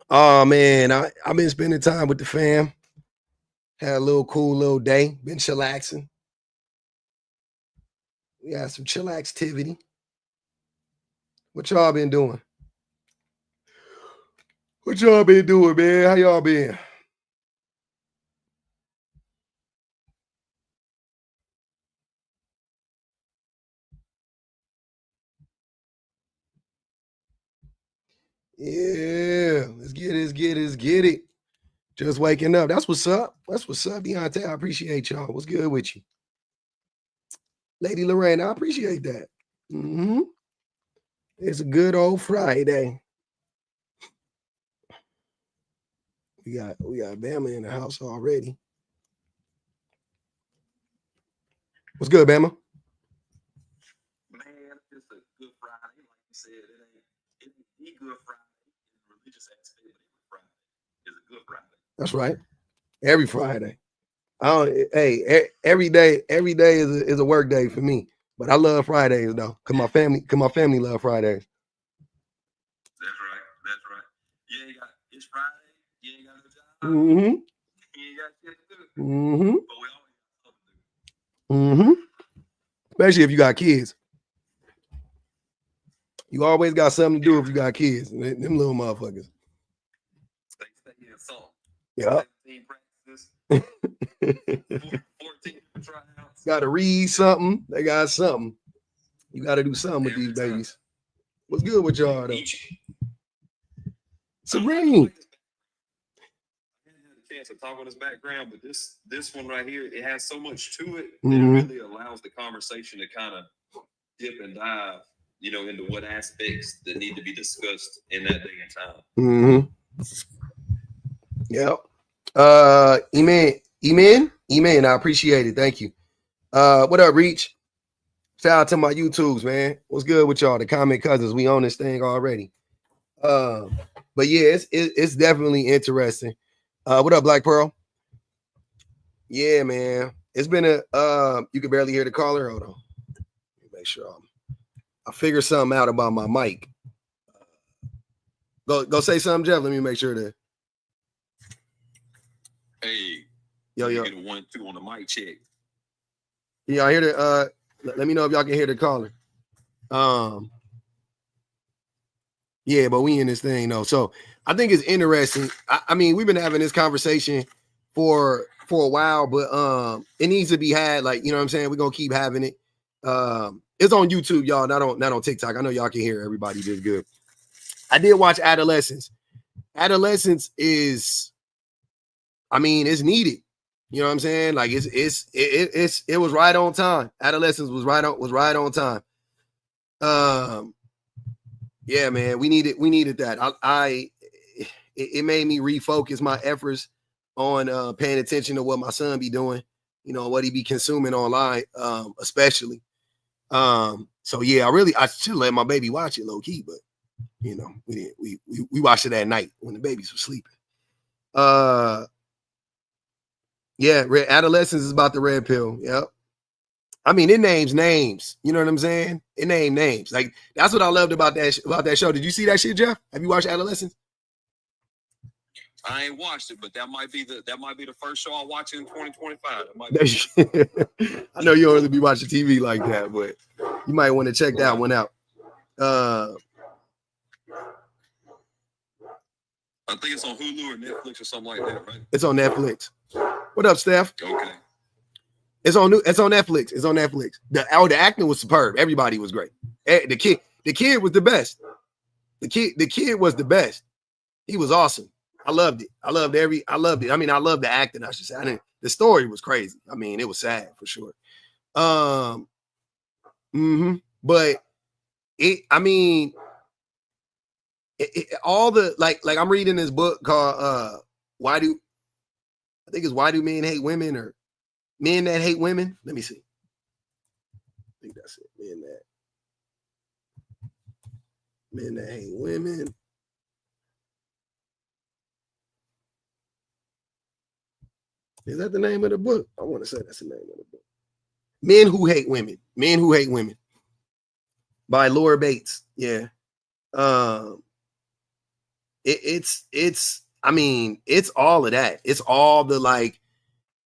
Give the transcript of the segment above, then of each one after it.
Oh man, I've been spending time with the fam. Had a little cool little day. Been chillaxing. We had some chillaxtivity. What y'all been doing? What y'all been doing, man? How y'all been? Yeah, let's get it. Just waking up. That's what's up. That's what's up, Deontay. I appreciate y'all. What's good with you? Lady Lorraine, I appreciate that. It's a good old Friday. We got Bama in the house already. What's good, Bama? Man, it's a good Friday. Like you said, it ain't the good Friday in the religious aspect, but every Friday is a good Friday. That's right. Every Friday. I don't, hey, every day is a work day for me. But I love Fridays though, cause my family love Fridays. That's right. That's right. You ain't got it's Friday. You ain't got no job. Mm-hmm. You ain't got shit to do. Mm-hmm. But we always got something to do. Mm-hmm. Especially if you got kids. You always got something to do if you got kids. Them little motherfuckers. They stay in song. Yeah. 17 practices. 14 tryouts. Got to read something. They got something. You got to do something with these babies. What's good with y'all though? Serene. I haven't had a chance to talk on this background, but this one right here, it has so much to it that it really allows the conversation to kind of dip and dive, into what aspects that need to be discussed in that day and time. Yep. Eman. I appreciate it. Thank you. What up, Reach? Shout out to my YouTubes, man. What's good with y'all? The comment cousins. We on this thing already. But yeah, it's definitely interesting. What up, Black Pearl? Yeah, man. It's been you can barely hear the caller. Hold on. Make sure I figure something out about my mic. Go say something, Jeff. Let me make sure that. Hey, yo. Get a 1-2 on the mic check. Yeah, I hear the. Let me know if y'all can hear the caller. Yeah, but we in this thing though, so I think it's interesting. I mean, we've been having this conversation for a while, but it needs to be had. Like, you know what I'm saying? We're gonna keep having it. It's on YouTube, y'all, not on TikTok. I know y'all can hear everybody just good. I did watch Adolescence. Adolescence is, I mean, it's needed. You know what I'm saying? Like it was right on time. Adolescence was right on time. Yeah, man, we needed that. It made me refocus my efforts on paying attention to what my son be doing, what he be consuming online, especially. So yeah, I should let my baby watch it low key, but we watched it at night when the babies were sleeping. Yeah, Adolescence is about the red pill. Yep. I mean, it names names. You know what I'm saying? It named names. Like, that's what I loved about that show. Did you see that shit, Jeff? Have you watched Adolescence? I ain't watched it, but that might be the first show I'll watch in 2025. I know you don't really be watching TV like that, but you might want to check that one out. I think it's on Hulu or Netflix or something like that, right? It's on Netflix. What up, Steph? Okay. It's on Netflix. It's on Netflix. The acting was superb. Everybody was great. The kid was the best. The kid was the best. He was awesome. I loved it. I loved it. I mean, I loved the acting, I should say. The story was crazy. I mean, it was sad for sure. But all the like I'm reading this book called Why Do Men Hate Women, or Men That Hate Women? Let me see. I think that's it. Men That Hate Women. Is that the name of the book? I want to say that's the name of the book. Men Who Hate Women. Men Who Hate Women. By Laura Bates. Yeah. it's I mean, it's all of that. It's all the like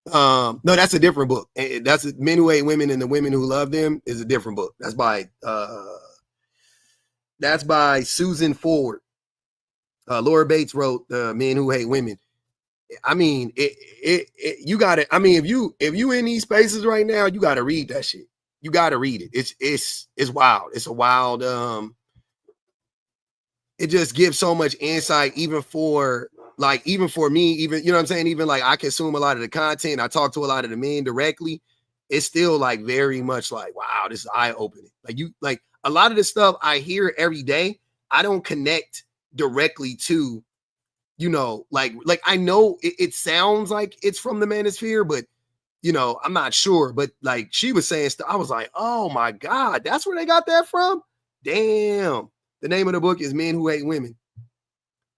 no, that's a different book. That's Men Who Hate Women and the Women Who Love Them is a different book. That's by Susan Ford. Laura Bates wrote Men Who Hate Women. I mean, you got to. I mean, if you in these spaces right now, you got to read that shit. You got to read it. It's wild. It's a wild. It just gives so much insight, even for me, even, you know what I'm saying? Even like I consume a lot of the content. I talk to a lot of the men directly. It's still like very much like, wow, this is eye opening. Like a lot of the stuff I hear every day, I don't connect directly to, you know, like I know it sounds like it's from the manosphere, but you know, I'm not sure. But like she was saying stuff, I was like, oh my God, that's where they got that from? Damn. The name of the book is Men Who Hate Women.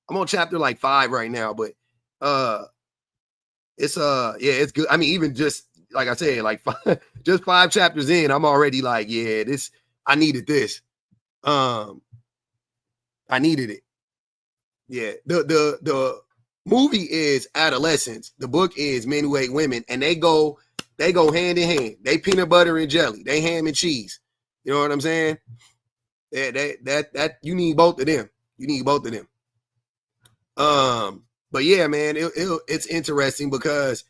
I'm on chapter like 5 right now, but it's it's good. I mean, even just like I said, like just 5 chapters in, I'm already like, yeah, I needed this. I needed it. Yeah. The movie is Adolescence. The book is Men Who Hate Women, and they go hand in hand. They peanut butter and jelly. They ham and cheese. You know what I'm saying? That you need both of them. You need both of them. But yeah, man, it's interesting because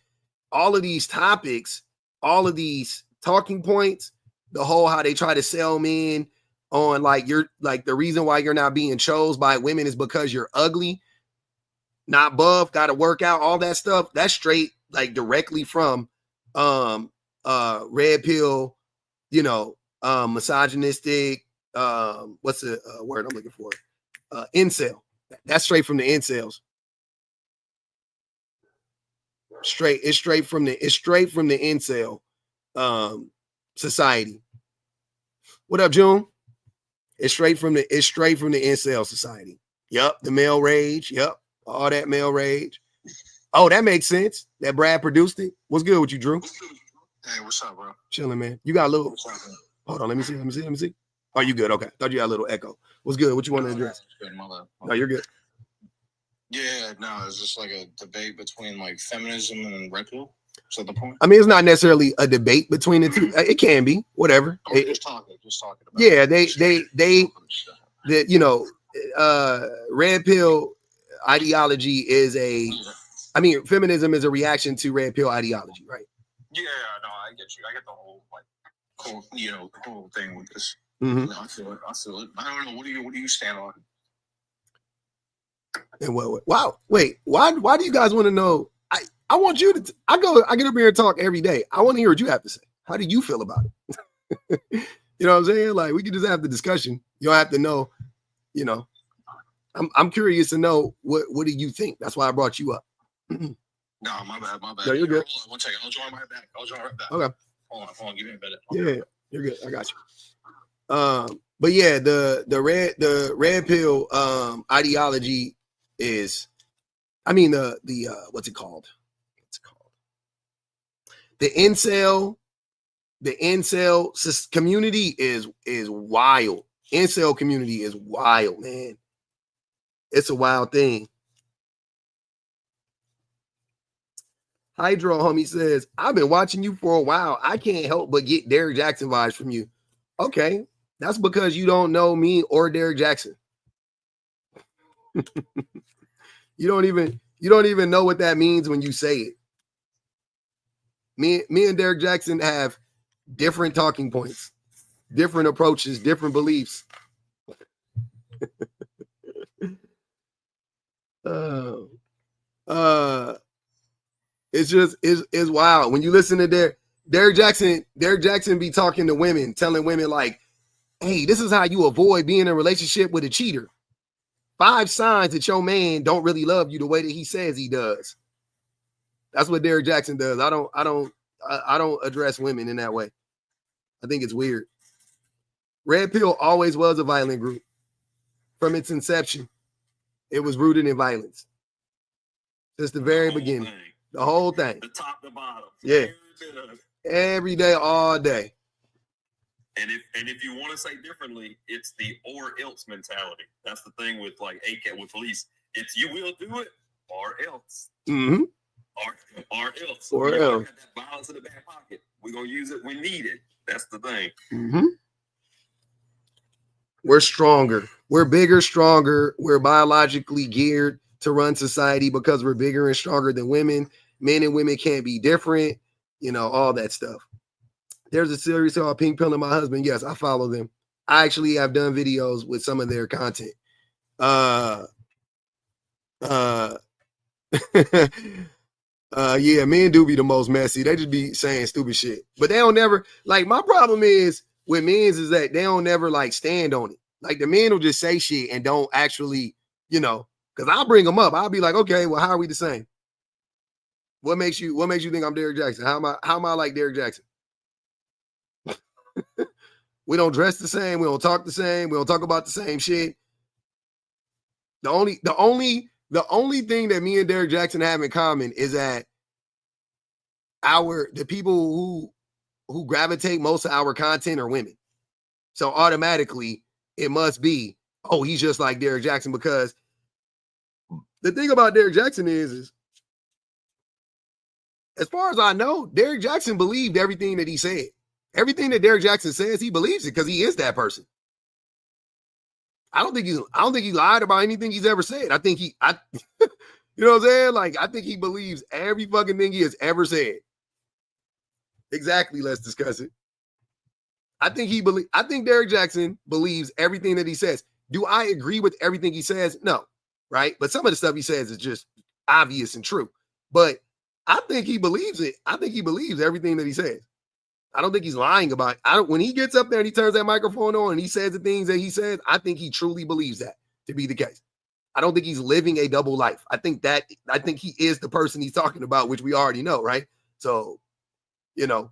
all of these topics, all of these talking points, the whole how they try to sell men on like you're like the reason why you're not being chose by women is because you're ugly, not buff, got to work out, all that stuff. That's straight like directly from red pill, you know, misogynistic, what's the word I'm looking for? Incel. That's straight from the incels. It's straight from the incel society. What up, June? It's straight from the incel society. Yep, the male rage. Yep, all that male rage. Oh, that makes sense. That Brad produced it. What's good with you, Drew? Hey, what's up, bro? Chilling, man. You got a little. Hold on, let me see. Oh, you good? Okay. Thought you had a little echo. What's good? What you want to address? No, you're good. Yeah, no, it's just like a debate between like feminism and red pill. Is that the point? I mean, it's not necessarily a debate between the two. It can be, whatever. Just talking about yeah, you know, red pill ideology is I mean, feminism is a reaction to red pill ideology, right? Yeah, no, I get you. I get the whole like whole, you know, the whole thing with this. Mm-hmm. No, I feel it. I don't know. What do you stand on? And wow, wait, why do you guys want to know? I want you to. I get up here and talk every day. I want to hear what you have to say. How do you feel about it? You know what I'm saying? Like we can just have the discussion. You don't have to know. You know, I'm curious to know what do you think? That's why I brought you up. No, my bad. No, you're good. Hold on, 1 second. I'll join right back. Okay. Hold on. Give me a minute. Yeah, you're good. I got you. But yeah, the red pill ideology is, I mean the what's it called? The incel community is wild. Incel community is wild, man. It's a wild thing. Hydro homie says, I've been watching you for a while. I can't help but get Derrick Jackson vibes from you. Okay, that's because you don't know me or Derrick Jackson. You don't even know what that means when you say it. Me and Derrick Jackson have different talking points, different approaches, different beliefs. It's wild when you listen to Derrick Jackson be talking to women, telling women like, hey, this is how you avoid being in a relationship with a cheater. 5 signs that your man don't really love you the way that he says he does. That's what Derrick Jackson does. I don't address women in that way. I think it's weird. Red Pill always was a violent group. From its inception, it was rooted in violence. Since the very beginning. The whole thing. The top to bottom. Yeah. Every day, all day. And if you want to say differently, it's the or else mentality. That's the thing with like AK with police. It's you will do it or else. Mm-hmm. Or else. Or we else. got that balance in the back pocket. We're gonna use it when needed. That's the thing. Mm-hmm. We're stronger. We're bigger, stronger. We're biologically geared to run society because we're bigger and stronger than women. Men and women can't be different. You know, all that stuff. There's a series called Pink Pill and My Husband. Yes, I follow them. I actually have done videos with some of their content. Yeah, men do be the most messy. They just be saying stupid shit. But they don't never, like, my problem is with men's is that they don't never like stand on it. Like the men will just say shit and don't actually, you know, because I'll bring them up. I'll be like, okay, well, how are we the same? What makes you think I'm Derrick Jackson? How am I like Derrick Jackson? We don't dress the same, we don't talk the same, we don't talk about the same shit. The only thing that me and Derrick Jackson have in common is that the people who gravitate most of our content are women. So automatically it must be, oh, he's just like Derrick Jackson, because the thing about Derrick Jackson is as far as I know, Derrick Jackson believed everything that he said. Everything that Derrick Jackson says, he believes it because he is that person. I don't think he lied about anything he's ever said. I think you know what I'm saying? Like, I think he believes every fucking thing he has ever said. Exactly. Let's discuss it. I think Derrick Jackson believes everything that he says. Do I agree with everything he says? No. Right. But some of the stuff he says is just obvious and true. But I think he believes it. I think he believes everything that he says. I don't think he's lying about it. When he gets up there and he turns that microphone on and he says the things that he says, I think he truly believes that to be the case. I don't think he's living a double life. I think he is the person he's talking about, which we already know, right? So, you know,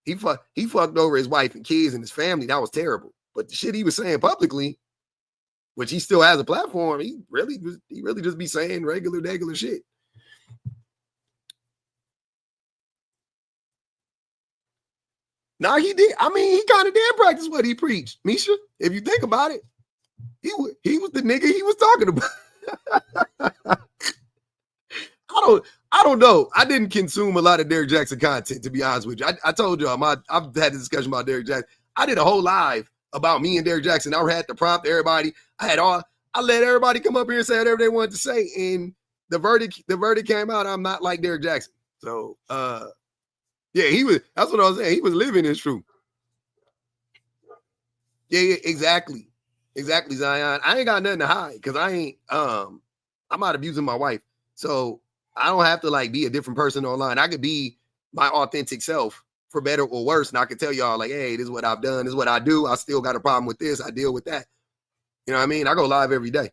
he fucked over his wife and kids and his family. That was terrible. But the shit he was saying publicly, which he still has a platform, he really just be saying regular shit. Now he did. I mean, he kind of did practice what he preached, Misha. If you think about it, he was the nigga he was talking about. I don't know. I didn't consume a lot of Derrick Jackson content, to be honest with you. I told y'all, I've had a discussion about Derrick Jackson. I did a whole live about me and Derrick Jackson. I had to prompt everybody. I let everybody come up here and say whatever they wanted to say, and the verdict came out. I'm not like Derrick Jackson. So, yeah, that's what I was saying. He was living his truth. Yeah, exactly. Exactly, Zion. I ain't got nothing to hide because I'm not abusing my wife. So I don't have to like be a different person online. I could be my authentic self for better or worse. And I could tell y'all like, hey, this is what I've done. This is what I do. I still got a problem with this. I deal with that. You know what I mean? I go live every day.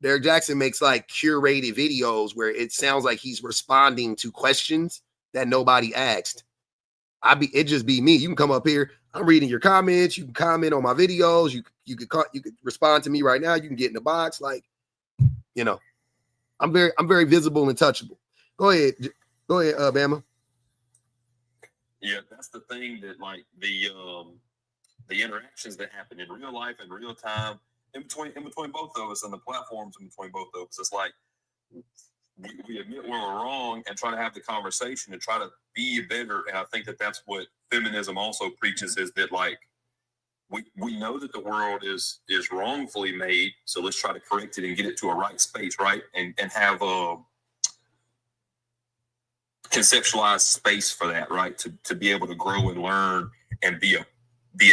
Derrick Jackson makes like curated videos where it sounds like he's responding to questions that nobody asked. It just be me. You can come up here. I'm reading your comments. You can comment on my videos. You could respond to me right now. You can get in the box. Like, you know, I'm very visible and touchable. Go ahead, Bama. Yeah, that's the thing that like the interactions that happen in real life in real time in between both of us and the platforms in between both of us. It's like we admit when we're wrong and try to have the conversation and try to be better. And I think that that's what feminism also preaches, is that like we know that the world is wrongfully made, so let's try to correct it and get it to a right space, right? And have a conceptualized space for that, right? To be able to grow and learn and be a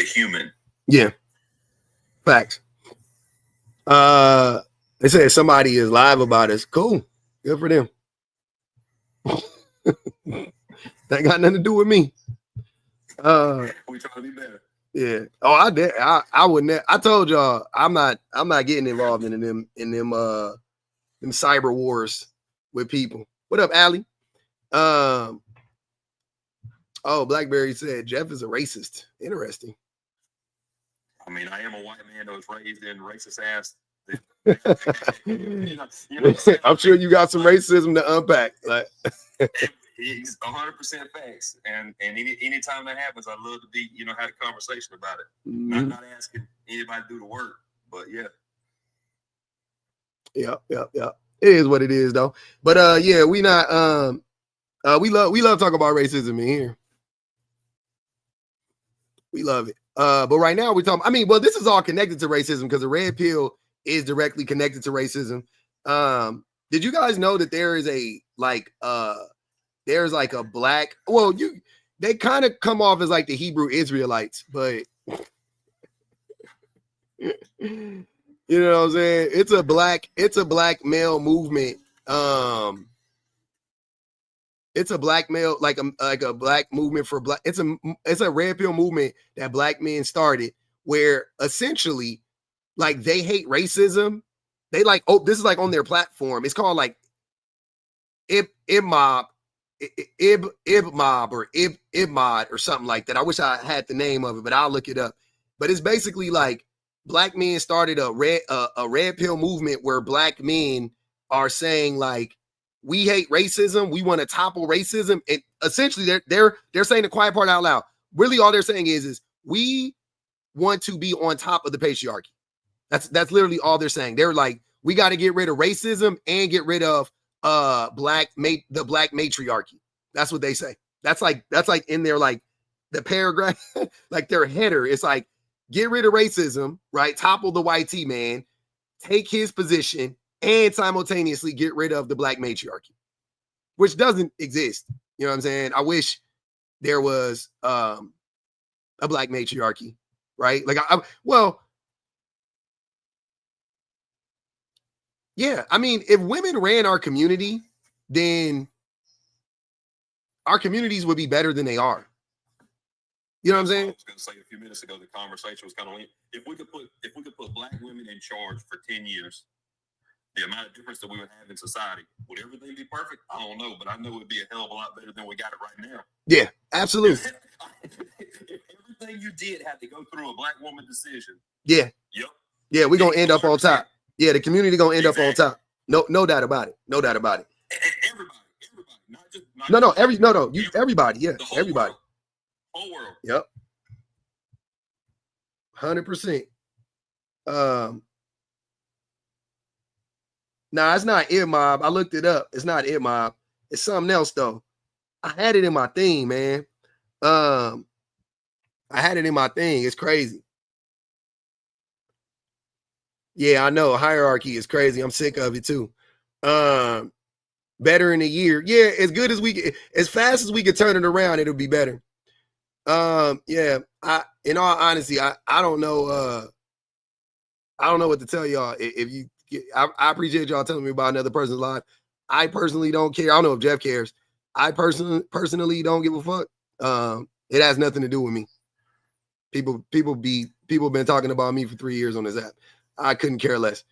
human. Yeah. Facts. They say somebody is live about us. Cool. Good for them. That got nothing to do with me. We try to be better. Yeah. Oh, I did. I wouldn't. I told y'all I'm not getting involved in them cyber wars with people. What up, Allie? Oh, Blackberry said Jeff is a racist. Interesting. I mean, I am a white man that was raised in racist ass. I'm sure you got some racism to unpack. Like, it's 100% facts, and anytime that happens, I love to be have a conversation about it. Mm-hmm. Not asking anybody to do the work, but yeah. Yep. It is what it is, though. But yeah, we not we love talking about racism in here. We love it. But right now we're talking. I mean, well, this is all connected to racism because the red pill is directly connected to racism. Did you guys know that there is a there's like a black? Well, they kind of come off as like the Hebrew Israelites, but you know what I'm saying? It's a black male movement. It's a black male, like a black movement for black. It's a red pill movement that black men started, where essentially, like, they hate racism. They like, oh, this is like on their platform. It's called like Ibmob or Ibmod or something like that. I wish I had the name of it, but I'll look it up. But it's basically like black men started a red pill movement where black men are saying like, we hate racism. We want to topple racism. And essentially they're saying the quiet part out loud. Really all they're saying is we want to be on top of the patriarchy. That's literally all they're saying. They're like, we got to get rid of racism and get rid of the black matriarchy. That's what they say. That's like in their like the paragraph, like their header. It's like, get rid of racism, right? Topple the white T man, take his position, and simultaneously get rid of the black matriarchy, which doesn't exist. You know what I'm saying? I wish there was a black matriarchy, right? Like, yeah. I mean, if women ran our community, then our communities would be better than they are. You know what I'm saying? I was going to say a few minutes ago, the conversation was kind of like, if we could put black women in charge for 10 years, the amount of difference that we would have in society, would everything be perfect? I don't know, but I know it'd be a hell of a lot better than we got it right now. Yeah, absolutely. If everything you did had to go through a black woman decision. Yeah. Yep. Yeah, we're gonna end up on top. Yeah, the community gonna end up on top. No doubt about it. No doubt about it. Everybody, everybody. Yeah, everybody. Whole world. Yep. 100%. Nah, it's not Ibmob. I looked it up. It's not Ibmob. It's something else though. I had it in my thing, man. I had it in my thing. It's crazy. Yeah, I know. Hierarchy is crazy. I'm sick of it too. Better in a year. Yeah, as good as as fast as we can turn it around, it'll be better. Yeah. In all honesty, I don't know. I don't know what to tell y'all. I appreciate y'all telling me about another person's life. I personally don't care. I don't know if Jeff cares. I personally don't give a fuck. It has nothing to do with me. People been talking about me for 3 years on this app. I couldn't care less.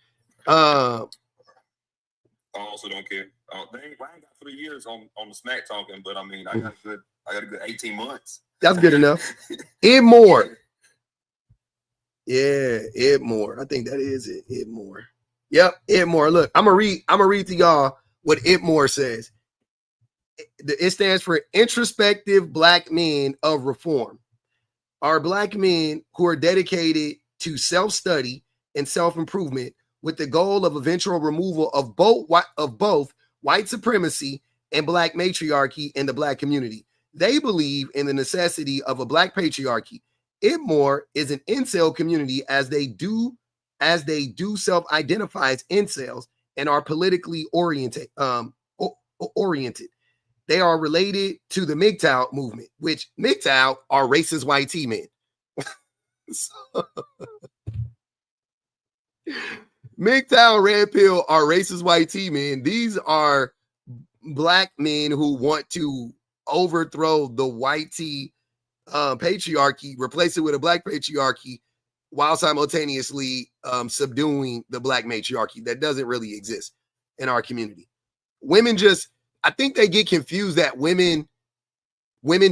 I also don't care. I ain't got 3 years on the smack talking, but I mean, I got a good 18 months. That's good enough. Ibmore. Yeah, Ibmore. I think that is it. Ibmore. Yep, Ibmore. Look, I'm gonna read to y'all what Ibmore says. It stands for Introspective Black Men of Reform. Are black men who are dedicated to self-study and self-improvement with the goal of eventual removal of both white supremacy and black matriarchy in the black community. They believe in the necessity of a black patriarchy. Ibmore is an incel community as they do self-identify as incels and are politically oriented. They are related to the MGTOW movement, which MGTOW are racist white T men. MGTOW red pill are racist white T men. These are black men who want to overthrow the white T patriarchy, replace it with a black patriarchy, while simultaneously subduing the black matriarchy that doesn't really exist in our community. I think they get confused that women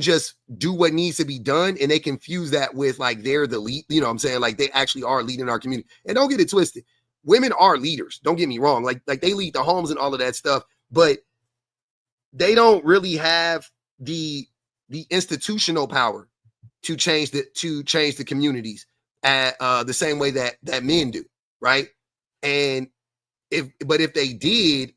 just do what needs to be done, and they confuse that with like they're the lead, you know what I'm saying? Like they actually are leading our community. And don't get it twisted. Women are leaders. Don't get me wrong. Like they lead the homes and all of that stuff, but they don't really have the institutional power to change the communities at the same way that men do, right? And if they did,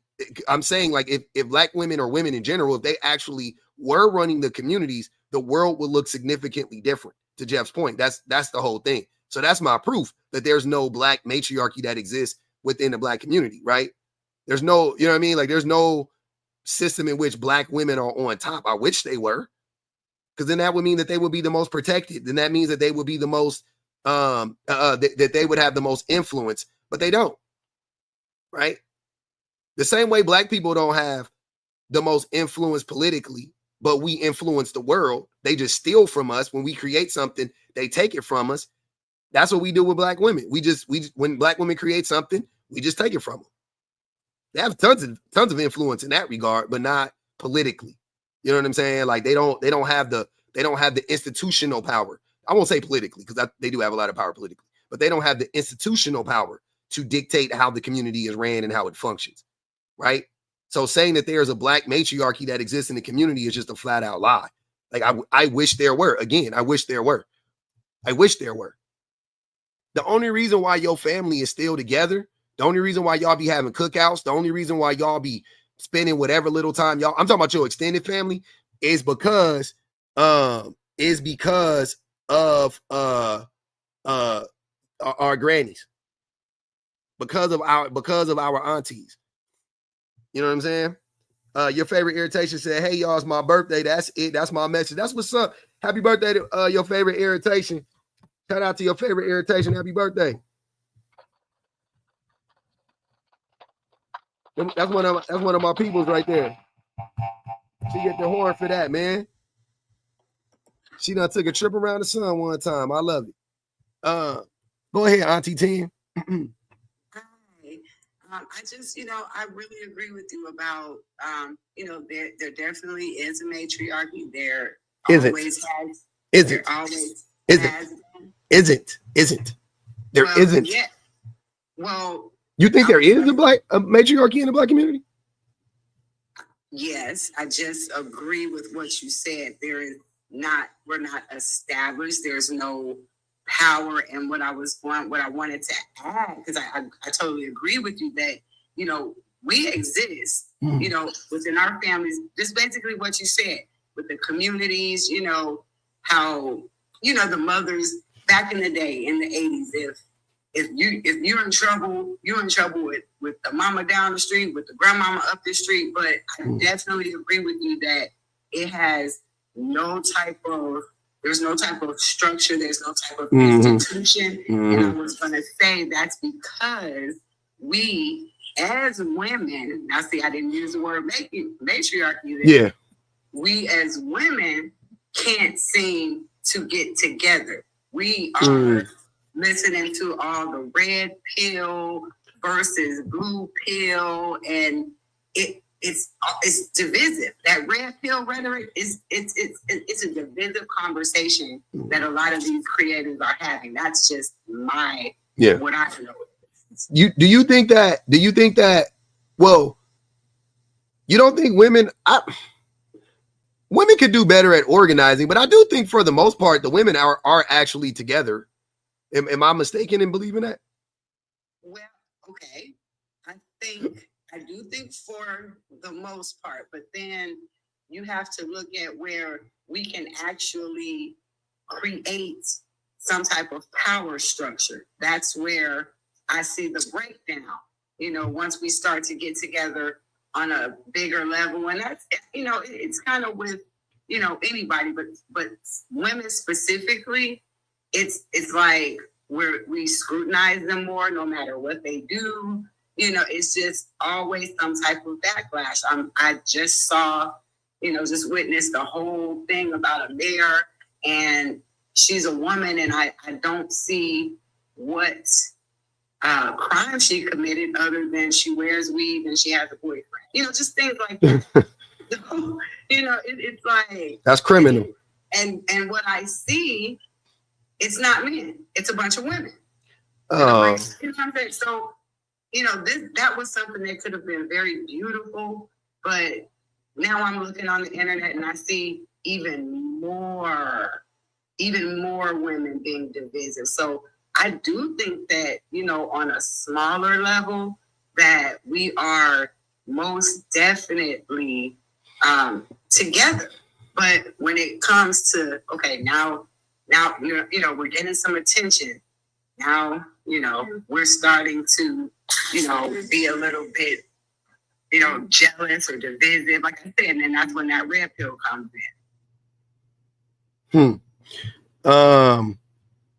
I'm saying like if black women or women in general, if they actually were running the communities, the world would look significantly different. To Jeff's point, that's the whole thing. So that's my proof that there's no black matriarchy that exists within the black community, right? There's no, you know what I mean? Like there's no system in which black women are on top. I wish they were, because then that would mean that they would be the most protected. Then that means that they would be the most, that they would have the most influence, but they don't, right? The same way black people don't have the most influence politically, but we influence the world. They just steal from us. When we create something, they take it from us. That's what we do with black women. When black women create something, we just take it from them. They have tons of influence in that regard, but not politically. You know what I'm saying? Like they don't have the institutional power. I won't say politically, because they do have a lot of power politically, but they don't have the institutional power to dictate how the community is ran and how it functions, right? So saying that there's a black matriarchy that exists in the community is just a flat out lie. Like I wish there were. Again, I wish there were. I wish there were. The only reason why your family is still together, the only reason why y'all be having cookouts, the only reason why y'all be spending whatever little time y'all, I'm talking about your extended family, is because of our grannies, because of our aunties. You know what I'm saying? Your favorite irritation said, "Hey y'all, it's my birthday. That's it. That's my message. That's what's up. Happy birthday to your favorite irritation. Shout out to your favorite irritation. Happy birthday." That's one of my peoples right there. She get the horn for that, man. She done took a trip around the sun one time. I love it. Go ahead, Auntie Tim. I just, I really agree with you about, there definitely is a matriarchy. There always has. Isn't. There always isn't. has been. Isn't. There isn't. Yeah. Well, you think there is a matriarchy in the black community? Yes, I just agree with what you said. We're not established. There's no power. And what I wanted to add, because I totally agree with you that, we exist, within our families, just basically what you said, with the communities, how, the mothers back in the day in the 80s, if you're in trouble, with the mama down the street, with the grandmama up the street. But I definitely agree with you that it has there's no type of structure, there's no type of institution. And I was gonna say that's because we as women, now see, I didn't use the word matriarchy there. Yeah. We as women can't seem to get together. We are listening to all the red pill versus blue pill, and it's divisive. That red pill rhetoric it's a divisive conversation that a lot of these creators are having. That's just what I know. Do you think that well, you don't think women could do better at organizing, but I do think for the most part the women are actually together. Am I mistaken in believing that? Well, okay. I do think for the most part, but then you have to look at where we can actually create some type of power structure. That's where I see the breakdown. Once we start to get together on a bigger level, and that's, it's kind of with, anybody, but women specifically, it's like we scrutinize them more no matter what they do. It's just always some type of backlash. I just saw, just witnessed the whole thing about a mayor, and she's a woman, and I don't see what crime she committed other than she wears weave and she has a boyfriend. Just things like that. It's like that's criminal. And what I see, it's not men; it's a bunch of women. Oh. You know what I'm saying? So, that was something that could have been very beautiful, but now I'm looking on the internet and I see even more women being divisive. So I do think that, on a smaller level, that we are most definitely together. But when it comes to, okay, now we're getting some attention. Now, we're starting to, be a little bit, jealous or divisive, like I said, and then that's when that red pill comes in.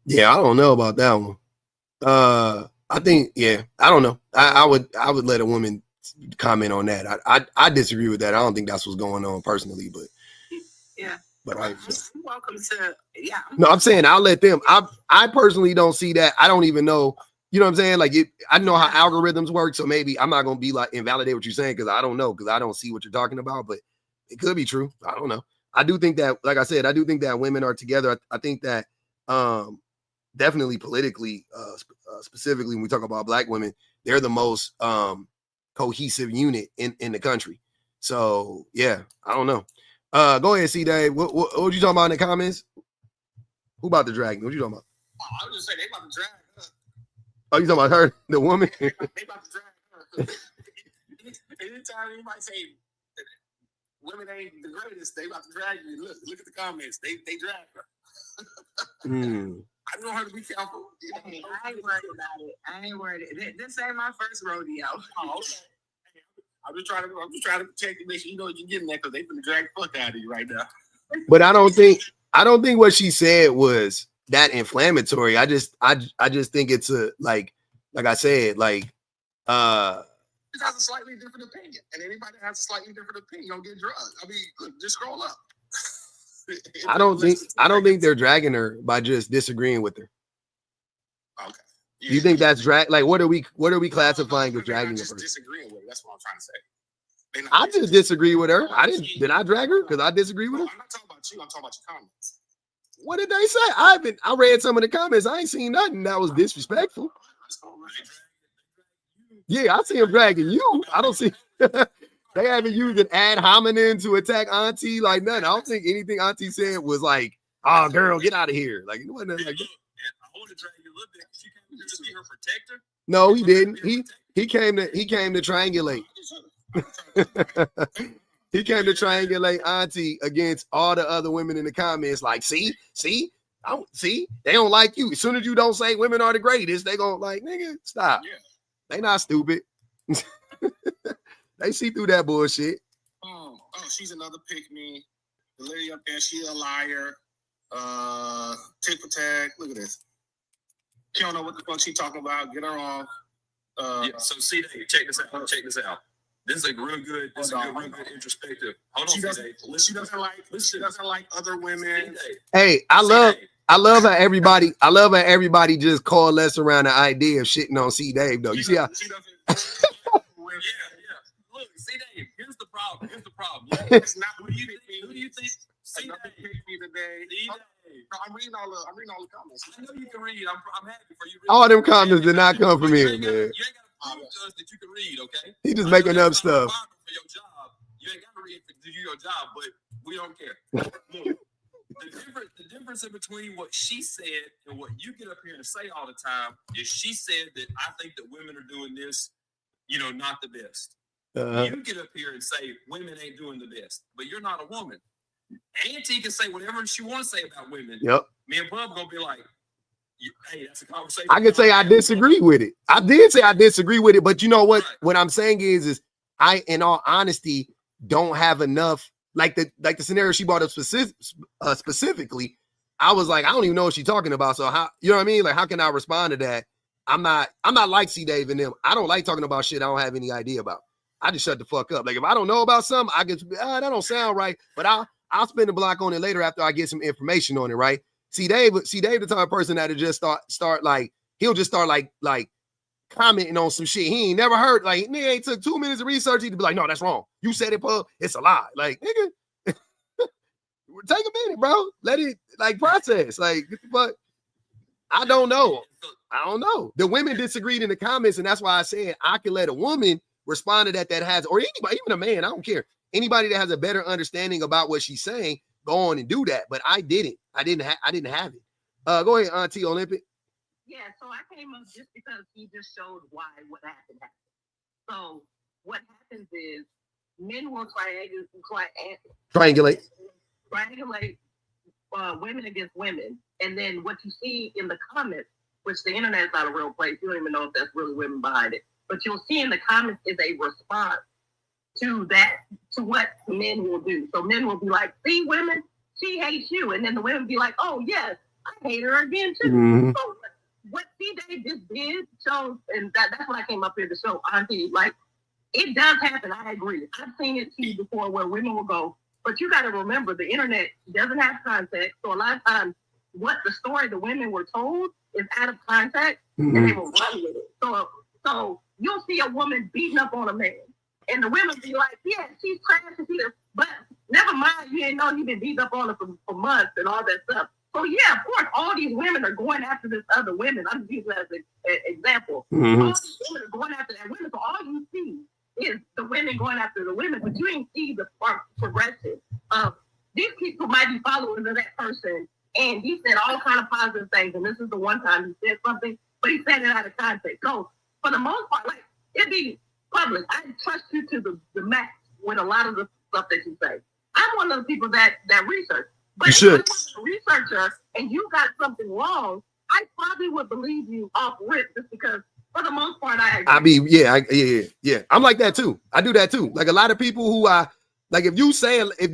Yeah, I don't know about that one. I think, yeah, I don't know. I would let a woman comment on that. I disagree with that. I don't think that's what's going on personally, but yeah. But I'm welcome to, yeah. No, I'm saying I'll let them. I personally don't see that. I don't even know. You know what I'm saying? Like I know how algorithms work, so maybe I'm not gonna be like invalidate what you're saying because I don't know, because I don't see what you're talking about, but it could be true. I don't know. I do think that, like I said, I do think that women are together. I think that definitely politically, specifically when we talk about Black women, they're the most cohesive unit in the country. So yeah, I don't know. Go ahead, C Dave. What you talking about in the comments? Who about the dragon? What you talking about? Oh, I was just saying they about to drag her. Oh, you talking about her, the woman? They about to drag her. Anytime anybody say women ain't the greatest, they about to drag you. Look at the comments. They drag her. I want her to be careful. Hey, I ain't worried about it. I ain't worried. This ain't my first rodeo. Oh, okay. I'm just trying to protect you, make sure you know what you're getting at, because they finna drag the fuck out of you right now. But I don't think what she said was that inflammatory. I just think it's a like I said, like it has a slightly different opinion, and anybody that has a slightly different opinion don't get drugged. I mean, look, just scroll up. I don't think they're dragging her by just disagreeing with her. Okay. Do you think that's drag? Like, what are we classifying as dragging her? Just disagreeing with her. That's what I'm trying to say. I just disagree with her. Did I drag her? Because I disagree with her. I'm not talking about you. I'm talking about your comments. What did they say? I read some of the comments. I ain't seen nothing that was disrespectful. Yeah, I see him dragging you. I don't see. They haven't used an ad hominem to attack Auntie like nothing. I don't think anything Auntie said was like, "Oh, girl, get out of here." Like it wasn't like. I want to drag you a little bit because you came here to be her protector. No, he didn't. He came to triangulate. He came to triangulate Auntie against all the other women in the comments. Like, see, they don't like you. As soon as you don't say women are the greatest, they gonna like, nigga, stop. Yeah. They not stupid. They see through that bullshit. Oh, she's another pick me. The lady up there, she a liar. Tit for tag. Look at this. She don't know what the fuck she talking about. Get her off. So see, check this out. This is a real good. This is a real good introspective. Hold on, she doesn't like other women. Hey, I love how everybody just coalesce around the idea of shitting on C Dave though. You see how? Yeah. Look, C Dave. Here's the problem. It's not who do you think? C Dave picked me today. No, I'm reading all the comments. I know you can read. I'm happy for you. All them comments did not come from here, man. You ain't got to prove to us that you can read, okay? He just making up stuff. For your job, you ain't got to read to do your job, but we don't care. Look, the difference in between what she said and what you get up here and say all the time is she said that I think that women are doing this, not the best. You get up here and say women ain't doing the best, but you're not a woman. Auntie can say whatever she wants to say about women. Yep. Me and Bub gonna be like, hey, that's a conversation. I can say I disagree with it. I did say I disagree with it, but you know what? Right. What I'm saying is I, in all honesty, don't have enough. Like the scenario she brought up specifically, I was like, I don't even know what she's talking about. So how, you know what I mean? Like, how can I respond to that? I'm not like C Dave and them. I don't like talking about shit I don't have any idea about. I just shut the fuck up. Like if I don't know about something, I get that don't sound right, but I'll spend a block on it later after I get some information on it, right? See Dave, the type of person that'll just start like he'll just start like commenting on some shit he ain't never heard. Like nigga ain't took 2 minutes of research. He'd be like, no, that's wrong. You said it, Pub. It's a lie. Like nigga, take a minute, bro. Let it like process. Like what the fuck? I don't know. The women disagreed in the comments, and that's why I said I can let a woman respond to that has, or anybody, even a man. I don't care. Anybody that has a better understanding about what she's saying, go on and do that. But I didn't. I didn't have it. Go ahead, Auntie Olympic. Yeah, so I came up just because he just showed why what happened. So what happens is men will Triangulate. women against women, and then what you see in the comments, which the internet is not a real place, you don't even know if that's really women behind it, but you'll see in the comments is a response to what men will do. So men will be like, see, women, she hates you, and then the women be like, oh yes, I hate her again too. Mm-hmm. So what C-Dave just did shows, and that's what I came up here to show, Auntie, like, it does happen. I agree. I've seen it too before where women will go, but you got to remember the internet doesn't have context. So a lot of times, what the story the women were told is out of context, Mm-hmm. and they will run with it. So you'll see a woman beating up on a man, and the women be like, "Yeah, she's trash and here," but never mind, you didn't know you've been beating up on her for months and all that stuff. So yeah, of course, all these women are going after this other women. I'm just using that as an example. Mm-hmm. All these women are going after that women. So all you see is the women going after the women, but you ain't see the progression of these people might be followers of that person, and he said all kind of positive things, and this is the one time he said something, but he said it out of context. So for the most part, like, it'd be public. I trust you to the max with a lot of the stuff that you say. I'm one of the people that research, but if I was a researcher and you got something wrong, I probably would believe you off rip just because. For the most part, I agree. Yeah. I'm like that too. I do that too. Like a lot of people who like if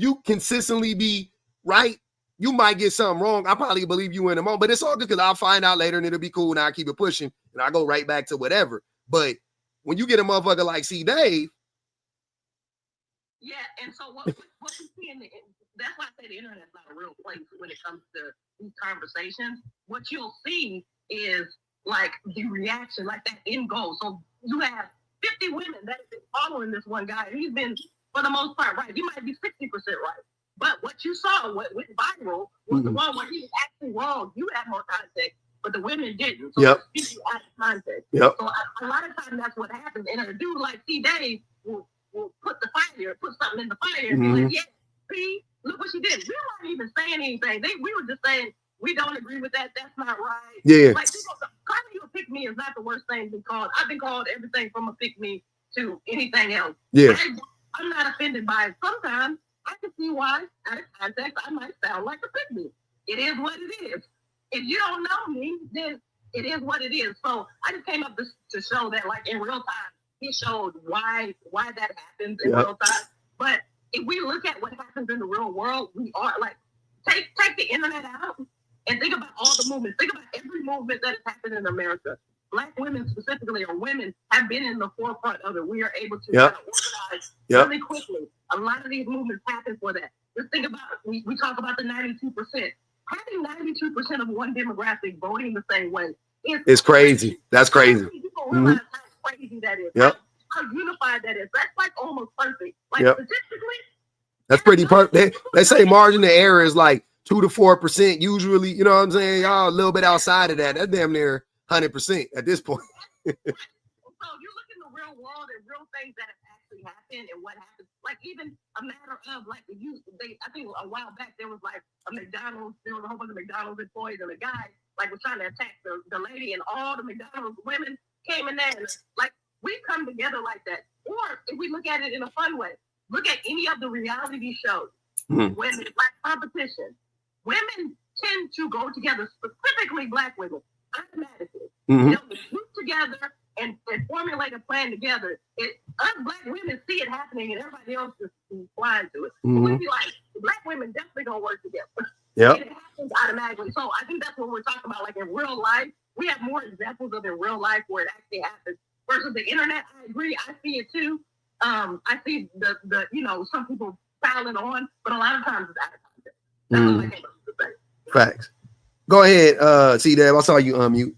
you consistently be right, you might get something wrong. I probably believe you in a moment, but it's all good because I'll find out later and it'll be cool and I'll keep it pushing and I go right back to whatever. But when you get a motherfucker like C-Dave. Yeah, and so what we see that's why I say the internet's not a real place when it comes to these conversations. What you'll see is like the reaction, like that end goal. So you have 50 women that have been following this one guy. He's been, for the most part, right. You might be 60% right. But what you saw, what went viral, was the one where he was actually wrong. You had more context, but the women didn't. So it's out of context. Yep. So a lot of times that's what happens. And a dude like C-Dave will put something in the fire and be like, yeah, see, look what she did. We weren't even saying anything. We were just saying, we don't agree with that. That's not right. Yeah. Like, calling you a pick-me is not the worst thing to be called. I've been called everything from a pick-me to anything else. Yeah. I'm not offended by it. Sometimes I can see why, out of context, I might sound like a pick-me. It is what it is. If you don't know me, then it is what it is. So I just came up to show that, like, in real time, he showed why that happens in real time. But if we look at what happens in the real world, we are, like, take the internet out and think about all the movements. Think about every movement that has happened in America. Black women specifically, or women, have been in the forefront of it. We are able to kind of organize really quickly. A lot of these movements happen for that. Just think about, we talk about the 92%. Having 92% of one demographic voting the same way is crazy. That's crazy. People realize how crazy that is. Yep. How unified that is. That's like almost perfect. Like statistically, that's pretty perfect. They say margin of error is like 2 to 4% usually. You know what I'm saying? Y'all a little bit outside of that. That's damn near 100% at this point. So you look in the real world and real things that have actually happened and what happens. Like even a matter of like I think a while back there was like a McDonald's. There was a whole bunch of McDonald's employees and a guy like was trying to attack the lady, and all the McDonald's women came in there and like we come together like that. Or if we look at it in a fun way, look at any of the reality shows when it's like competition. Women tend to go together, specifically Black women, automatically. They'll group together and formulate a plan together. Us Black women see it happening and everybody else is blind to it. But we be like, Black women definitely gonna work together. Yeah. It happens automatically. So I think that's what we're talking about. Like in real life, we have more examples of in real life where it actually happens versus the internet. I agree. I see it too. I see the some people pile it on, but a lot of times it's out of context. That's what I came up to say. Facts. Go ahead, C-Dave. I saw you unmute.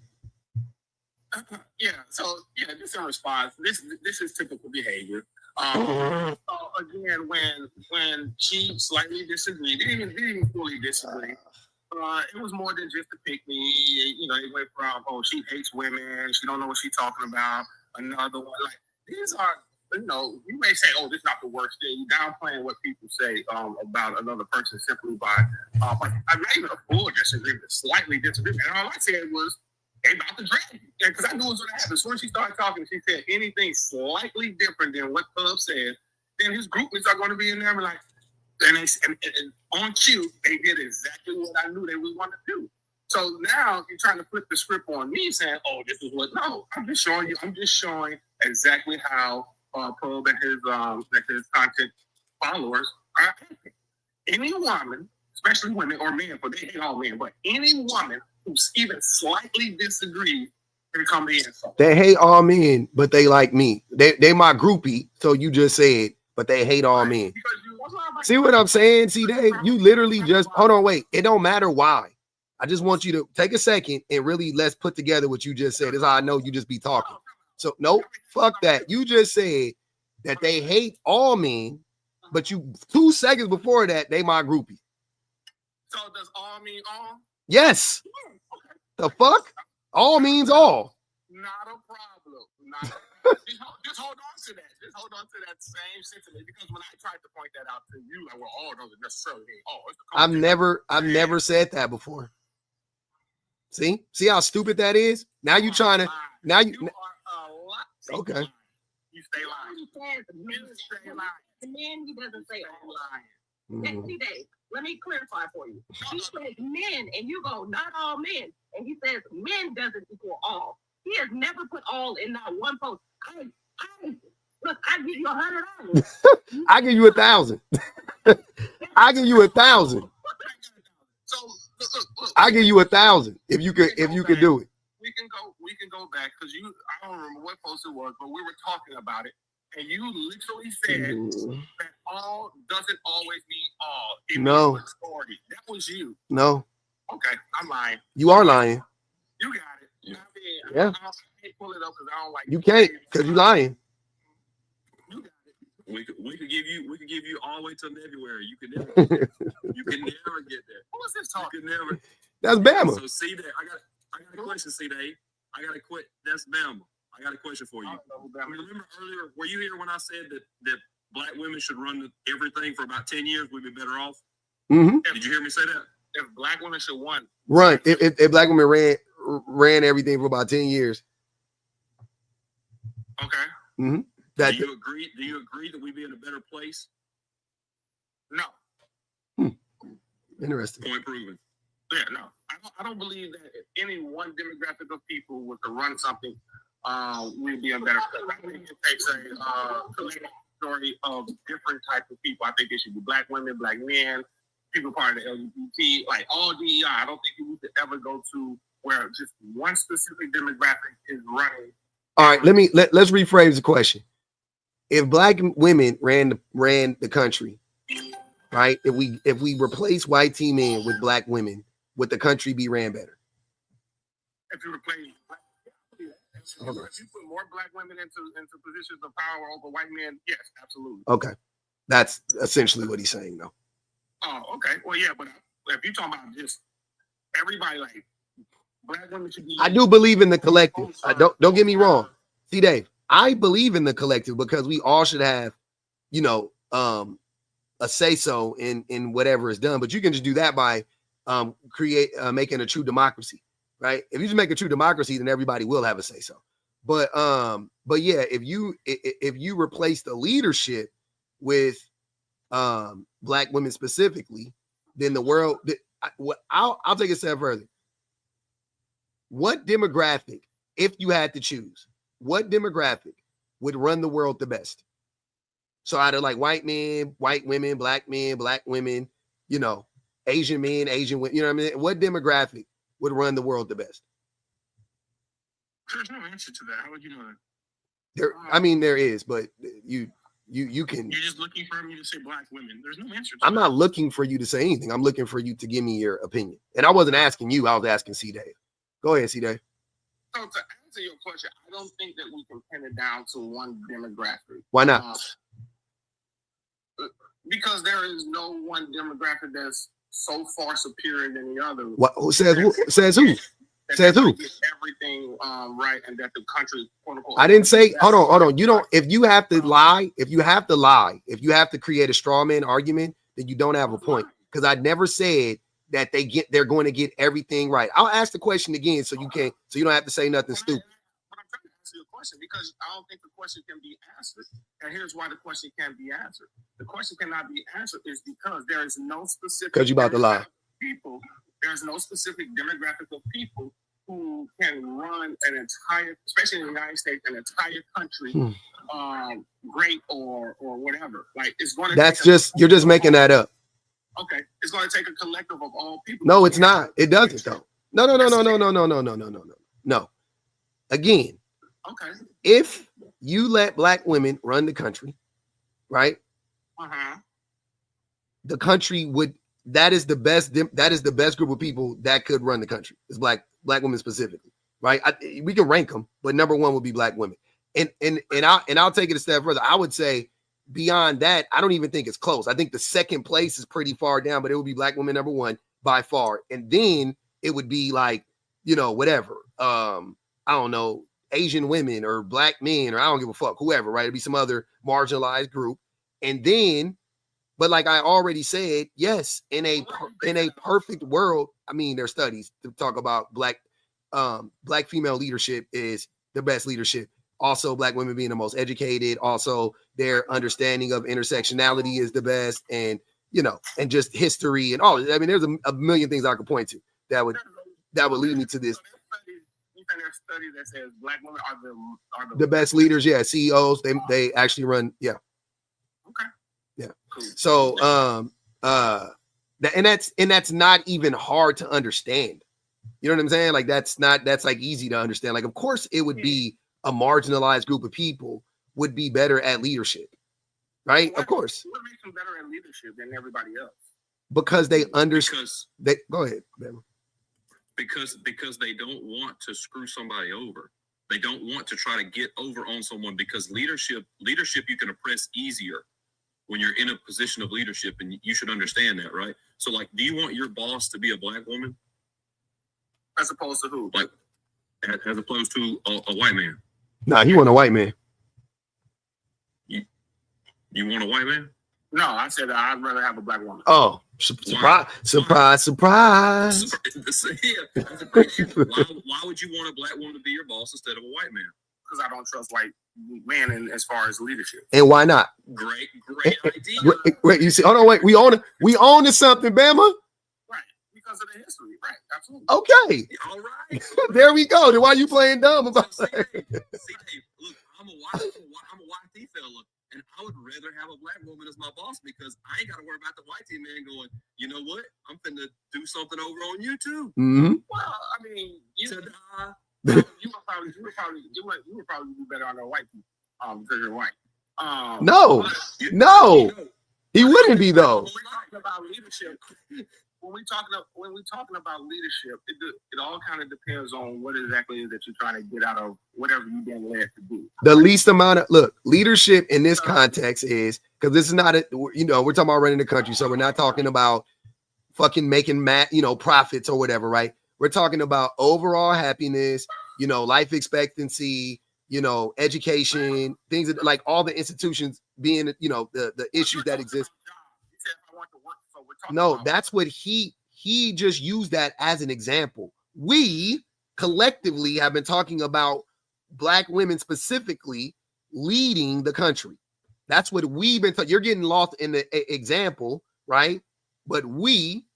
Just in response, this is typical behavior. So again, when she slightly disagreed, didn't even fully disagree. It was more than just a pick me. It went from she hates women, she don't know what she's talking about. Another one, like these are. You may say, "Oh, this is not the worst thing." You're downplaying what people say about another person simply by. I'm not even a full disagreement, slightly disagreement. And all I said was, they about to drag you. Because I knew it was going to happen. As soon as she started talking, she said anything slightly different than what Pub said, then his groupies are going to be in there and be like, and on cue, they did exactly what I knew they was going to do. So now you're trying to flip the script on me, saying, "Oh, this is what." No, I'm just showing you. I'm just showing exactly how Pub and his content followers are acting. Any woman, especially women or men, but they hate all men, but any woman who's even slightly disagrees, they come in. They hate all men, but they like me. They my groupie. So you just said, but they hate all men. See what I'm saying? See, Dave, you literally just hold on, wait. It don't matter why. I just want you to take a second and really let's put together what you just said. This is how I know you just be talking. So nope, fuck that. You just said that they hate all men, but you 2 seconds before that, they my groupie. So does all mean all? Yes. The fuck? All means all. Not a problem. Just hold on to that. Just hold on to that same sentiment, because when I tried to point that out to you, like, well, all doesn't necessarily mean all. I've never said that before. See how stupid that is? Now you trying to, now you are a lot. okay. You stay lying. He says men, the men, he doesn't say all. Mhm. See, Dave, let me clarify for you. He says men, and you go, not all men. And he says men doesn't equal all. He has never put all in that one post. Look, I give you $100. I give you 1,000. I give you 1,000. So look, I give you 1,000 if you could do it. We can go back, because I don't remember what post it was, but we were talking about it, and you literally said that all doesn't always mean all. It No. means majority. That was you. No, Okay, I'm lying. you are lying. You got it. I mean, Yeah. I can't pull it up because I don't like. You can't because you lying. You got it. We could give you all the way till February. You can never get there. What was this You talking? could never. That's Bama. So see that I got a question, see Dave. I got to quit. That's Bama. I got a question for you. Remember earlier, were you here when I said that black women should run everything for about 10 years? We'd be better off. Mm-hmm. Did you hear me say that? If black women should run, If black women ran everything for about 10 years. okay. Mm-hmm. Do you agree? Do you agree that we'd be in a better place? No. Interesting. Point proven. Yeah, no. I don't believe that if any one demographic of people were to run something, we'd be in a better place. I think it takes a collective story of different types of people. I think it should be black women, black men, people part of the LGBT, like all DEI. I don't think you need to ever go to where just one specific demographic is running. All right, let's rephrase the question. If black women ran the country, right? If we replace white team men with black women, would the country be ran better? If you replace, if you put more black women into positions of power over white men, yes, absolutely. Okay, that's essentially what he's saying, though. Oh, okay. Well, yeah, but if you're talking about just everybody, like black women should be. I do believe in the collective. Don't get me wrong. See, Dave, I believe in the collective because we all should have, a say so in whatever is done. But you can just do that by making a true democracy, right? If you just make a true democracy, then everybody will have a say so. But yeah, if you replace the leadership with black women specifically, then the world. I'll take it a step further. What demographic, if you had to choose, what demographic would run the world the best? So either like white men, white women, black men, black women, Asian men, Asian women, what I mean? What demographic would run the world the best? There's no answer to that. How would you know that? There is, but you can. You're just looking for me to say black women. There's no answer to I'm not looking for you to say anything. I'm looking for you to give me your opinion. And I wasn't asking you, I was asking C Dave. Go ahead, C Dave. So to answer your question, I don't think that we can pin it down to one demographic. Why not? Because there is no one demographic that's so far superior than the other. What? Who says who? Says who? Says who? Everything right, and that the country, quote unquote. I didn't say. Hold on. You don't. If you have to lie, if you have to create a straw man argument, then you don't have a point. Because I never said that they're going to get everything right. I'll ask the question again so you don't have to say nothing stupid. But I'm trying to answer your question because I don't think the question can be answered. And here's why the question can't be answered. The question cannot be answered is because there is no specific Because you about to lie. People, there's no specific demographic of people who can run an entire, especially in the United States, an entire country, great or whatever. Like it's going to. You're just making that up. Okay, it's going to take a collective of all people. No, it's not. It doesn't though. No. Again, okay. If you let black women run the country, right? The country would. That is the best group of people that could run the country. It's black women specifically, right? We can rank them, but number one would be black women. And I'll take it a step further. I would say beyond that, I don't even think it's close. I think the second place is pretty far down, but it would be black women number one by far. And then it would be like, whatever. I don't know, Asian women or black men, or I don't give a fuck, whoever, right? It'd be some other marginalized group. And then, but like I already said, yes, in a perfect world, I mean, there's studies to talk about black female leadership is the best leadership. Also, black women being the most educated. Also, their understanding of intersectionality is the best, and and just history and all. I mean, there's a million things I could point to that would lead me to this. You think there's a study that says black women are the best leaders? Yeah, CEOs. They actually run. Yeah. Okay. Yeah. Cool. So that's not even hard to understand. You know what I'm saying? Like that's like easy to understand. Like, of course, it would be a marginalized group of people would be better at leadership, right? Of course. What makes them better at leadership than everybody else? Because they understand. Go ahead, man. Because they don't want to screw somebody over. They don't want to try to get over on someone, because leadership you can oppress easier when you're in a position of leadership, and you should understand that, right? So, like, do you want your boss to be a black woman? As opposed to who? Like, as opposed to a white man? Nah, he want a white man. You want a white man? No, I said I'd rather have a black woman. Oh, surprise. Yeah, that's a great answer. Why would you want a black woman to be your boss instead of a white man? Because I don't trust white men as far as leadership. And why not? Great idea. Wait, you see? Oh no, wait. We own to something, Bama. Right, because of the history. Right, absolutely. Okay. All right. There we go. Then why are you playing dumb about that? See, Dave, look, I'm a YT fella, and I would rather have a black woman as my boss, because I ain't got to worry about the YT man going, you know what? I'm finna do something over on you too. Mm-hmm. Well, I mean, you would probably do better on the white people, because you're white. No, he wouldn't be though. When we're talking about leadership, it all kind of depends on what exactly is that you're trying to get out of whatever you've been led to do. The least amount of leadership in this context is, because this is not we're talking about running the country, so we're not talking about fucking making profits or whatever, right? We're talking about overall happiness, life expectancy, education, things that, like, all the institutions being, the issues that exist. No, that's what he just used that as an example. We collectively have been talking about black women specifically leading the country. That's what we've been you're getting lost in the example, right? But we,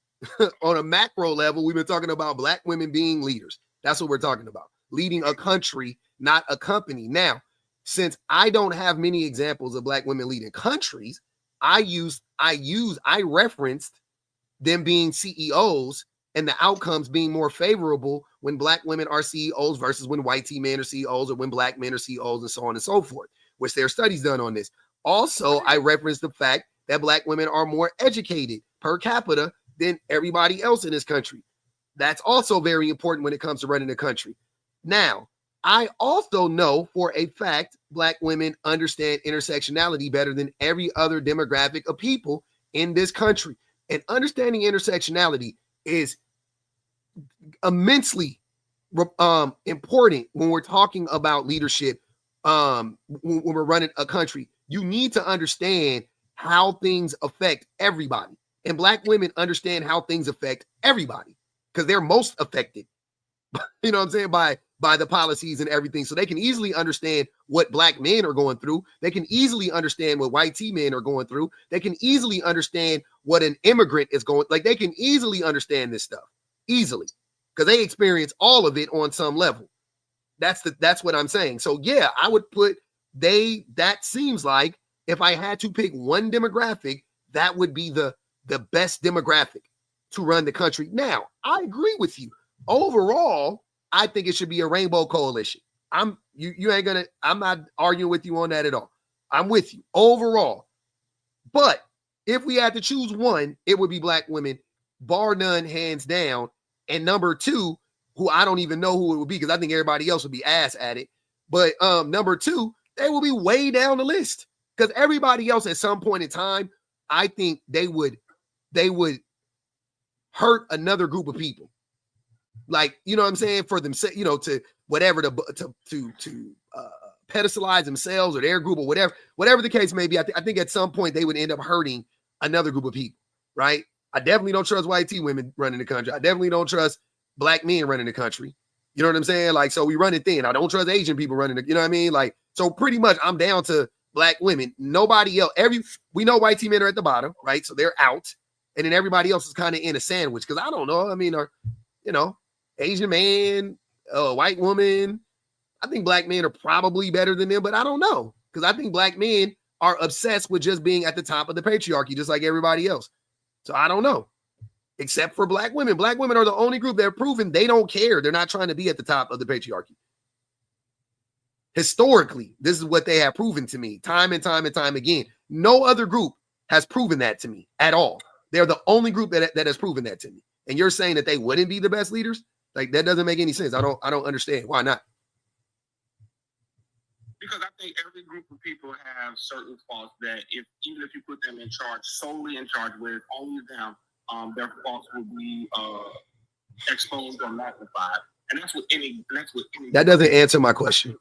on a macro level, we've been talking about black women being leaders. That's what we're talking about. Leading a country, not a company. Now, since I don't have many examples of black women leading countries, I referenced them being CEOs and the outcomes being more favorable when black women are CEOs versus when white men are CEOs, or when black men are CEOs, and so on and so forth, which there are studies done on this. Also, I referenced the fact that black women are more educated per capita than everybody else in this country. That's also very important when it comes to running the country. Now, I also know for a fact black women understand intersectionality better than every other demographic of people in this country. And understanding intersectionality is immensely important when we're talking about leadership. When we're running a country, you need to understand how things affect everybody. And black women understand how things affect everybody because they're most affected, you know what I'm saying, by the policies and everything. So they can easily understand what black men are going through. They can easily understand what white men are going through. They can easily understand what an immigrant is going, like they can easily understand this stuff easily because they experience all of it on some level. That's what I'm saying. So yeah, I would put that seems like if I had to pick one demographic, that would be the best demographic to run the country. Now, I agree with you. Overall, I think it should be a rainbow coalition. I'm not arguing with you on that at all. I'm with you overall. But if we had to choose one, it would be black women, bar none, hands down. And number two, who I don't even know who it would be because I think everybody else would be ass at it. But number two, they will be way down the list because everybody else at some point in time, I think they would hurt another group of people. Like, you know what I'm saying? For them, you know, to whatever, to pedestalize themselves or their group or whatever the case may be. I think at some point they would end up hurting another group of people, right? I definitely don't trust white women running the country. I definitely don't trust black men running the country. You know what I'm saying? Like, so we run it thin. I don't trust Asian people running the, you know what I mean? Like, so pretty much I'm down to black women. Nobody else, we know white men are at the bottom, right? So they're out. And then everybody else is kind of in a sandwich. Cause I don't know. I mean, you know, Asian man, white woman. I think black men are probably better than them, but I don't know. Cause I think black men are obsessed with just being at the top of the patriarchy, just like everybody else. So I don't know. Except for black women. Black women are the only group that are proven they don't care. They're not trying to be at the top of the patriarchy. Historically, this is what they have proven to me time and time and time again. No other group has proven that to me at all. They're the only group that has proven that to me. And you're saying that they wouldn't be the best leaders? Like, that doesn't make any sense. I don't understand. Why not? Because I think every group of people have certain faults that even if you put them in charge, solely in charge with only them, their faults will be exposed or magnified. And that's what any that doesn't answer my question.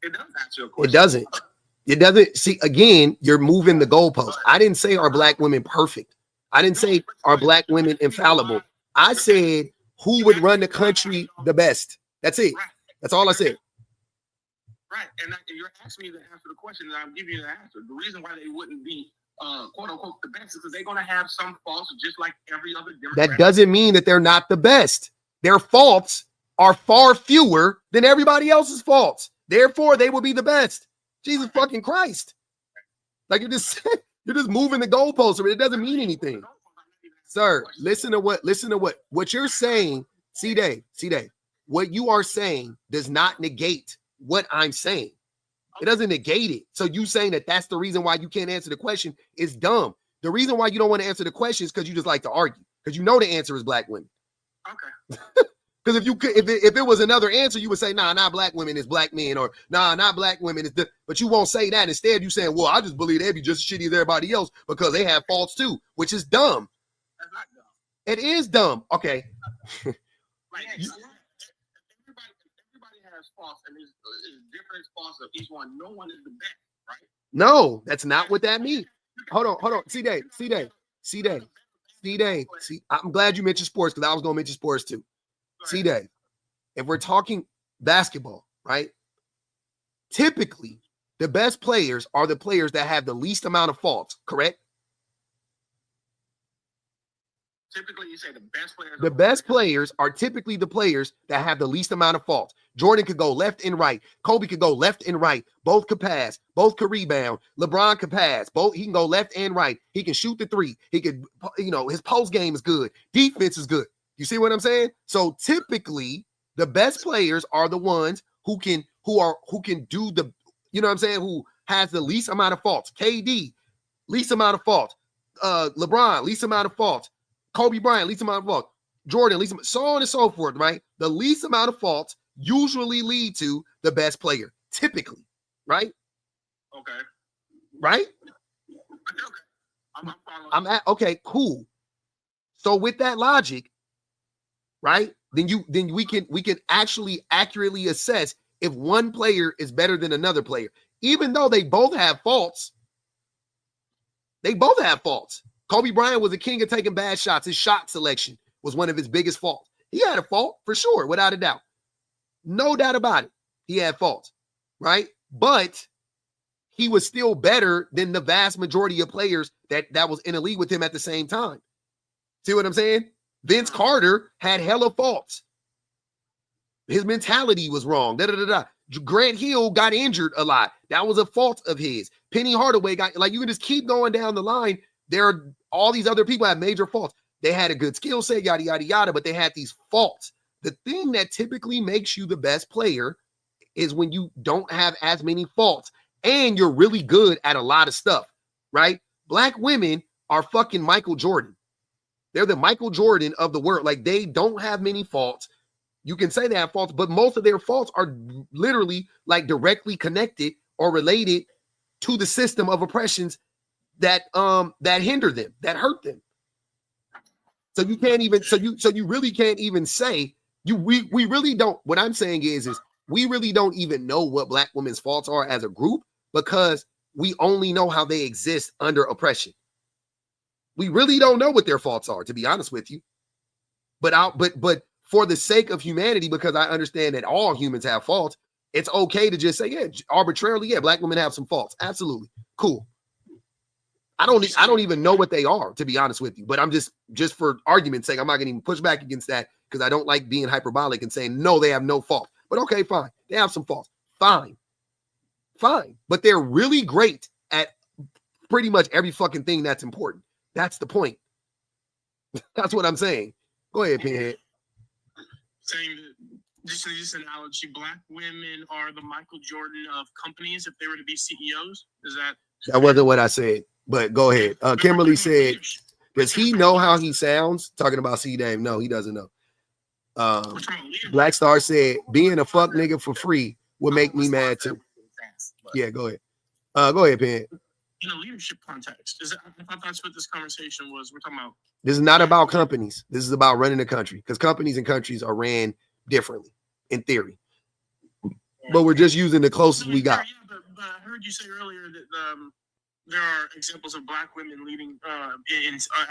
It does answer your question. It doesn't. See, again, you're moving the goalpost. I didn't say are black women perfect. I didn't say are black women infallible. I said who would run the country the best. That's it. That's all I said. Right. And you're asking me to answer the question, and I'm giving you the answer. The reason why they wouldn't be quote unquote the best is because they're going to have some faults just like every other Democrat. That doesn't mean that they're not the best. Their faults are far fewer than everybody else's faults. Therefore, they will be the best. Jesus fucking Christ. Like you're just moving the goalposts, but it doesn't mean anything. Sir, listen to what you're saying. See Dave, what you are saying does not negate what I'm saying. It doesn't negate it. So you saying that that's the reason why you can't answer the question is dumb. The reason why you don't want to answer the question is because you just like to argue, because you know the answer is black women. Okay. Because if it was another answer, you would say, nah, not black women, it's black men, or nah, not black women, but you won't say that. Instead, you saying, well, I just believe they'd be just as shitty as everybody else because they have faults too, which is dumb. That's not dumb. It is dumb. Okay. Everybody has faults, and there's different faults of each one. No one is the best, right? No, that's not what that means. Hold on. See, Dave. See, I'm glad you mentioned sports because I was going to mention sports too. See, Dave, if we're talking basketball, right? Typically, the best players are the players that have the least amount of faults, correct? Typically, you say the best players. The best players are typically the players that have the least amount of faults. Jordan could go left and right. Kobe could go left and right. Both could pass. Both could rebound. LeBron could pass. He can go left and right. He can shoot the three. He could, his post game is good. Defense is good. You see what I'm saying? So typically, the best players are the ones who can do the, you know what I'm saying, who has the least amount of faults. KD, least amount of faults. LeBron, least amount of faults. Kobe Bryant, least amount of faults. Jordan, least amount, so on and so forth, right? The least amount of faults usually lead to the best player, typically, right? Okay. Right? Okay. Okay, cool. So with that logic, right? Then we can actually accurately assess if one player is better than another player, even though they both have faults. They both have faults. Kobe Bryant was a king of taking bad shots. His shot selection was one of his biggest faults. He had a fault for sure, without a doubt. No doubt about it. He had faults, right? But he was still better than the vast majority of players that was in the league with him at the same time. See what I'm saying? Vince Carter had hella faults. His mentality was wrong. Grant Hill got injured a lot. That was a fault of his. Penny Hardaway got, like, you can just keep going down the line. There are all these other people have major faults. They had a good skill set, yada, yada, yada, but they had these faults. The thing that typically makes you the best player is when you don't have as many faults and you're really good at a lot of stuff, right? Black women are fucking Michael Jordan. They're the Michael Jordan of the world. Like, they don't have many faults. You can say they have faults, but most of their faults are literally like directly connected or related to the system of oppressions that hinder them, that hurt them. So you can't even, so you really can't even say we really don't. What I'm saying is we really don't even know what Black women's faults are as a group, because we only know how they exist under oppression. We really don't know what their faults are, to be honest with you. But for the sake of humanity, because I understand that all humans have faults, it's okay to just say, yeah, arbitrarily, yeah, Black women have some faults. Absolutely. Cool. I don't even know what they are, to be honest with you. But I'm just for argument's sake, I'm not going to even push back against that, because I don't like being hyperbolic and saying, no, they have no fault. But okay, fine. They have some faults. Fine. But they're really great at pretty much every fucking thing that's important. That's the point. That's what I'm saying. Go ahead, Pinhead. Saying that, just this analogy, Black women are the Michael Jordan of companies if they were to be CEOs. Is that wasn't what I said, but go ahead. Kimberly said, does he know how he sounds? Talking about C-Dame. No, he doesn't know. Black Star said, being a fuck nigga for free would make me mad too. Yeah, go ahead. Go ahead, Pinhead. In a leadership context, I thought that's what this conversation was. We're talking about. This is not about companies. This is about running a country, because companies and countries are ran differently in theory. But we're just using the closest we got. Yeah, but I heard you say earlier that there are examples of Black women leading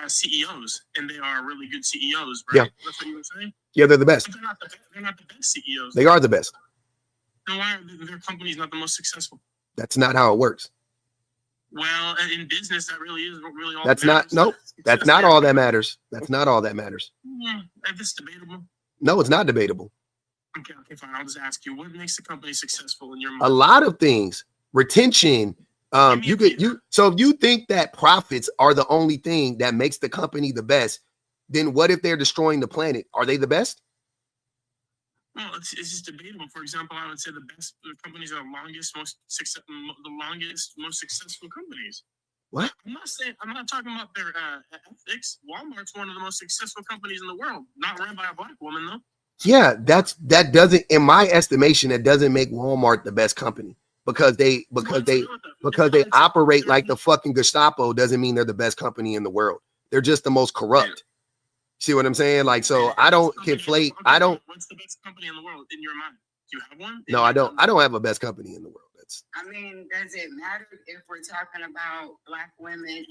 as CEOs, and they are really good CEOs, right? Yeah. That's what you were saying? Yeah, they're the best. But they're not the best CEOs. They are the best. Then why are their companies not the most successful? That's not how it works. Well, in business, that really is really all. That's not. Nope. That's not all that matters. That's not all that matters. That's debatable. No, it's not debatable. Okay, fine. I'll just ask you, what makes the company successful in your mind? A lot of things. Retention. So if you think that profits are the only thing that makes the company the best, then what if they're destroying the planet? Are they the best? Well, it's just debatable. For example, I would say the best companies are the longest, most successful companies. What? I'm not talking about their ethics. Walmart's one of the most successful companies in the world, not run by a Black woman though. Yeah, that doesn't, in my estimation, that doesn't make Walmart the best company, because they operate like the fucking Gestapo doesn't mean they're the best company in the world. They're just the most corrupt. See what I'm saying? Like, so I don't conflate. I don't. What's the best company in the world in your mind? Do you have one? No, I don't. I don't have a best company in the world. I mean, does it matter if we're talking about Black women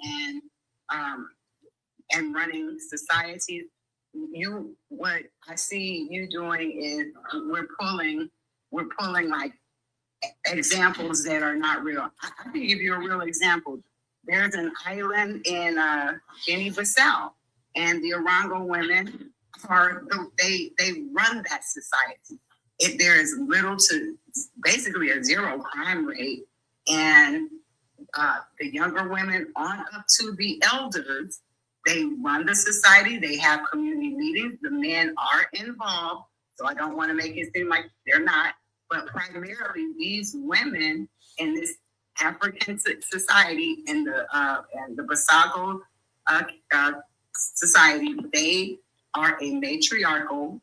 and running societies? What I see you doing is we're pulling like examples that are not real. I can give you a real example. There's an island in Guinea-Bissau, and the Orango women they run that society. There is little to basically a zero crime rate, and the younger women on up to the elders, they run the society. They have community meetings. The men are involved, so I don't want to make it seem like they're not. But primarily, these women in this African society, in the Basago society, they are a matriarchal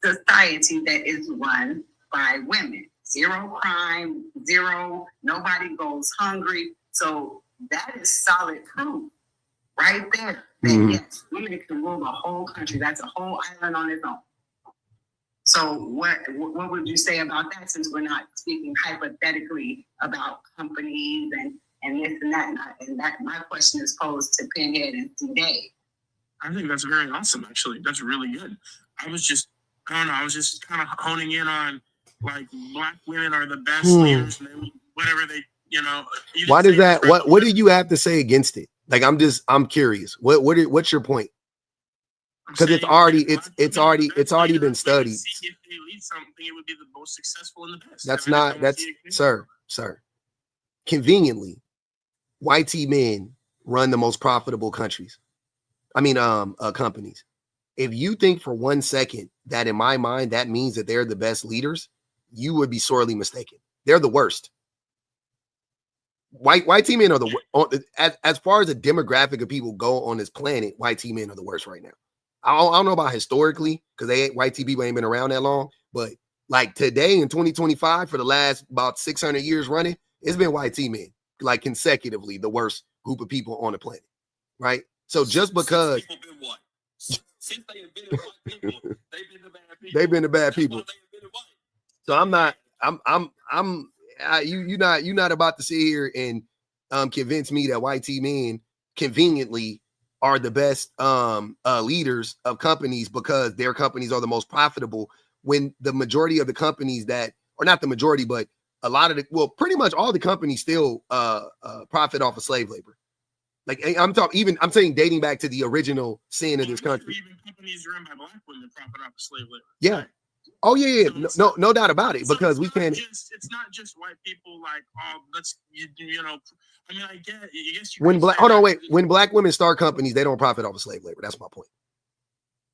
society that is run by women. Zero crime, nobody goes hungry. So that is solid proof right there that yes, women can rule the whole country. That's a whole island on its own. So what would you say about that, since we're not speaking hypothetically about companies and this and that. And that my question is posed to Pinhead and C-Dave. I think that's very awesome, actually. That's really good. I was just kind of honing in on, like, Black women are the best leaders, and then whatever they, Why does that? What do you have to say against it? Like, I'm curious. What's your point? Because it's already been studied. If they lead something, it would be the most successful and the best. Sir. Conveniently, white men run the most profitable countries. Companies. If you think for 1 second that in my mind that means that they're the best leaders, you would be sorely mistaken. They're the worst. White men are as far as the demographic of people go on this planet, white men are the worst right now. I don't know about historically, because white people ain't been around that long, but like today in 2025, for the last about 600 years running, it's been white men, like consecutively the worst group of people on the planet, right? So just because since they invented white people, they've been the bad people. So you're not about to sit here and convince me that white men conveniently are the best leaders of companies because their companies are the most profitable, when the majority of the companies or not the majority, but a lot of pretty much all the companies still profit off of slave labor. Like I'm saying dating back to the original sin of this country. Even companies run by Black women profit off of slave labor. Yeah. Oh yeah. No doubt about it, because we can't. It's not just white people. Like, I get. I guess when Black women start companies, they don't profit off of slave labor. That's my point.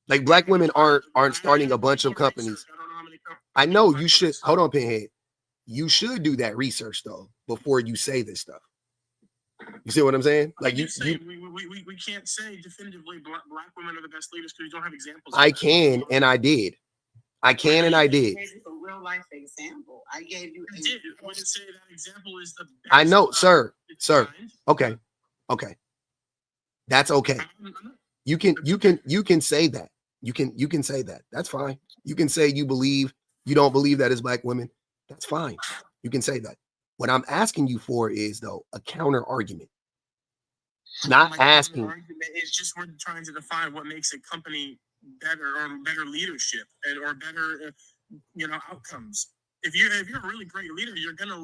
Like, Black women aren't starting a bunch of companies. I know you should. Hold on, Pinhead. You should do that research though before you say this stuff. You see what I'm saying? Like we can't say definitively Black women are the best leaders because we don't have examples. I can, and I did. I can, and I did. I gave you a real life example. I gave you. I did. I wouldn't say that example is the best. I know, sir. Okay. That's okay. You can say that. You can say that. That's fine. You can say you don't believe that it's Black women. That's fine. You can say that. What I'm asking you for is, though, a counter argument. Not asking. It's just we're trying to define what makes a company better, or better leadership, or better, outcomes. If you're a really great leader, you're gonna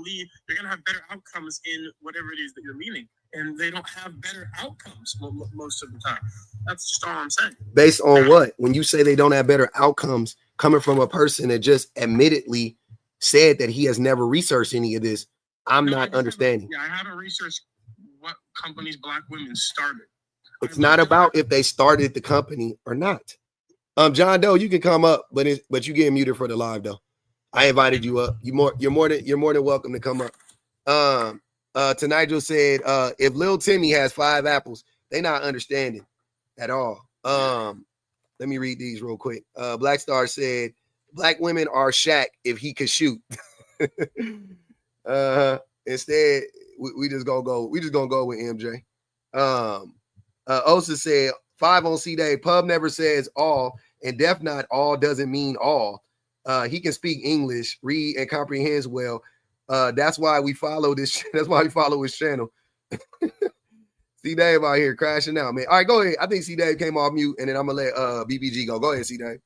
have better outcomes in whatever it is that you're leading, and they don't have better outcomes most of the time. That's just all I'm saying. Based on what? When you say they don't have better outcomes, coming from a person that just admittedly said that he has never researched any of this, I'm not understanding. I haven't researched what companies Black women started. It's not about if they started the company or not. John Doe, you can come up, but you get muted for the live though. I invited you up. You're more than welcome to come up. To Nigel said, if Lil Timmy has 5 apples, they not understanding at all. Let me read these real quick. Black Star said, Black women are Shaq if he could shoot. Instead, we just gonna go with MJ. Osa said 5 on C-Day. Pub never says all, and def not all doesn't mean all. He can speak English, read, and comprehends well. That's why we follow this. That's why we follow his channel. C-Dave out here crashing out, man. All right, go ahead. I think C-Dave came off mute, and then I'm gonna let BBG go. Go ahead, C-Dave.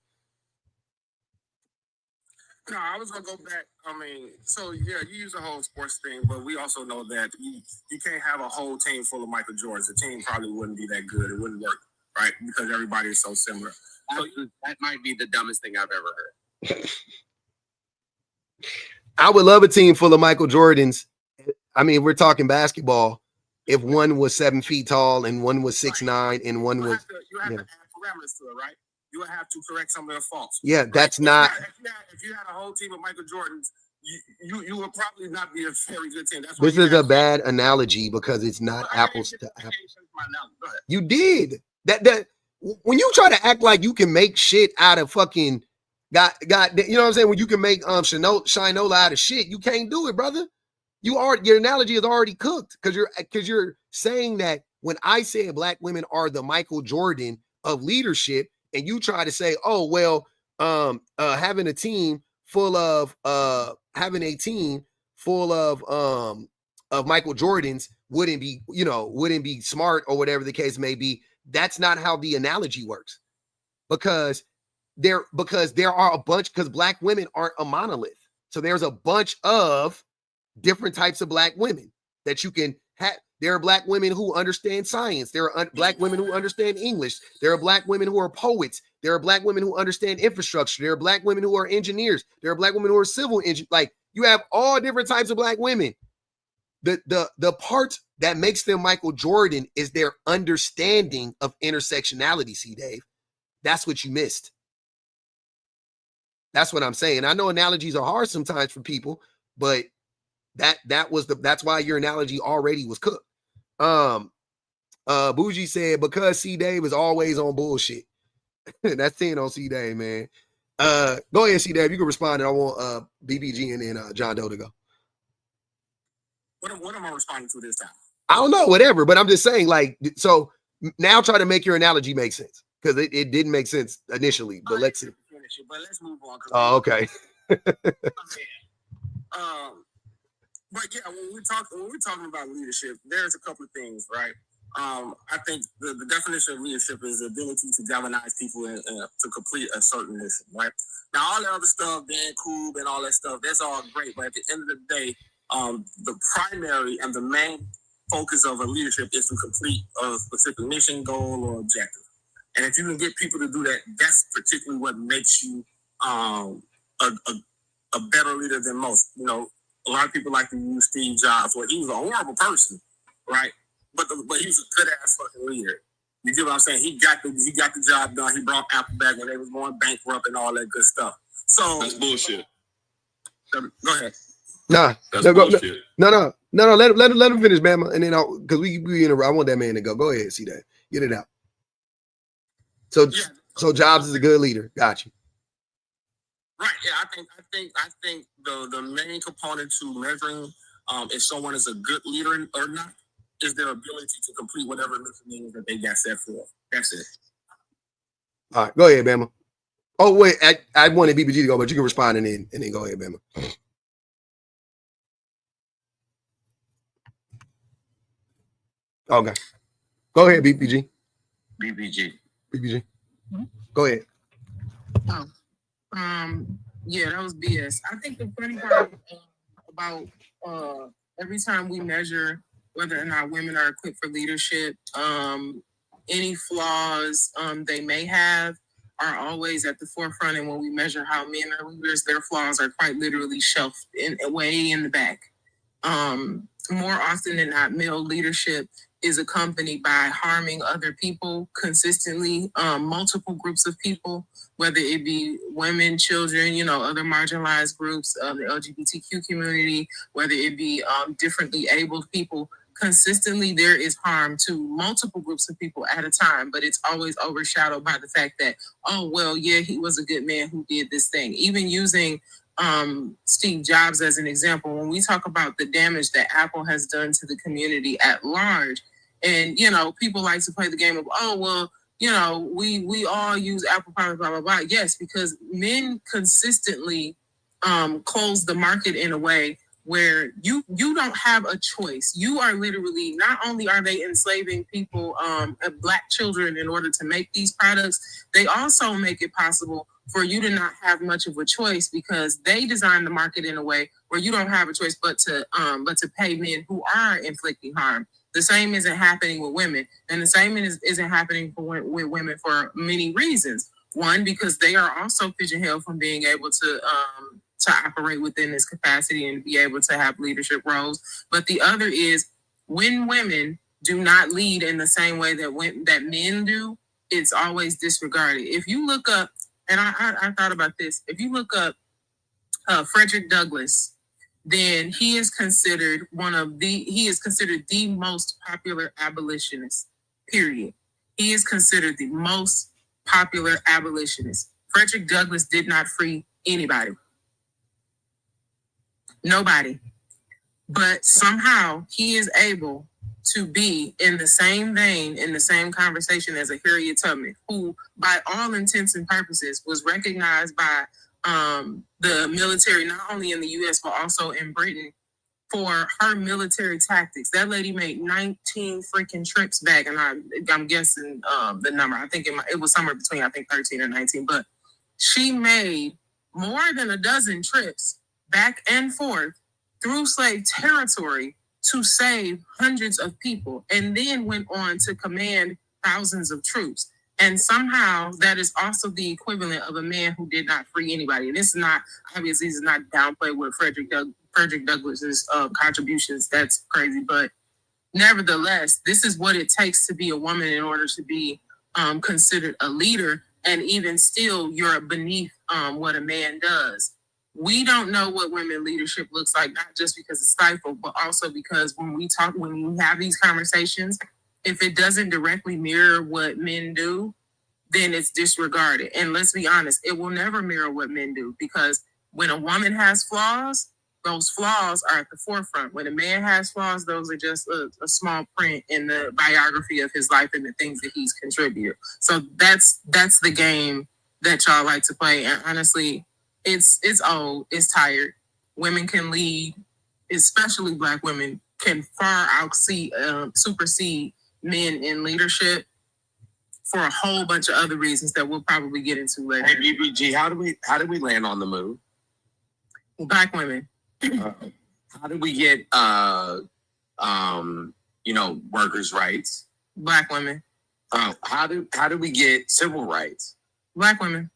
No, I was gonna go back. So yeah, you use the whole sports thing, but we also know that you can't have a whole team full of Michael Jordans. The team probably wouldn't be that good. It wouldn't work, right? Because everybody is so similar. So that might be the dumbest thing I've ever heard. I would love a team full of Michael Jordans. I mean, we're talking basketball. If one was 7 feet tall and one was 6'9" and one was you have to add parameters to it, right? You would have to correct some of their faults. Yeah, right? That's not. If you had a whole team of Michael Jordans, you would probably not be a very good team. That's this is a bad analogy because it's not apples to apples. You did that when you try to act like you can make shit out of fucking got you know what I'm saying? When you can make Shinola out of shit, you can't do it, brother. Your analogy is already cooked because you're saying that when I say Black women are the Michael Jordan of leadership, and you try to say, oh well, having a team full of Michael Jordans wouldn't be smart or whatever the case may be. That's not how the analogy works, because there are a bunch, because black women aren't a monolith. So there's a bunch of different types of black women that you can have. There are black women who understand science. There are black women who understand English. There are black women who are poets. There are black women who understand infrastructure. There are black women who are engineers. There are black women who are civil engineers. Like, you have all different types of black women. The part that makes them Michael Jordan is their understanding of intersectionality. See, Dave, that's what you missed. That's what I'm saying. I know analogies are hard sometimes for people, but that's why your analogy already was cooked. Bougie said, because C Dave is always on bullshit. That's 10 on C Dave, man. Go ahead, C Dave. You can respond, and I want BBG and then John Doe to go. What am I responding to this time? I don't know, whatever, but I'm just saying, like, so now try to make your analogy make sense, because it didn't make sense initially, but let's see. But let's move on. Oh, okay. But yeah, when we're talking about leadership, there's a couple of things, right? I think the definition of leadership is the ability to galvanize people to complete a certain mission, right? Now, all the other stuff, Dan Koob and all that stuff, that's all great, but at the end of the day, the primary and the main focus of a leadership is to complete a specific mission, goal, or objective. And if you can get people to do that, that's particularly what makes you a better leader than most. You know, a lot of people like to use Steve Jobs. Well, he was a horrible person, right? But he was a good ass fucking leader. You get what I'm saying? He got the job done. He brought Apple back when they was going bankrupt and all that good stuff. So that's bullshit. Go ahead. Nah, that's bullshit. No. Let him finish, Bama, and then because we I want that man to go. Go ahead, see that. Get it out. So Jobs is a good leader. Got you. Right. Yeah. I think the main component to measuring if someone is a good leader or not is their ability to complete whatever mission that they got set for. That's it. All right. Go ahead, Bama. Oh wait, I wanted BBG to go, but you can respond and then go ahead, Bama. Okay. Go ahead, BBG. Go ahead. Yeah, that was BS. I think the funny part about every time we measure whether or not women are equipped for leadership, any flaws they may have are always at the forefront. And when we measure how men are leaders, their flaws are quite literally shelved way in the back. More often than not, male leadership is accompanied by harming other people consistently, multiple groups of people, whether it be women, children, other marginalized groups of the LGBTQ community, whether it be differently abled people. Consistently, there is harm to multiple groups of people at a time, but it's always overshadowed by the fact that, oh, well, yeah, he was a good man who did this thing. Even using Steve Jobs as an example, when we talk about the damage that Apple has done to the community at large, and people like to play the game of, oh well, we all use Apple products, blah blah blah. Yes, because men consistently close the market in a way where you don't have a choice. You are literally, not only are they enslaving people, black children, in order to make these products, they also make it possible for you to not have much of a choice, because they design the market in a way where you don't have a choice but to pay men who are inflicting harm. The same isn't happening with women, and the same isn't happening with women for many reasons. One, because they are also pigeonholed from being able to operate within this capacity and be able to have leadership roles. But the other is, when women do not lead in the same way that men do, it's always disregarded. If you look up, and I thought about this, if you look up Frederick Douglass, then he is considered the most popular abolitionist, period. He is considered the most popular abolitionist. Frederick Douglass did not free anybody. Nobody. But somehow he is able to be in the same vein, in the same conversation as a Harriet Tubman, who, by all intents and purposes, was recognized by the military, not only in the U.S., but also in Britain, for her military tactics. That lady made 19 freaking trips back, and I'm guessing the number. I think it was somewhere between 13 or 19, but she made more than a dozen trips back and forth through slave territory to save hundreds of people, and then went on to command thousands of troops. And somehow that is also the equivalent of a man who did not free anybody. And this is not, obviously, this is not downplay with Frederick Douglass's contributions. That's crazy. But nevertheless, this is what it takes to be a woman in order to be considered a leader. And even still, you're beneath what a man does. We don't know what women leadership looks like, not just because it's stifled, but also because when we have these conversations, if it doesn't directly mirror what men do, then it's disregarded. And let's be honest, it will never mirror what men do, because when a woman has flaws, those flaws are at the forefront. When a man has flaws, those are just a small print in the biography of his life and the things that he's contributed. So that's the game that y'all like to play. And honestly, it's old, it's tired. Women can lead, especially Black women, can far supersede men in leadership for a whole bunch of other reasons that we'll probably get into later. Hey, BBG, how do we land on the move? Black women. How do we get workers' rights? Black women. How do we get civil rights? Black women.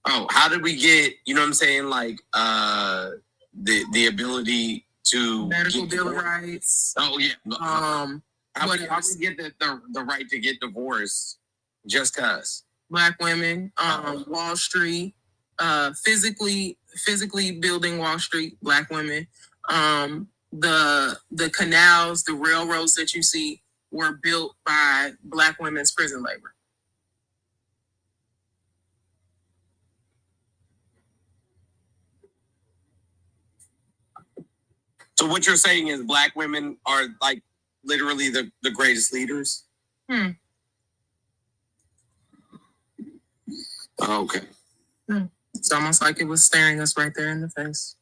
How did we get, you know what I'm saying, like the ability to medical bill of rights? Oh yeah. How we get the right to get divorced just us? Black women, Wall Street, physically building Wall Street, Black women. The canals, the railroads that you see were built by Black women's prison labor. So what you're saying is Black women are like literally the greatest leaders? Okay. It's almost like it was staring us right there in the face.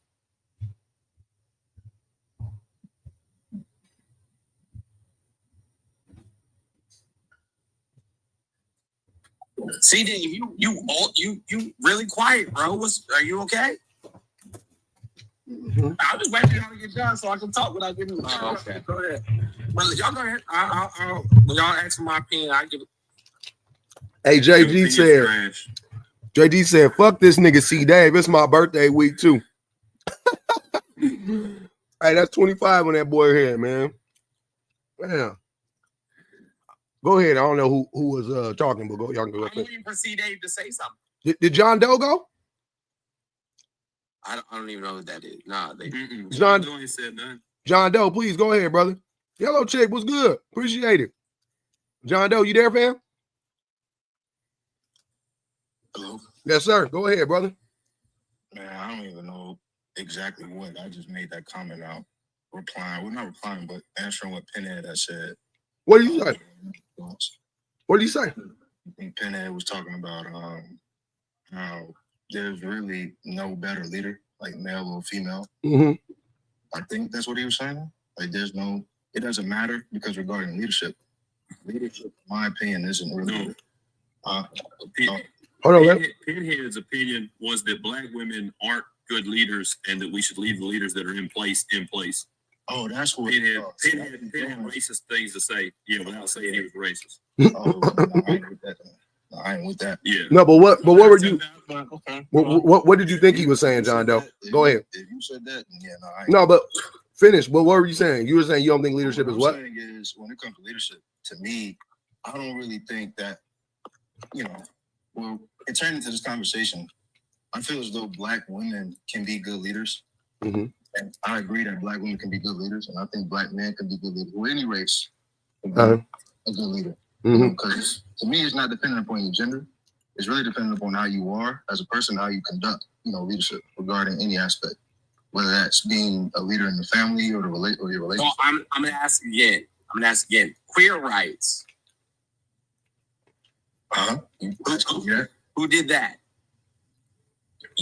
CD, you really quiet, bro. Are you okay? I'm just waiting for y'all to get done so I can talk without getting. Okay. Go ahead. Well, y'all go ahead. I'll when y'all ask for my opinion, I give it. Hey, JD said, fuck this nigga C Dave. It's my birthday week too. Hey, that's 25 on that boy here, man. Yeah. Go ahead. I don't know who was talking, but y'all can go. I'm waiting for C Dave to say something. Did John Doe go? I don't even know who that is. Nah, John Doe ain't said nothing. John Doe, please go ahead, brother. Yellow chick, what's good? Appreciate it. John Doe, you there, fam? Hello? Yes, sir. Go ahead, brother. Man, I don't even know exactly what. I just made that comment out. Replying. Well, not replying, but answering what Pinhead had said. What did you say? What did you say? I think Pinhead was talking about how there's really no better leader, like male or female. Mm-hmm. I think that's what he was saying. Like it doesn't matter, because regarding leadership, in my opinion, isn't really. Hold on. Pinhead's opinion was that Black women aren't good leaders and that we should leave the leaders that are in place. Oh, that's what Pinhead racist things to say, without saying he was racist. I ain't with that. Yeah. No, but what were you? Okay. What did you think he was saying, John Doe? Go ahead. If you said that, then yeah, no, but finish. But what were you saying? You were saying you don't think leadership is what? What I'm saying is, when it comes to leadership, to me, I don't really think that, well, it turned into this conversation. I feel as though Black women can be good leaders. Mm-hmm. And I agree that Black women can be good leaders. And I think Black men can be good leaders. Or any race can be a good leader. Because to me, it's not dependent upon your gender. It's really dependent upon how you are as a person, how you conduct, leadership regarding any aspect. Whether that's being a leader in the family or your relationship. So I'm gonna ask again. Queer rights. Yeah. Who did that?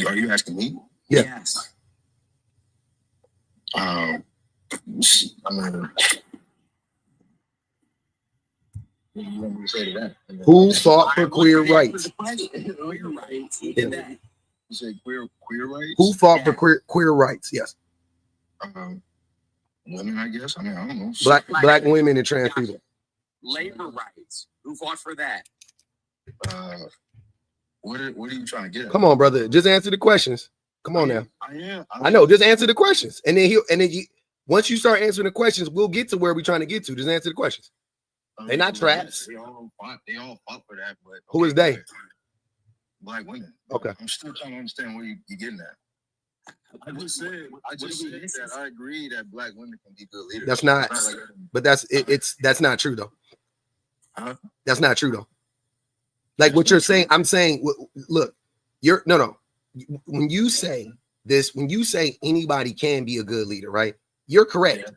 Are you asking me? Yeah. Yes. I mean, what do you want me to say to that? Who fought for queer rights? Queer rights. Who did that? You say queer rights? Who fought for queer rights? Yes. Women, I guess. I mean, I don't know. Black women and trans people. Labor rights. Who fought for that? What are you trying to get at? Come on, brother. Just answer the questions. Come on now. I know. Just answer the questions, and then once you start answering the questions, we'll get to where we're trying to get to. Just answer the questions. They're not traps. They all fought for that, but who is they? Black women. Okay. I'm still trying to understand where you're getting at. I just said that I agree that black women can be good leaders. That's not, but that's not true though. Huh? That's not true though. Like what you're saying, I'm saying, look, no. When you say this, when you say anybody can be a good leader, right? You're correct. Yeah.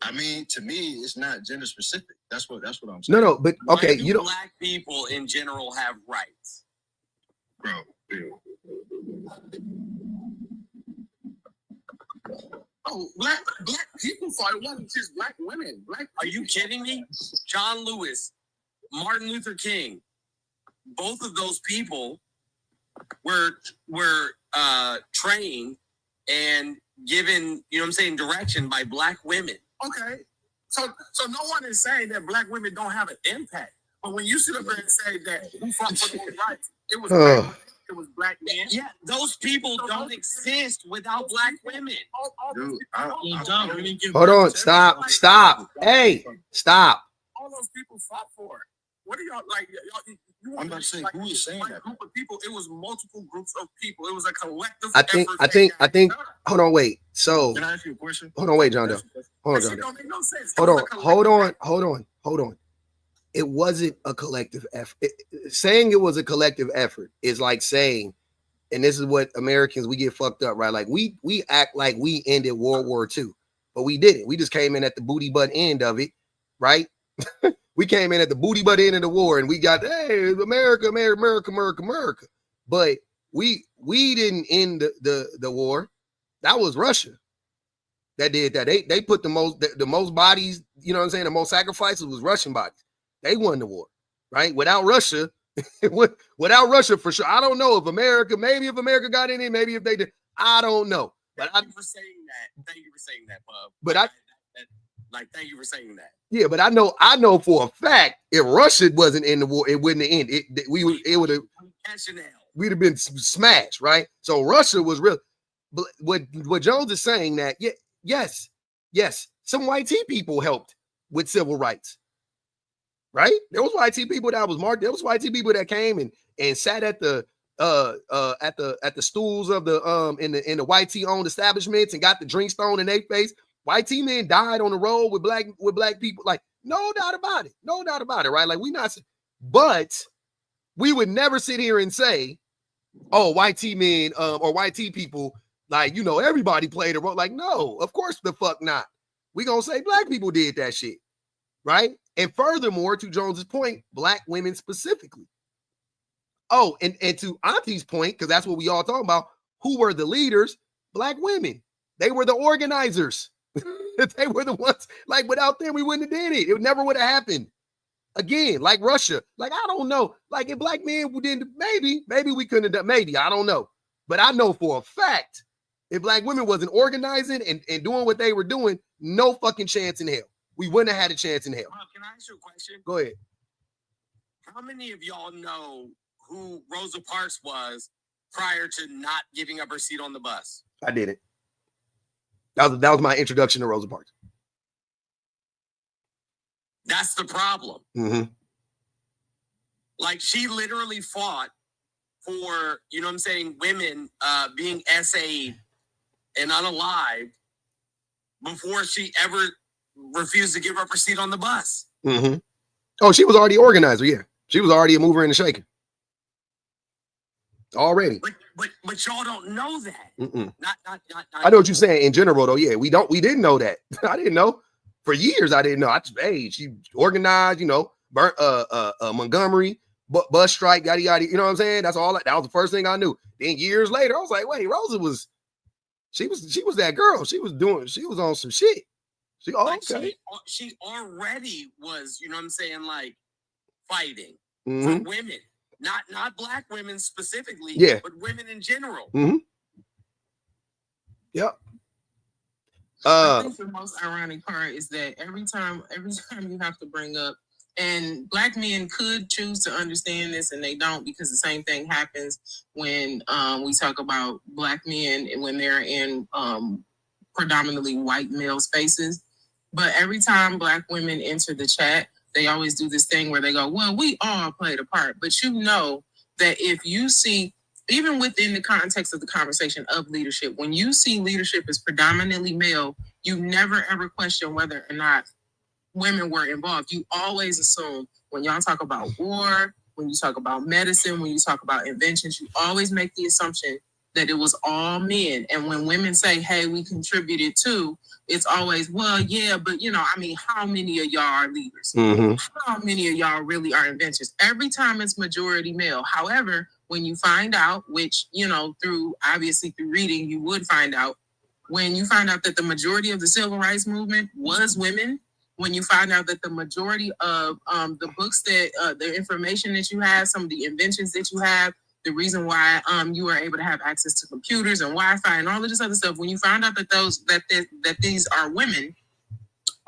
I mean, to me, it's not gender specific. That's what I'm saying. No, but okay, you don't. Black people in general have rights, bro. Oh, black people fought. It wasn't just black women. Are you kidding me? John Lewis, Martin Luther King, both of those people were trained and given, direction by black women. Okay, so no one is saying that black women don't have an impact. But when you sit up there and say that who fought for those rights, it was black men. Yeah, those people don't exist without black women. Dude, hold on, stop. Hey, stop. All those people fought for it. What are y'all like? I'm not saying who is saying that. Group of people. It was multiple groups of people. It was a collective. I think. Hold on, wait. So, can I ask you a question? Hold on, wait, John Doe. Hold on, John Doe. Don't make no sense. Hold on. It wasn't a collective effort. Saying it was a collective effort is like saying, and this is what Americans, we get fucked up, right? Like we act like we ended World War II, but we didn't. We just came in at the booty butt end of it, right? We came in at the booty butt end of the war, and we got, hey, America. But we didn't end the war. That was Russia that did that. They put the most bodies, you know what I'm saying? The most sacrifices was Russian bodies. They won the war, right? Without Russia for sure. I don't know if America got in it, maybe if they did. I don't know. But Thank you for saying that, Bob. But thank you for saying that. Yeah, but I know for a fact if Russia wasn't in the war, it wouldn't have ended. We'd have been smashed, right? So Russia was real. But what Jones is saying that yes, some white tea people helped with civil rights, right? There was white tea people that was marked. There was white tea people that came and sat at the stools of the in the white tea owned establishments and got the drinks thrown in their face. White tea men died on the road with black people. Like, no doubt about it, right? Like, but we would never sit here and say, oh, white tea men or white tea people, like, everybody played a role. Like, no, of course the fuck not. We gonna say black people did that shit, right? And furthermore, to Jones's point, black women specifically. Oh, and to Auntie's point, because that's what we all talking about, who were the leaders? Black women. They were the organizers. They were the ones, like, without them, we wouldn't have did it. It never would have happened. Again, like Russia. Like, I don't know. Like, if black men didn't, maybe we couldn't have done, maybe, I don't know. But I know for a fact, if black women wasn't organizing and doing what they were doing, no fucking chance in hell. We wouldn't have had a chance in hell. Can I ask you a question? Go ahead. How many of y'all know who Rosa Parks was prior to not giving up her seat on the bus? I didn't. That was my introduction to Rosa Parks. That's the problem. Mm-hmm. Like, she literally fought for, women being SA'd and unalived before she ever refused to give up her seat on the bus. Mm-hmm. Oh, she was already organizer, yeah. She was already a mover and a shaker. Already. But y'all don't know that. Mm-mm. Not I know what you're saying in general, though. Yeah, we didn't know that. I didn't know. For years, I didn't know. She organized, burnt Montgomery, bus strike, yada yada. You know what I'm saying? That's all. That was the first thing I knew. Then years later, I was like, wait, Rosa was She was that girl. She was on some shit. She already was, you know what I'm saying, like fighting Mm-hmm. for women, not black women specifically, yeah, but women in general. Mm-hmm. Yep. I think the most ironic part is that every time you have to bring up, and black men could choose to understand this and they don't, because the same thing happens when we talk about black men when they're in predominantly white male spaces. But every time black women enter the chat, they always do this thing where they go, well, we all played a part. But you know that if you see, even within the context of the conversation of leadership, when you see leadership as predominantly male, you never ever question whether or not women were involved. You always assume when y'all talk about war, when you talk about medicine, when you talk about inventions, you always make the assumption that it was all men. And when women say, hey, we contributed too, it's always, well, yeah, but you know, I mean, how many of y'all are leaders? Mm-hmm. How many of y'all really are inventors? Every time it's majority male. However, when you find out, which, you know, through reading, you would find out, when you find out that the majority of the civil rights movement was women, when you find out that the majority of the books that, the information that you have, some of the inventions that you have, the reason why you are able to have access to computers and Wi-Fi and all of this other stuff, when you find out that these are women,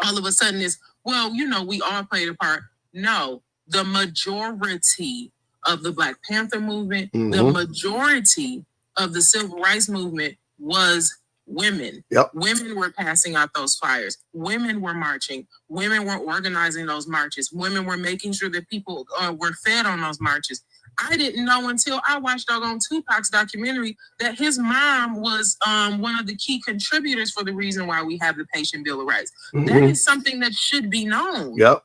all of a sudden it's, well, you know, we all played a part. No, the majority of the Black Panther movement, the majority of the civil rights movement was women. Yep. Women were passing out those flyers. Women were marching. Women were organizing those marches. Women were making sure that people were fed on those marches. I didn't know until I watched on Tupac's documentary that his mom was one of the key contributors for the reason why we have the Patient Bill of Rights. That is something that should be known. Yep.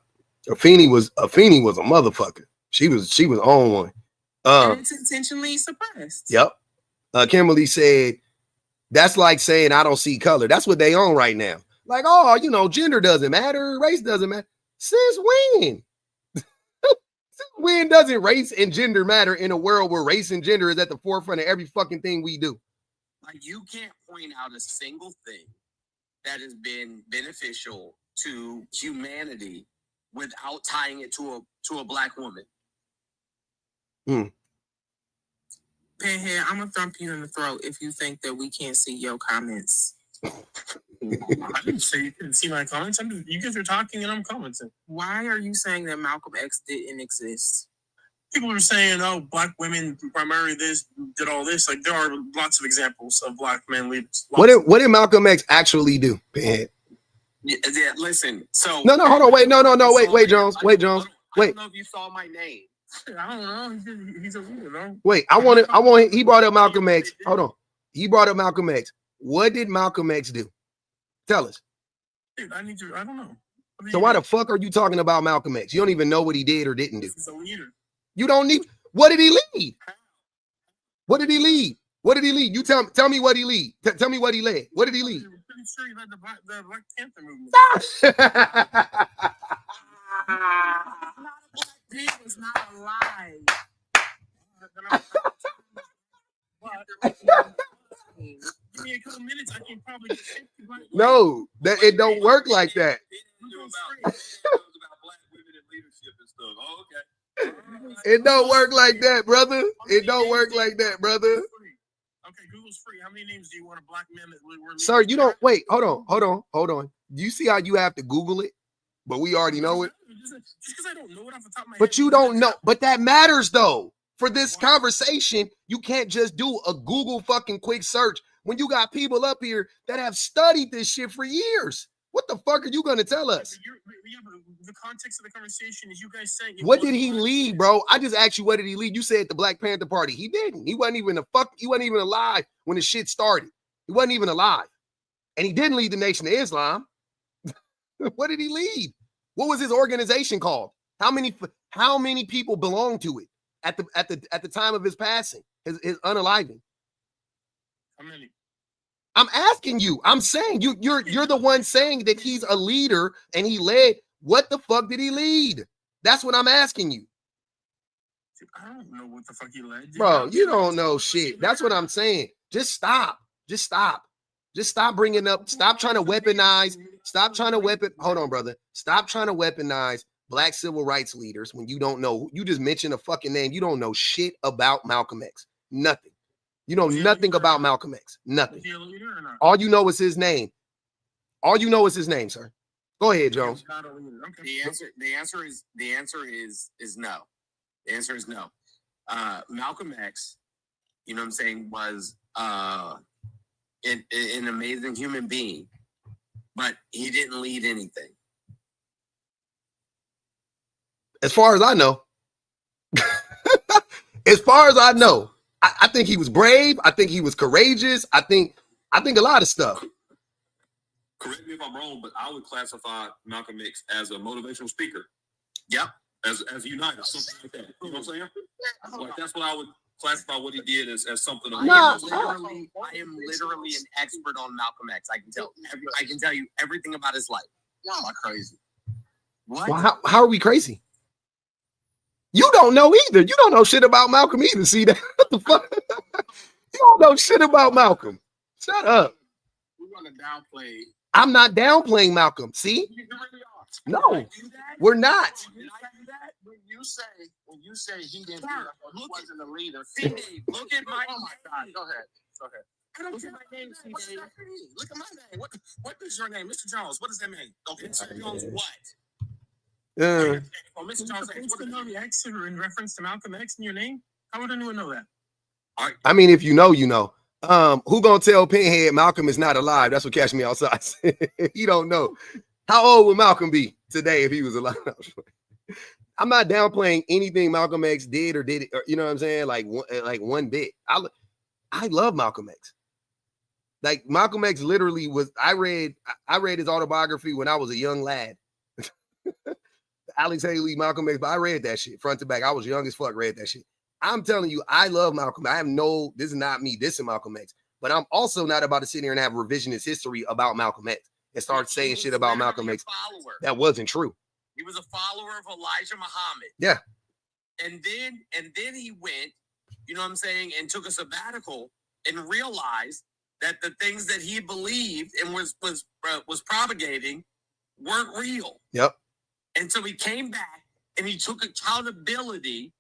Afeni was a motherfucker. She was on one. And it's intentionally suppressed. Yep. Kimberly said, that's like saying I don't see color. That's what they own right now. Like, oh, you know, gender doesn't matter, race doesn't matter. Since when? When doesn't race and gender matter in a world where race and gender is at the forefront of every fucking thing we do? Like, you can't point out a single thing that has been beneficial to humanity without tying it to a black woman. Pinhead, I'm gonna thump you in the throat if you think that we can't see your comments. I didn't say you couldn't see my comments. You guys are talking and I'm commenting. Why are you saying that Malcolm X didn't exist? People are saying, oh, black women primarily this did all this. Like, there are lots of examples of black men leaders. What did Malcolm X actually do? Pinhead? Yeah, listen. So no, hold on, wait, wait, Jones, I don't know if you saw my name. I don't know. He's a leader, no? Wait, I want. He brought up Malcolm X. Hold on. He brought up Malcolm X. What did Malcolm X do? Tell us. Dude, I don't know. So why the fuck are you talking about Malcolm X? You don't even know what he did or didn't do. He's a leader. You don't need. What did he lead? What did he lead? What did he lead? You tell me what he lead. Tell me what he led. What did he lead? I'm pretty sure he led the Black Panther movement. He was not alive. Give me a couple minutes, I can probably get 50. No, that it don't work like that. It don't work like that, brother. It don't work like that, brother. Okay, Google's free. How many names do you want a black man that were? Sir, you don't wait. Hold on. Do you see how you have to Google it? But we already know it. Just because I don't know it off the top of my head. But you don't know. But that matters though. For this conversation, you can't just do a Google fucking quick search when you got people up here that have studied this shit for years. What the fuck are you going to tell us? But the context of the conversation is you guys saying. What did he lead, bro? I just asked you, what did he lead? You said the Black Panther Party. He didn't. He wasn't even alive when the shit started. He wasn't even alive. And he didn't lead the Nation of Islam. What did he lead? What was his organization called? How many people belonged to it at the time of his passing, his unaliving? How many? I'm asking you. I'm saying you're the one saying that he's a leader and he led. What the fuck did he lead? That's what I'm asking you. I don't know what the fuck he led. Bro, you don't know shit. That's what I'm saying. Just stop. Just stop bringing up. Stop trying to weaponize. Stop trying to Hold on, brother. Stop trying to weaponize black civil rights leaders when you don't know. You just mentioned a fucking name. You don't know shit about Malcolm X. Nothing. You know nothing about Malcolm X. Nothing. All you know is his name. All you know is his name, sir. Go ahead, Jones. The answer is no. The answer is no. Malcolm X, you know what I'm saying, was an amazing human being, but he didn't lead anything. As far as I know, as far as I know, I think he was brave. I think he was courageous. I think a lot of stuff. Correct me if I'm wrong, but I would classify Malcolm X as a motivational speaker. Yep. As a uniter, something like that. You know what I'm saying? Like, that's what I would classify what he did as something. I am literally an expert on Malcolm X. I can tell you everything about his life. Y'all are crazy. What? Well, how are we crazy? You don't know either. You don't know shit about Malcolm either. See that? What the fuck? You don't know shit about Malcolm. Shut up. We're gonna downplay. I'm not downplaying Malcolm. See? You really are. No, we're not. When you say he didn't, he wasn't a leader. Look at my. Oh my God! Go ahead. I don't care my name. Look at my name. What is your name, Mr. Jones? What does that mean? Okay, Mr. Jones, what? Oh, Mr. Jones, What's the name X in reference to Malcolm X in your name? How would anyone know that? I mean, if you know, you know. Who gonna tell Pinhead Malcolm is not alive? That's what Catch Me Outside said. He don't know. How old would Malcolm be today if he was alive? I'm not downplaying anything Malcolm X did or did it, or, you know what I'm saying? Like one bit. I love Malcolm X. Like Malcolm X literally was. I read his autobiography when I was a young lad. Alex Haley, Malcolm X. But I read that shit front to back. I was young as fuck. Read that shit. I'm telling you, I love Malcolm. This is not me dissing Malcolm X, but I'm also not about to sit here and have revisionist history about Malcolm X and start saying shit about Malcolm X. That wasn't true. He was a follower of Elijah Muhammad. Yeah. And then he went, you know what I'm saying, and took a sabbatical and realized that the things that he believed and was propagating weren't real. Yep. And so he came back and he took accountability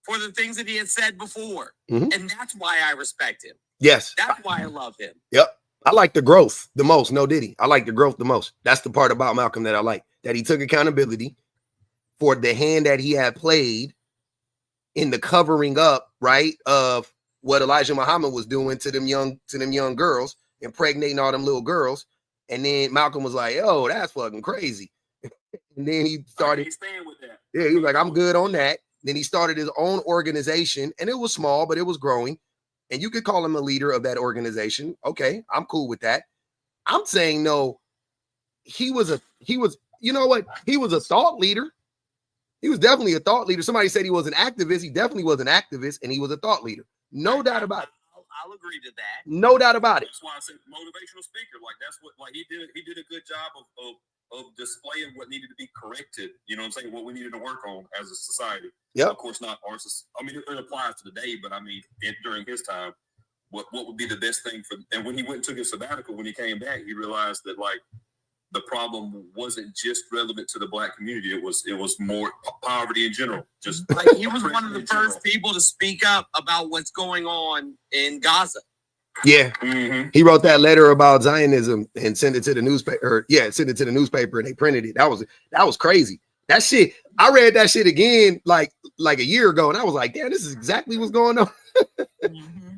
for the things that he had said before. Mm-hmm. And that's why I respect him. Yes. That's why I love him. Yep. I like the growth the most. No Diddy. I like the growth the most. That's the part about Malcolm that I like. That he took accountability for the hand that he had played in the covering up, right, of what Elijah Muhammad was doing to them young girls, impregnating all them little girls. And then Malcolm was like, "Oh, that's fucking crazy." And then he started staying with that. Yeah, he was like, "I'm good on that." Then he started his own organization, and it was small, but it was growing. And you could call him a leader of that organization. Okay, I'm cool with that. I'm saying no. He was, you know what? He was a thought leader. He was definitely a thought leader. Somebody said he was an activist. He definitely was an activist, and he was a thought leader. No doubt about it. I'll agree to that. No doubt about it. That's why I said motivational speaker. Like that's what he did. He did a good job of displaying what needed to be corrected. You know what I'm saying? What we needed to work on as a society. Yeah. Of course, not ours. I mean, it applies to today, but I mean, during his time, what would be the best thing for? And when he went and took his sabbatical, when he came back, he realized that like the problem wasn't just relevant to the Black community. It was more poverty in general. Just like he was one of the first people to speak up about what's going on in Gaza. Yeah, He wrote that letter about Zionism and sent it to the newspaper. Sent it to the newspaper, and they printed it. That was crazy. That shit. I read that shit again like a year ago, and I was like, damn, this is exactly what's going on.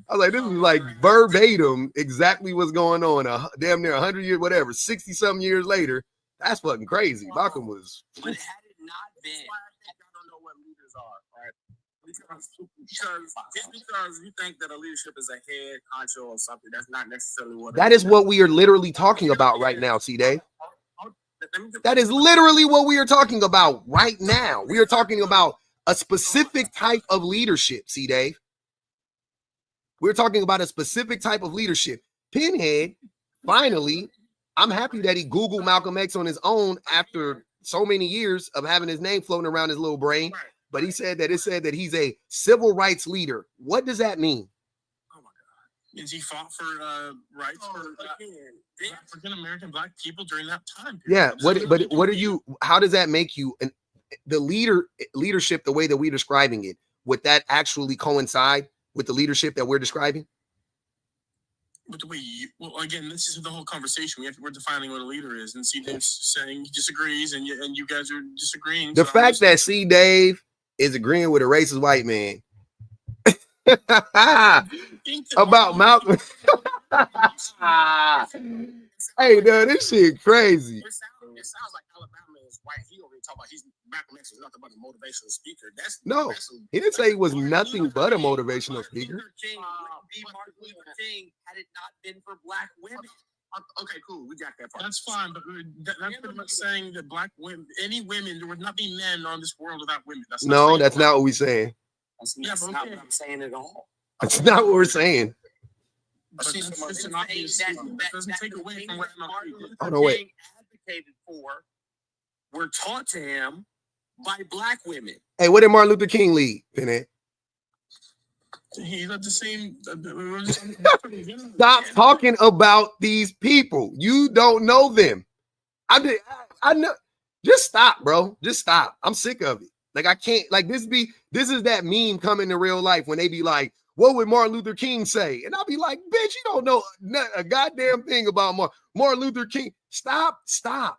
I was like, this is like verbatim exactly what's going on. Damn near 100 years, whatever, 60 something years later. That's fucking crazy. Malcolm was. But had it not been, I don't know what leaders are, right? Because just because you think that a leadership is a head honcho or something, that's not necessarily what. That is what we are literally talking about right now, C. Dave. That is literally what we are talking about right now. We are talking about a specific type of leadership, C. Dave. We're talking about a specific type of leadership. Pinhead, finally, I'm happy that he Googled Malcolm X on his own after so many years of having his name floating around his little brain. But it said that he's a civil rights leader. What does that mean? Oh my God. And he fought for rights for African American Black people during that time Yeah. period. What are you? How does that make you? And the leadership, the way that we're describing it, would that actually coincide with the leadership that we're describing? But the way well, again, this is the whole conversation. We're defining what a leader is, and C. Dave's saying he disagrees, and you guys are disagreeing. The fact that C. Dave is agreeing with a racist white man about Malcolm. Hey, dude, this shit crazy. It sounds like Alabama is white. He already talked about Malcolm X is nothing but a motivational speaker. He didn't say he was nothing but a motivational speaker. Martin Luther King had it not been for Black women. Okay, cool. We got that part. That's fine, but that's pretty much saying that Black women, any women, there would not be men on this world without women. That's not what we're saying. That's not what I'm saying at all. That's not what we're saying. But it's an obvious that doesn't take away from what Martin Luther King advocated for were taught to him by Black women. Hey, what did Martin Luther King lead, Pinhead? He's not the same. Stop talking about these people. You don't know them. I know. Just stop, bro. Just stop. I'm sick of it. Like, I can't, like, this is that meme coming to real life when they be like, what would Martin Luther King say? And I'll be like, bitch, you don't know a goddamn thing about Martin Luther King. Stop.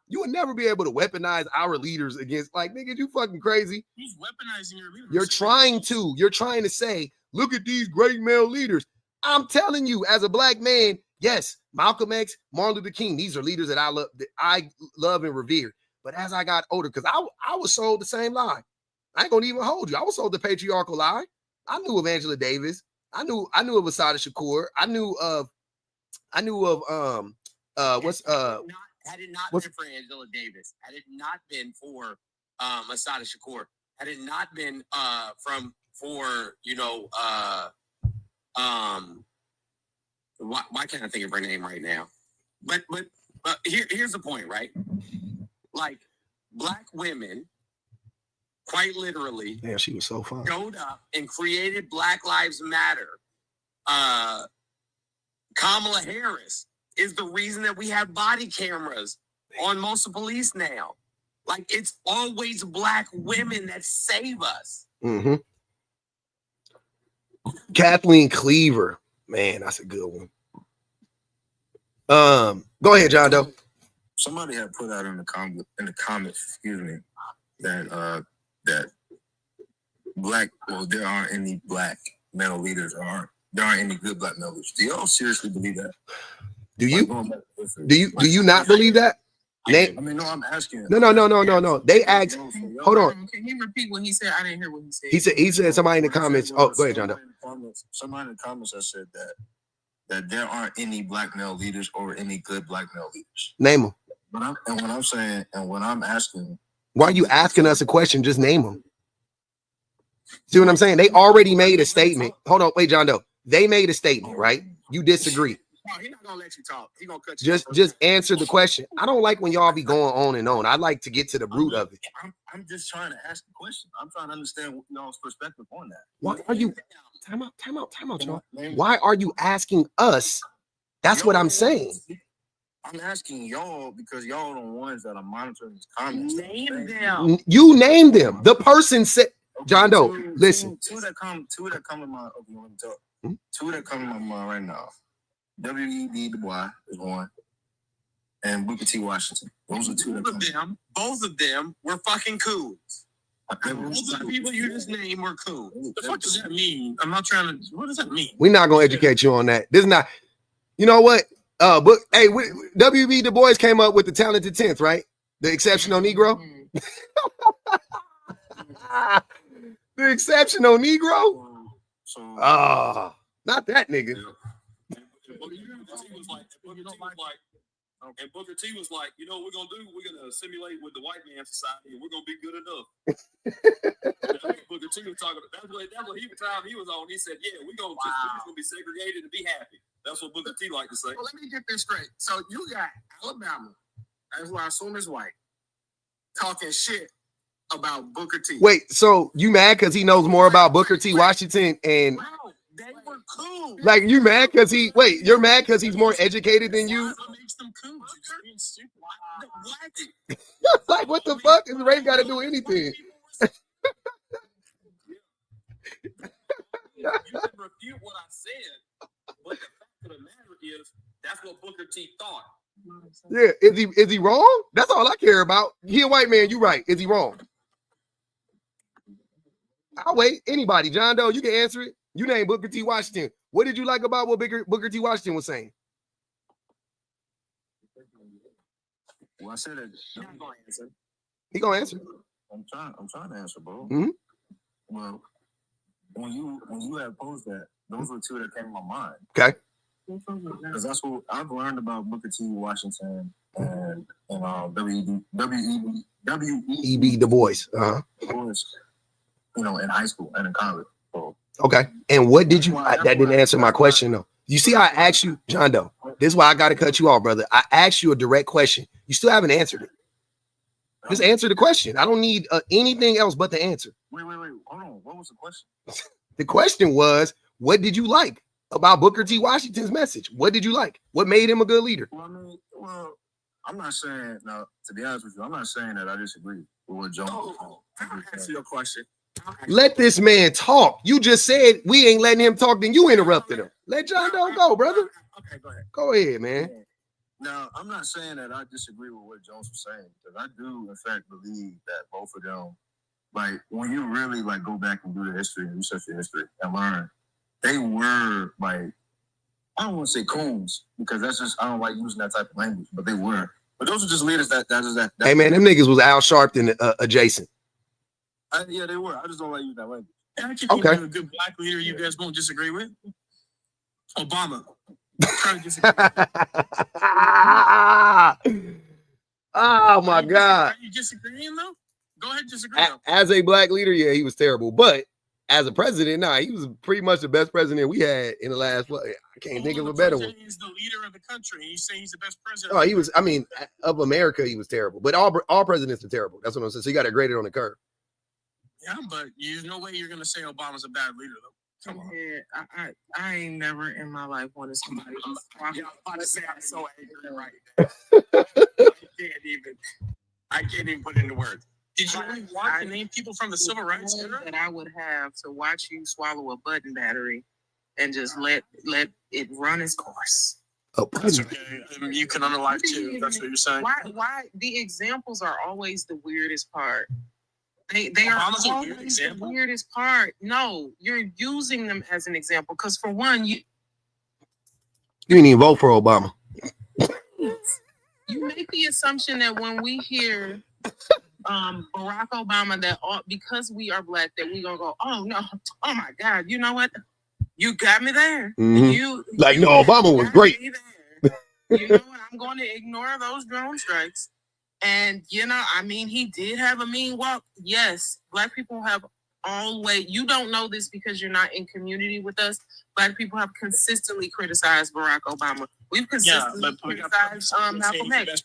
You will never be able to weaponize our leaders against, like, nigga, you fucking crazy. Who's weaponizing your leaders? You're trying to say, look at these great male leaders. I'm telling you, as a Black man, yes, Malcolm X, Martin Luther King, these are leaders that I love and revere. But as I got older, because I was sold the same lie. I ain't gonna even hold you. I was sold the patriarchal lie. I knew of Angela Davis. I knew of Assata Shakur. I knew of had it not been for Angela Davis, had it not been for Assata Shakur, had it not been why can't I think of her name right now? But here's the point, right? Like, Black women, quite literally, yeah, she was so fun. Showed up and created Black Lives Matter. Kamala Harris is the reason that we have body cameras on most of police now. Like, it's always Black women that save us. Mm-hmm. Kathleen Cleaver, man, that's a good one. Go ahead, John Doe. Somebody had put out in the comments, excuse me, that there aren't any Black male leaders, there aren't any good Black male leaders. Do y'all seriously believe that? Do you? Do you not believe that? I mean, no, I'm asking. No. They asked. Hold on. Can you repeat what he said? I didn't hear what he said. He said somebody in the comments. Oh, go ahead, John Doe. Somebody in the comments has said that there aren't any Black male leaders or any good Black male leaders. Name them. What I'm asking. Why are you asking us a question? Just name them. See what I'm saying? They already made a statement. Hold on, wait, John Doe. They made a statement, right? You disagree. No, he's not gonna let you talk. He's gonna cut you. Just answer the question. I don't like when y'all be going on and on. I like to get to the root of it. I'm just trying to ask a question. I'm trying to understand y'all's perspective on that. Why are you? Time out, y'all. Why are you asking us? That's what I'm saying. I'm asking y'all because y'all are the ones that are monitoring these comments. Name them. You named them. The person said, John Doe, listen. Two that come to my two that come to my mind right now. W.E.B. Du Bois is one, and Booker T. Washington. Those are two that come. Both of them were fucking coons. Both of the people you just named were coons. What the fuck does that mean? I'm not trying to. What does that mean? We're not gonna educate you on that. This is not. You know what? But hey, W.B. Du Bois came up with the talented 10th, right? The exceptional Negro. The exceptional Negro. Not that nigga. And Booker T was like, you know what we're gonna do? We're gonna assimilate with the white man society, and we're gonna be good enough. Booker T was talking. That's what he was on. He said, "Yeah, we're gonna be segregated and be happy." That's what Booker T like to say. Well, let me get this straight. So you got Alabama, that's who I assume is white, talking shit about Booker T. Wait, so you mad because he knows more about Booker T. Washington and? Wow, they were cool. Like you mad because you're mad because he's more educated than you? What makes them cool? You're just being stupid. What? Like what the fuck? Is Ray got to do anything? You can refute what I said, but the fact of the matter is that's what Booker T thought. Yeah, is he wrong? That's all I care about. He a white man, you right. Is he wrong? I'll wait. Anybody, John Doe, you can answer it. You named Booker T. Washington. What did you like about what Booker T. Washington was saying? Well, I said it. He gonna answer. I'm trying to answer, bro. Mhm. Well, when you had posed that, those were two that came to my mind. Okay. Because that's what I've learned about Booker T. Washington and W.E.B. Du Bois. Uh-huh. Du Bois, you know, in high school and in college. So, Okay. And what did you? That didn't answer my question though. You see, I asked you, John Doe. This is why I got to cut you off, brother. I asked you a direct question. You still haven't answered it. Just answer the question. I don't need anything else but the answer. Wait. Hold on. What was the question? The question was, what did you like about Booker T. Washington's message? What did you like? What made him a good leader? Well, I'm not saying, now, to be honest with you, I'm not saying that I disagree with what Jones I'll answer your question. Let this man talk. You just said we ain't letting him talk, then you interrupted him. Let John Doe go, brother. Okay, go ahead. Go ahead, man. Now, I'm not saying that I disagree with what Jones was saying, because I do, in fact, believe that both of them, like, when you really, like, go back and do the history and research the history and learn, they were, like, I don't want to say coons, because that's just, I don't like using that type of language, but they were. But those are just leaders that Hey, man, them niggas was Al Sharpton adjacent. Yeah, they were. I just don't like using that language. I can think of a good black leader you guys won't disagree with. Obama. Trying to disagree. Oh my God. Are you disagreeing though? Go ahead, disagree. As a black leader, yeah, he was terrible. But as a president, nah, he was pretty much the best president we had in the last. I can't think of a better one. He's the leader of the country. And you say he's the best president. Oh, he was. I mean, of America, he was terrible. But all presidents are terrible. That's what I'm saying. So you got to grade it on the curve. Yeah, but there's no way you're gonna say Obama's a bad leader though. Come on. Yeah, I ain't never in my life wanted somebody. I'm about to say I'm so angry right now. I can't even put it into words. Did you really want to name people from the civil rights era? That I would have to watch you swallow a button battery and just let it run its course. Oh, that's okay. You can unalive too. That's what you're saying. Why the examples are always the weirdest part. They are always the weirdest part. No, you're using them as an example because for one, you didn't even vote for Obama. You make the assumption that when we hear Barack Obama, that because we are black, that we gonna go, oh no, oh my God, you know what? You got me there. Mm-hmm. No, Obama was great. You know what? I'm going to ignore those drone strikes. And, I mean, he did have a mean walk. Yes, black people have always, you don't know this because you're not in community with us. Black people have consistently criticized Barack Obama. We've consistently criticized Malcolm X.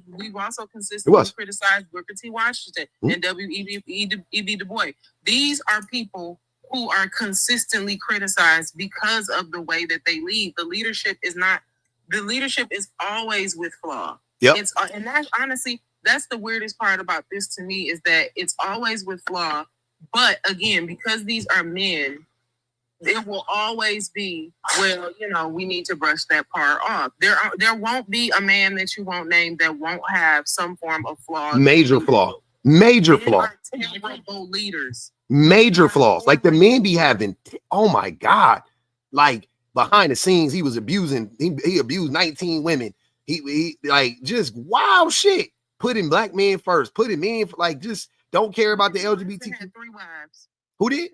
We've also consistently criticized Booker T. Washington and W.E.B. Du Bois. These are people who are consistently criticized because of the way that they lead. The leadership is always with flaw. Yep. And that's honestly, that's the weirdest part about this to me is that it's always with flaw. But again, because these are men, it will always be, well, we need to brush that part off. There won't be a man that you won't name that won't have some form of flaw. Major flaw. Terrible leaders. Major flaws. Like the men be having, oh my God. Like behind the scenes, he was abusing, he abused 19 women. He like just wild shit. Putting black men first, putting men like just don't care about the LGBT. Had 3 wives. Who did?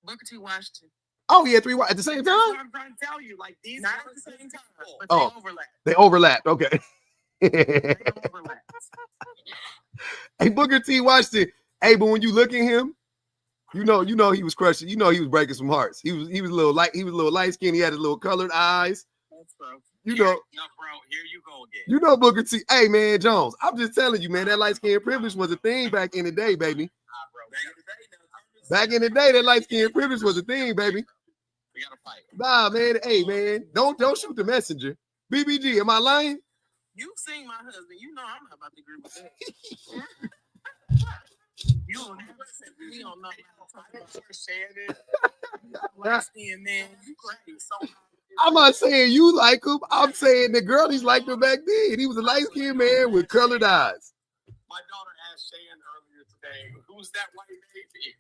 Booker T. Washington. Oh, yeah, 3 wives at the same time. That's what I'm trying to tell you. Like these not at the same time, but they overlapped. They overlapped. Okay. They overlapped. Hey, Booker T. Washington. Hey, but when you look at him, you know he was crushing. He was breaking some hearts. He was a little light skinned. He had his little colored eyes. That's bro. No, bro, here you go again. Booker T. Hey, man, Jones, I'm just telling you, man, that light-skinned privilege was a thing back in the day, baby. Back in the day, that light-skinned privilege was a thing, baby. We gotta fight. Nah, man. Hey, man. Don't shoot the messenger. BBG, am I lying? You seen my husband. You know I'm not about to agree with that. You don't have to. We don't know how to talk about your saying it. Light-skinned man, you crazy. So I'm not saying you like him. I'm saying the girl he's liked him back then. He was a light-skinned man with colored eyes. My daughter asked Shayan earlier today, "Who's that white baby?"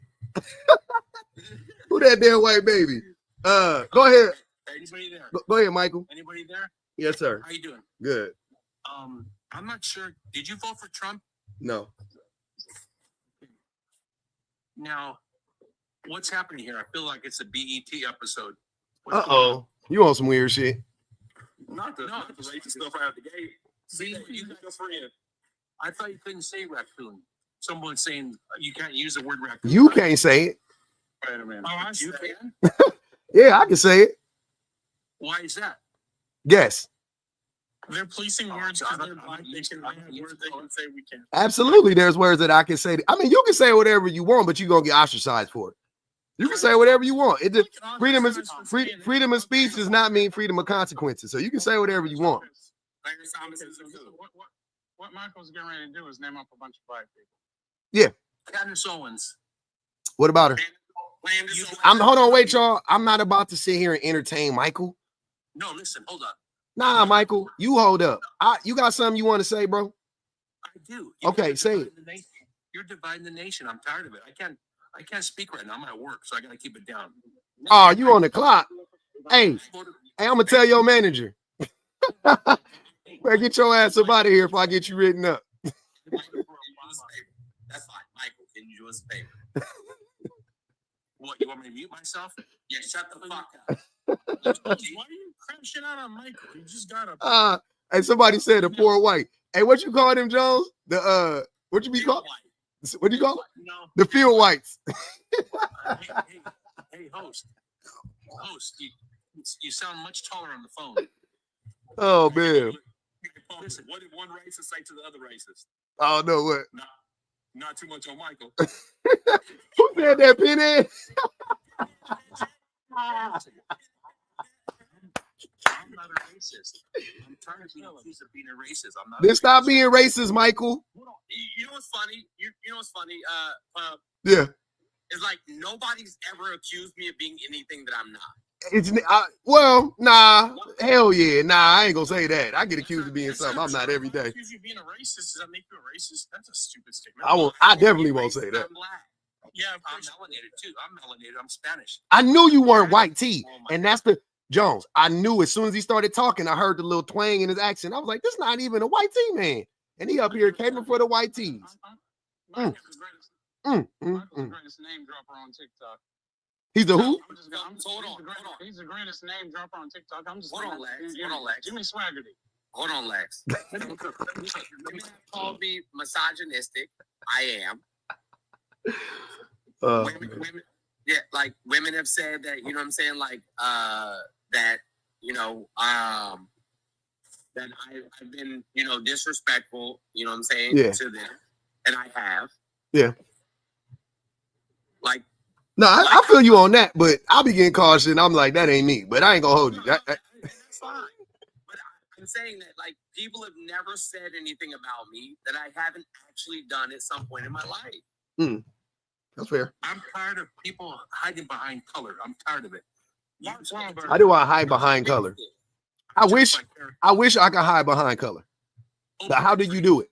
Who that damn white baby? Go ahead. Anybody there? Go ahead, Michael. Anybody there? Yes, sir. How you doing? Good. I'm not sure. Did you vote for Trump? No. Now, what's happening here? I feel like it's a BET episode. Uh-oh. You on some weird shit. Not the racist stuff right out the gate. See, you got a friend. I thought you couldn't say raccoon. Someone's saying you can't use the word raccoon. You can't say it. Wait a minute. Oh, I you can? Yeah, I can say it. Why is that? Guess. They're policing words because they're black. They can words they can say we can. Absolutely, there's words that I can say. I mean, you can say whatever you want, but you're gonna get ostracized for it. You can say whatever you want. It just freedom of speech does not mean freedom of consequences. So you can say whatever you want. What Michael's getting ready to do is name up a bunch of black people. Yeah. Candace Owens. What about her? Hold on, wait, y'all. I'm not about to sit here and entertain Michael. No, listen, hold on. Nah, Michael, you hold up. You got something you want to say, bro? I do. Okay, say it. You're dividing the nation. I'm tired of it. I can't speak right now. I'm at work, so I gotta keep it down. Oh, you on the clock? Hey, I'm gonna tell your manager. Better get your ass up out of here if I get you written up. That's fine. Michael, can you do us a favor? What, you want me to mute myself? Yeah, shut the fuck up. Why are you crashing out on Michael? You just gotta. Hey, somebody said the poor white. Hey, what you call them, Jones? The what you be called? What you call it? No. The field whites. Hey, host, you sound much taller on the phone. Oh man. Listen, what did one racist say to the other racist? I don't know what. Not too much on Michael. Who said that, Penny? I'm not a racist. I'm trying to be accused of being a racist. I'm not. Then stop being racist, Michael. You know what's funny? You know what's funny? Yeah. It's like nobody's ever accused me of being anything that I'm not. Well, nah, hell yeah, nah. I ain't gonna say that. I get accused of being something I'm not every day. Accuse you of being a racist? Does that make you a racist? That's a stupid statement. I definitely won't say that. I'm black. Yeah, I'm melanated too. I'm melanated. I'm Spanish. I knew you weren't white tea, and that's the Jones. I knew as soon as he started talking, I heard the little twang in his accent. I was like, this is not even a white tea man, and he up here caping for the white tees. Michael's the greatest name dropper on TikTok. He's the who? Hold on. He's the greatest name dropper on TikTok. I'm just Hold on, Lex. Give me Swaggerty. Hold on, Lex. Women have called me misogynistic. I am. Women, yeah, like women have said that, you know what I'm saying, like that, you know, that I've been, you know, disrespectful, you know what I'm saying, to them, and I have. Yeah. Like. No, I feel you on that, but I'll be getting caution. And I'm like, that ain't me, but I ain't gonna hold you. That's fine. But I'm saying that, like, people have never said anything about me that I haven't actually done at some point in my life. That's fair. I'm tired of people hiding behind color. I'm tired of it. How do I hide behind color? I wish I could hide behind color. But how do you do it?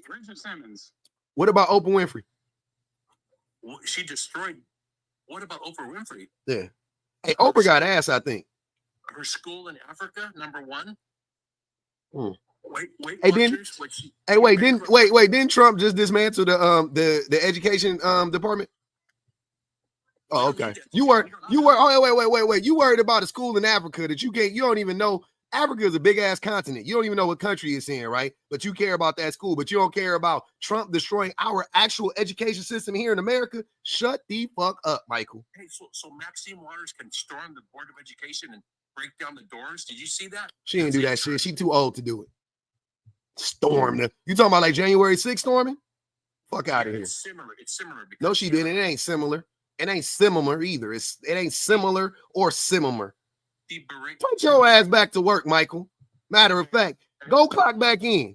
Richard Simmons. What about Oprah Winfrey? She destroyed. What about Oprah Winfrey? Yeah. Hey, Oprah got ass, I think. Her school in Africa, #1. Wait. Hey, didn't Trump just dismantle the education department? Oh, okay. You worried? Oh, wait. You worried about a school in Africa that you don't even know. Africa is a big ass continent. You don't even know what country it's in, right? But you care about that school, but you don't care about Trump destroying our actual education system here in America. Shut the fuck up, Michael. Hey, so Maxine Waters can storm the Board of Education and break down the doors. Did you see that? She didn't do that shit. She too old to do it. Storm the. You talking about like January 6th storming? Fuck out of here. It's similar. No, she didn't. It ain't similar. It ain't similar either. It ain't similar or similar. The berate. Put your ass back to work, Michael. Matter of fact, go clock back in.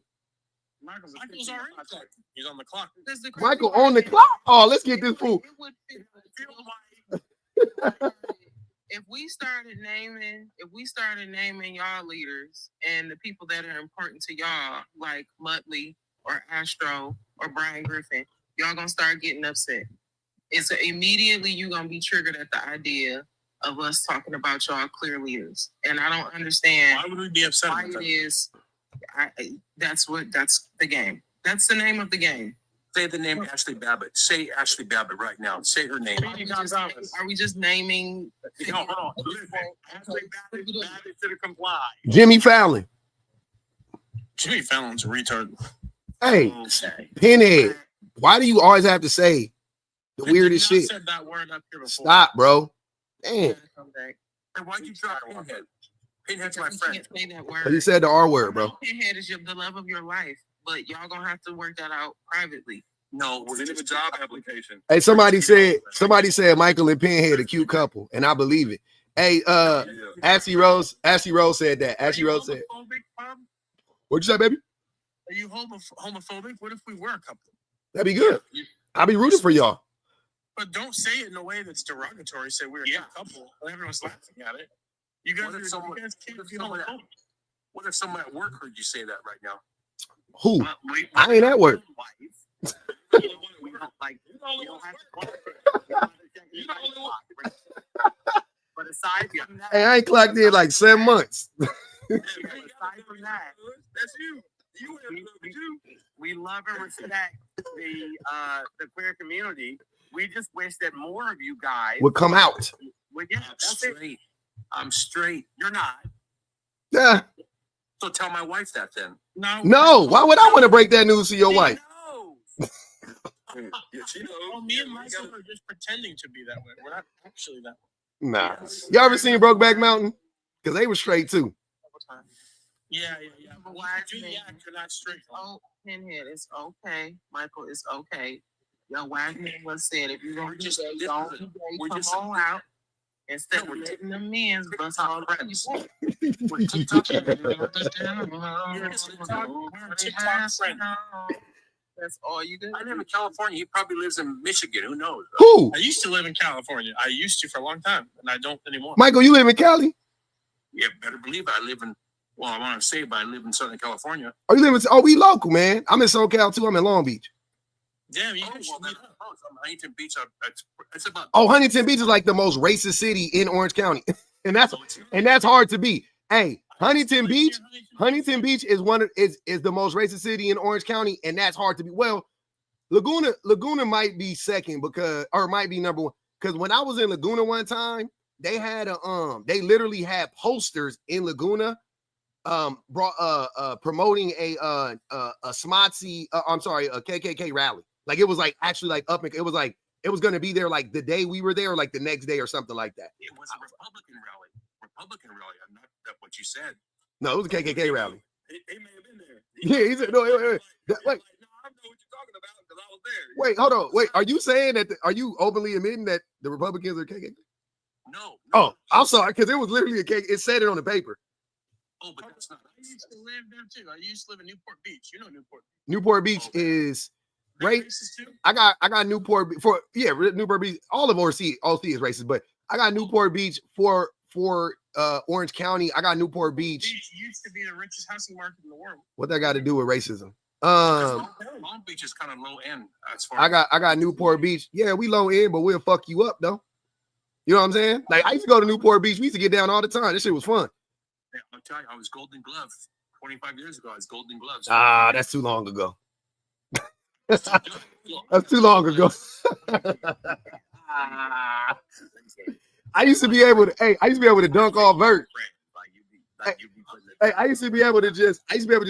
Michael's already clocked. He's on the clock. Michael on the clock. Oh, let's get this fool. If we started naming y'all leaders and the people that are important to y'all, like Muttley or Astro or Brian Griffin, y'all gonna start getting upset. And so immediately you're gonna be triggered at the idea of us talking about y'all clear leaders. And I don't understand Why would we be upset why about it that? is. That's the game. That's the name of the game. Say the name Ashley Babbitt. Say Ashley Babbitt right now. Say her name. Are we just naming? No, hold on. Listen, Ashley Babbitt should have complied. Jimmy Fallon. Jimmy Fallon's a retard. Hey, Okay. Pinhead. Why do you always have to say the weirdest shit? Said that word up here before. Stop, bro. Damn. Hey, why'd you drop Pinhead? Pinhead's my We friend. can't say that word. You said the R word, bro. Pinhead is the love of your life, but y'all gonna have to work that out privately. No, Was it a job application? Hey, somebody said Michael and Pinhead a cute couple, and I believe it. Hey, Ashley Rose said that. Ashley Rose said, what'd you say, baby? Are you homophobic? What if we were a couple? That'd be good. I'll be rooting for y'all. But don't say it in a way that's derogatory. Say we're a couple. And everyone's laughing at it. You guys, What if someone- you guys can't what if be someone- homophobic. What if someone at work heard you say that right now? Who? I ain't at work. But aside from that, Hey, I ain't clocked in like 7 months. aside from that, That's you. You have love too. we love and respect the queer community. We just wish that more of you guys Would come out. would. Yeah, I'm that's it. straight. I'm straight. You're not. Yeah. So tell my wife that then. No, why would I want to break that news to your wife? No. Yeah, she knows. Oh, me and Yeah, myself are just pretending to be that way. We're not actually that way. Nah. Y'all ever seen Brokeback Mountain? Because they were straight too. Yeah. But when you do the act, you're not straight. Oh, Pinhead, it's okay. Michael, it's okay. Your wise man was said, if you're gonna We're just- do that, don't we're come just- on out instead No, of we're letting the men's bust all the friends. We're TikTok friends. That's all you do. I live in California. He probably lives in Michigan. Who knows? Who? I used to live in California. I used to for a long time, and I don't anymore. Michael, you live in Cali? Yeah, better believe it. I live in, well, I want to say, but I live in Southern California. Oh, you live in, oh, we local, man. I'm in SoCal too. I'm in Long Beach. Damn, you Oh, should well, meet then, up. I'm Huntington Beach. It's about. Oh, Huntington Beach is like the most racist city in Orange County. and that's hard to beat. Hey, Huntington Beach is is the most racist city in Orange County, and that's hard to beat. Well, Laguna might be second might be number one. Because when I was in Laguna one time, they had they literally had posters in Laguna promoting a SMOTC, a KKK rally. Like it was like actually like it was like it was gonna be there like the day we were there, or like the next day or something like that. It was a Republican rally. I'm not that what you said. No, it was a KKK rally. He may have been there. Yeah, he said no. Wait. No, I know what you're talking about because I was there. Wait, hold on. Wait, are you saying that? Are you openly admitting that the Republicans are KKK? No. Oh, I'm sorry, because it was literally a KKK. It said it on the paper. Oh, but that's not. I used to live there too. I used to live in Newport Beach. You know Newport. Newport Beach is right. Racist too? I got Newport Newport Beach. All of OC is racist, but I got Newport Beach for Orange County. I got Newport Beach. Beach used to be the richest housing market in the world. What that got to do with racism? Long Beach is kind of low end as far. I got Newport Beach. Yeah, we low end, but we'll fuck you up though. You know what I'm saying? Like I used to go to Newport Beach. We used to get down all the time. This shit was fun. Yeah, I'll tell you, I was Golden Glove 25 years ago. I was Golden Gloves. Ah, that's too long ago. That's too long ago. I used to be able to dunk all vert. Hey, I used to be able to just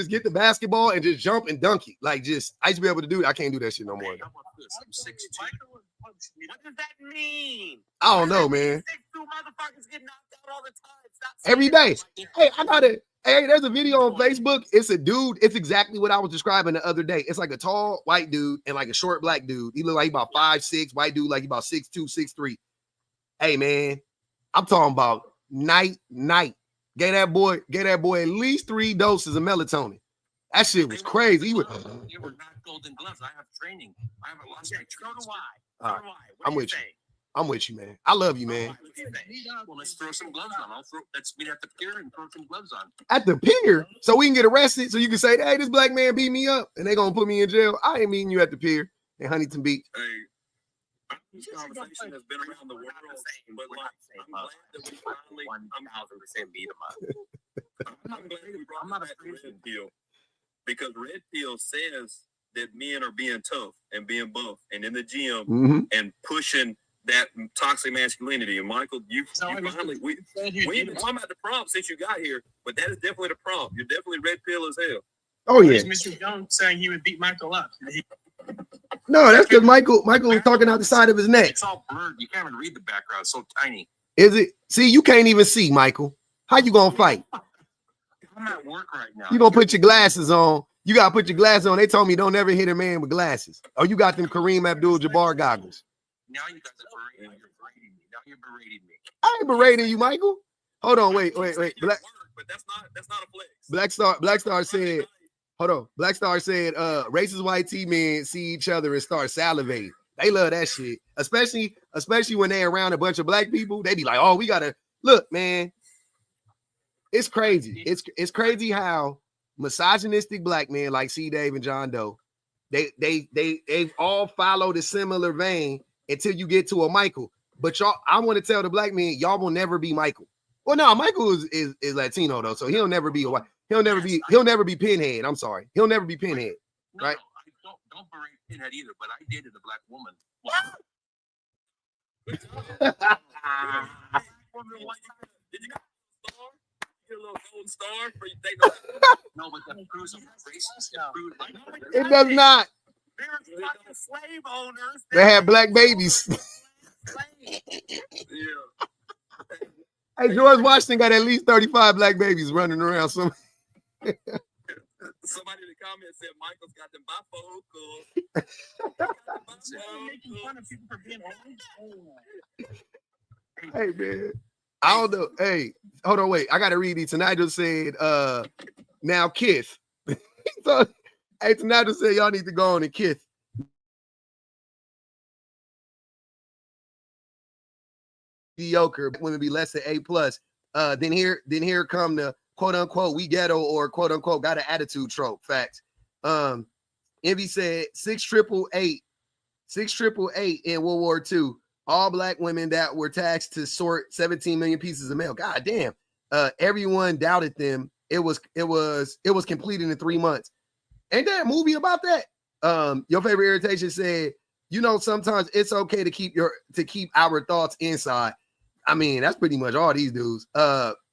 get the basketball and just jump and dunk it. Like I used to be able to do it. I can't do that shit no more. How about this? I'm 6'2". What does that mean? I don't know, man. 6'2" motherfuckers get knocked out all the time. Stop Every saying day. that. Hey, Hey, there's a video on Facebook. It's a dude. It's exactly what I was describing the other day. It's like a tall white dude and like a short black dude. He look like he about 5'6", white dude like he about 6'2", 6'3". Hey man, I'm talking about night. Gave that boy at least 3 doses of melatonin. That shit was crazy. They were not golden gloves. I have training. I have a lot of training. So do I. All right. I'm with you. I'm with you, man. I love you, man. Well, let's throw some gloves on. Let's meet at the pier and throw some gloves on. At the pier, so we can get arrested, so you can say, hey, this black man beat me up, and they gonna put me in jail. I ain't meeting you at the pier in Huntington Beach. Hey, this conversation has been around the world, but like, I'm glad that we finally, 1,000% beat him up. I'm not afraid of Red Pill, because Red Pill says that men are being tough and being buff and in the gym and pushing that toxic masculinity. And Michael, you finally, we ain't been talking about the prompt since you got here, but that is definitely the prompt. You're definitely Red Pill as hell. Oh yeah. Mr. Jones saying he would beat Michael up. No, that's because Michael was talking out the side of his neck. It's all blurred. You can't even read the background. It's so tiny. Is it? See, you can't even see, Michael. How you gonna fight? I'm at work right now. You gonna put your glasses on. You gotta put your glasses on. They told me don't ever hit a man with glasses. Oh, you got them Kareem Abdul-Jabbar goggles. Now you guys are berating me. Now you're berating me. I ain't berating you, Michael. Hold on, wait. But that's not a flex. Black Star said, hold on. Black Star said, racist white T-men see each other and start salivating. They love that shit. Especially when they around a bunch of black people. They be like, oh, we gotta look, man. It's crazy. It's crazy how misogynistic black men like C. Dave and John Doe, they've all followed a similar vein until you get to a Michael. But y'all, I want to tell the black men, y'all will never be Michael. Well, no, Michael is Latino though, so he'll never be a white. He'll never be Pinhead. I'm sorry, he'll never be Pinhead. No, right? Don't berate Pinhead either. But I dated a black woman. Did you get a little golden star for you? No, but that proves I'm racist. It does not. There's fucking slave owners. They have black babies. Yeah. Hey, George Washington got at least 35 black babies running around. Somebody in the comments said Michael's got them bifocals. Making fun of people for being old. Hey man, I don't know. Hey, hold on, wait. I gotta read these. Tonight just said, now kiss. So, hey, tonight just said y'all need to go on and kiss. Mediocre women be less than A+. Then here come the quote unquote we ghetto or quote unquote got an attitude trope. Facts. Envy said 688 in World War II. All black women that were taxed to sort 17 million pieces of mail. God damn. Everyone doubted them. It was completed in 3 months. Ain't there a movie about that? Your favorite irritation said, you know, sometimes it's okay to keep our thoughts inside. I mean, that's pretty much all these dudes.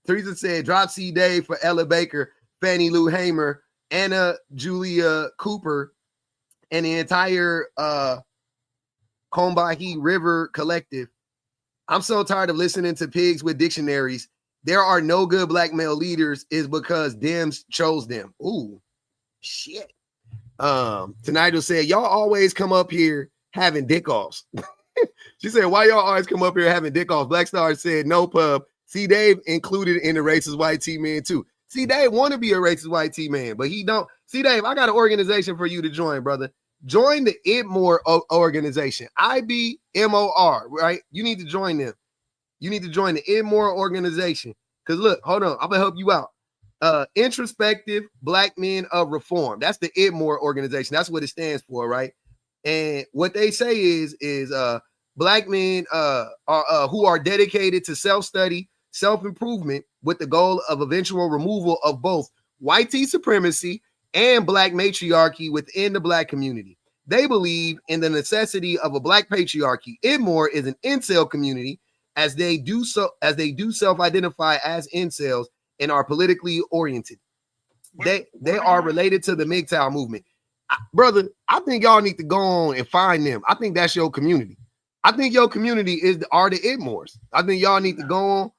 Teresa said, drop C. Dave for Ella Baker, Fannie Lou Hamer, Anna Julia Cooper, and the entire Combahee River Collective. I'm so tired of listening to pigs with dictionaries. There are no good black male leaders is because Dems chose them. Ooh, shit. Tonight will say, y'all always come up here having dick offs. She said, why y'all always come up here having dick offs? Black Star said, no pub. C. Dave included in the racist white T-man too. C. Dave want to be a racist white T-man, but he don't. C. Dave, I got an organization for you to join, brother. Join the IBMOR organization. IBMOR, right? You need to join them. You need to join the IBMOR organization. Because look, hold on, I'm gonna help you out. Introspective Black Men of Reform. That's the IBMOR organization. That's what it stands for, right? And what they say is black men who are dedicated to self-study, self-improvement with the goal of eventual removal of both white supremacy and black matriarchy within the black community. They believe in the necessity of a black patriarchy. IBMOR is an incel community as they do self-identify as incels and are politically oriented. They are related to the MGTOW movement. Brother, I think y'all need to go on and find them. I think that's your community. I think your community are the IBMORs. I think y'all need to go on.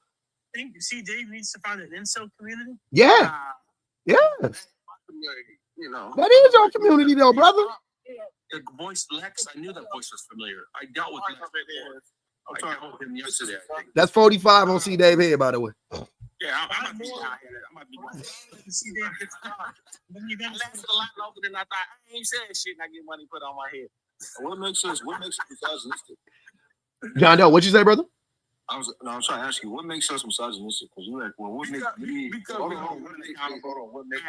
think CJ needs to find an incel community? Yeah, yeah. You know, That is your community, though, brother. The voice Lex, I knew that voice was familiar. I dealt with Lex before. I dealt with him yesterday, I think. That's 45 on C. Dave head, by the way. yeah, I might be out here. I might be going. See, Dave gets caught. Then you I got lasted a lot longer than I thought. I ain't saying shit and I get money put on my head. What makes us misogynistic? John Doe, what you say, brother? I was trying to ask you, what makes us misogynistic? Because you like, well, what makes me? Hold on. What makes